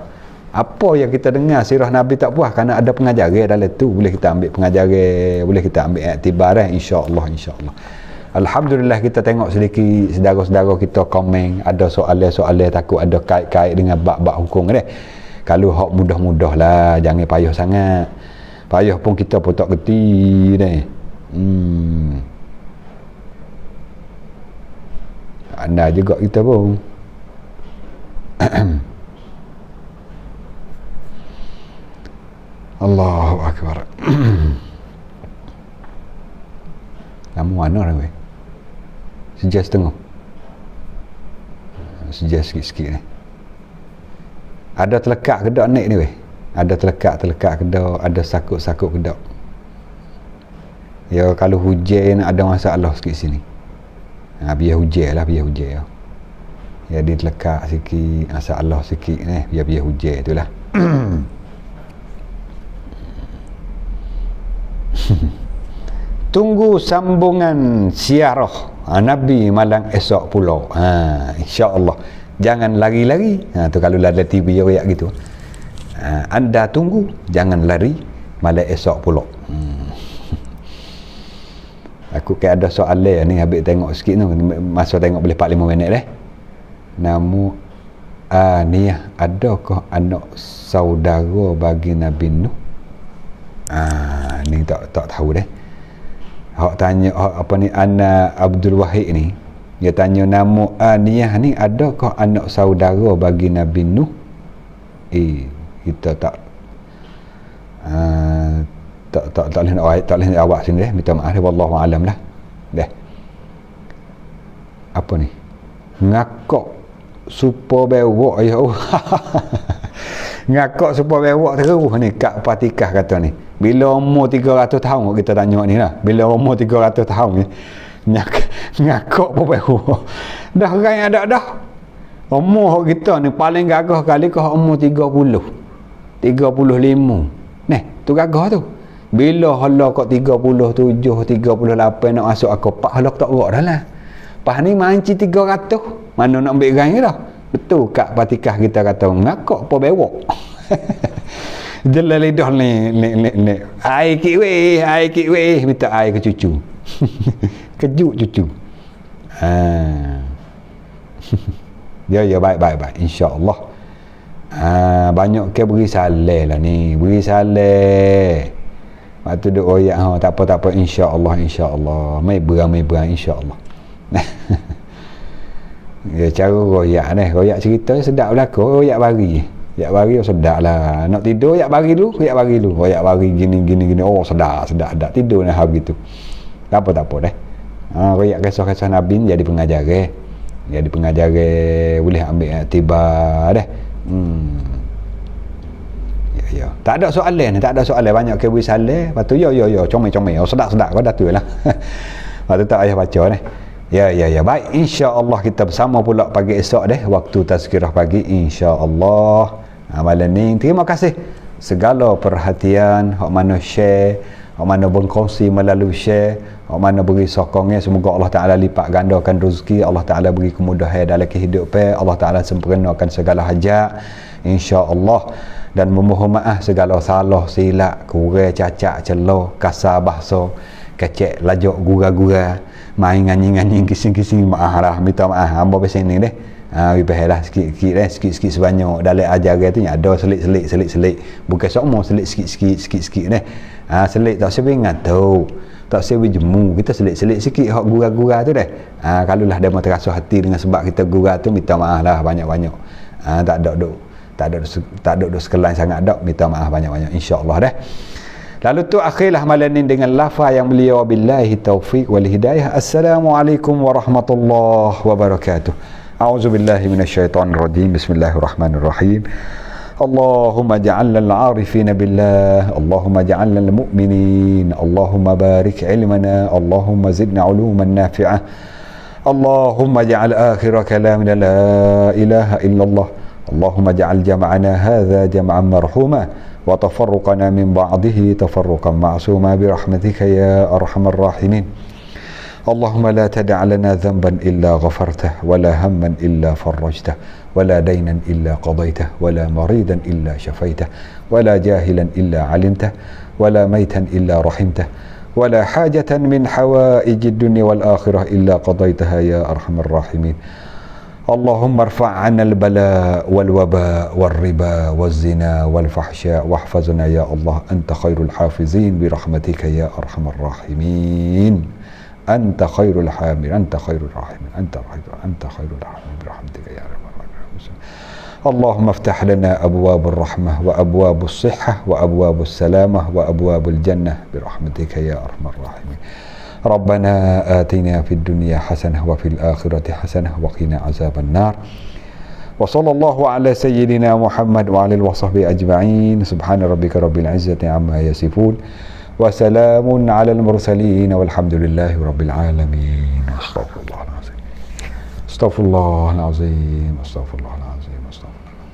Apa yang kita dengar sirah Nabi tak puas, kerana ada pengajaran dalam tu. Boleh kita ambil pengajaran, boleh kita ambil iktibar InsyaAllah. Alhamdulillah kita tengok sedikit saudara-saudara kita komen ada soalan-soalan takut ada kait-kait dengan bab-bab hukum ni. Kalau hak mudah-mudah lah, jangan payah sangat. Payah pun kita pun tak kerti ni. Anda juga kita pun. Allahu Akbar. Namun mana dah weh? Sejam setengah. Sejam sikit-sikit ni. Ada terlekat ke dak naik ni weh? Ada terlekat ke dak, ada sakut-sakut ke dak. Ya kalau hujan ada masalah sikit sini. Biar hujan lah. Ya dia terlekat sikit, masalah sikit ni, biar hujan itulah. Tunggu sambungan siarah Nabi malam esok pula. InsyaAllah. Jangan lari-lari. Tu kalau ada TV royak gitu. Anda tunggu, jangan lari, malam esok pula. Aku kayak ada soalan ni, habis tengok sikit tu. Masa tengok boleh 4-5 minit dah. Namu Aniyah, adakah anak saudara bagi Nabi Nuh? Ni tak tahu dah. Hak tanya apa ni, Ana Abdul Wahid ni, dia tanya nama Aniyah ni adakah anak saudara bagi Nabi Nuh? Kita tak boleh nak awak sini dah. Minta maaf, wallahu alam lah. Dah. Apa ni? Ngakak super bewak ya Allah. Ngakak super bewak terus ni Kak Fatikah kata ni. Bila umur 300 tahun kita tanya ni lah. Bila umur 300 tahun ni ngakak pun bewak. Dah orang ada dah. Umur kita ni paling gagah kali ke umur 30. 35. Ni, tu gagah tu. Bila hala kat 37, 38 nak masuk aku pak hala tak gerak dah lah. Pas ni manci 300. Mana nak ambil gang dah? Betul kat Patikah kita kata ngakak apa bewok. Jelah lidah ni. Air kik weh, minta air ke cucu. Kejut cucu. Ya baik insya-Allah. Banyak ke beri saleh lah ni, beri saleh. Waktu duk royak tak apa insya-Allah. Mai berang insya-Allah. Ya cara royak ni, royak cerita sedap belaka, royak bari. Royak bari sedap lah. Nak tidur royak bari dulu. Royak bari gini. Oh sedap tidur ni hari tu. Tak apa dah. Royak kisah-kisah Nabi jadi pengajar. Boleh ambil tiba dah. Ya. Tak ada soalan. Banyak ke beri saleh. Lepas tu ya. Comel. Oh sedap kau dah tu lah. Lepas tu tak payah baca ni. Ya. Baik, insya-Allah kita bersama pula pagi esok deh. Waktu tazkirah pagi insya-Allah. Malam ni terima kasih segala perhatian hak mana share, hak mana berkongsi melalui share, hak mana beri sokongnya. Semoga Allah Taala lipat gandakan rezeki, Allah Taala beri kemudahan dalam kehidupan, Allah Taala sempurnakan segala hajat insya-Allah, dan memohon maaf segala salah silap, kurang, cacat, celah, kasar bahasa, kecek, lajak, gura-gura, main nganyi-nganyi, kising-kising, maaf lah, minta maaf. Hamba pasal ni deh. Lah sikit-sikit sebanyak dalam ajaran tu ada selit. Bukan semua selit sikit-sikit ni. Selit tak sebingat tu. Tak sewi jemu, kita selit sikit hak gura-gura tu dah. Kalau lah dia mau terasa hati dengan sebab kita gura tu, minta maaf lah banyak-banyak. Tak ada sekelan sangat dak, minta maaf banyak-banyak insya-Allah dah. Lalu tu akhirlah malam ni dengan lafaz yang beliau, billahi taufiq wal hidayah. Assalamualaikum warahmatullahi wabarakatuh. أعوذ بالله من الشيطان الرجيم. بسم الله الرحمن الرحيم. اللهم اجعلنا العارفين بالله، اللهم اجعلنا المؤمنين، اللهم بارك علمنا، اللهم زدنا علوما نافعة، اللهم اجعل آخر كلامنا لا إله إلا الله، اللهم اجعل جمعنا هذا جمعا مرحوما وتفرقنا من بعضه تفرقا معصوما برحمتك يا أرحم الراحمين. اللهم لا تدع لنا ذنبا إلا غفرته، ولا هما إلا فرجته، ولا دينا إلا قضيته، ولا مريضا إلا شفيته، ولا جاهلا إلا علمته، ولا ميتا إلا رحمته، ولا حاجة من حوائج الدنيا والآخرة إلا قضيتها يا أرحم الراحمين. اللهم ارفع عنا البلاء والوباء والربا والزنا والفحشاء واحفظنا يا الله، أنت خير الحافظين برحمتك يا أرحم الراحمين. أنت خير الحامل، أنت خير الراحمين، أنت خير الحامل برحمتك يا رب العالمين. اللهم افتح لنا أبواب الرحمة وأبواب الصحة وأبواب السلامة وأبواب الجنة برحمتك يا أرحم الراحمين. ربنا آتنا في الدنيا حسنة وفي الآخرة حسنة وقنا عذاب النار. وصلى الله على سيدنا محمد وعلى آله وصحبه أجمعين. سبحان ربك رب العزة عما يصفون وسلام على المرسلين والحمد لله رب العالمين. استغفر الله العظيم، استغفر الله العظيم، استغفر الله العظيم، استغفر الله،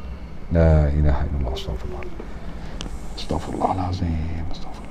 لا إله إلا الله، استغفر الله، استغفر الله العظيم، استغفر الله.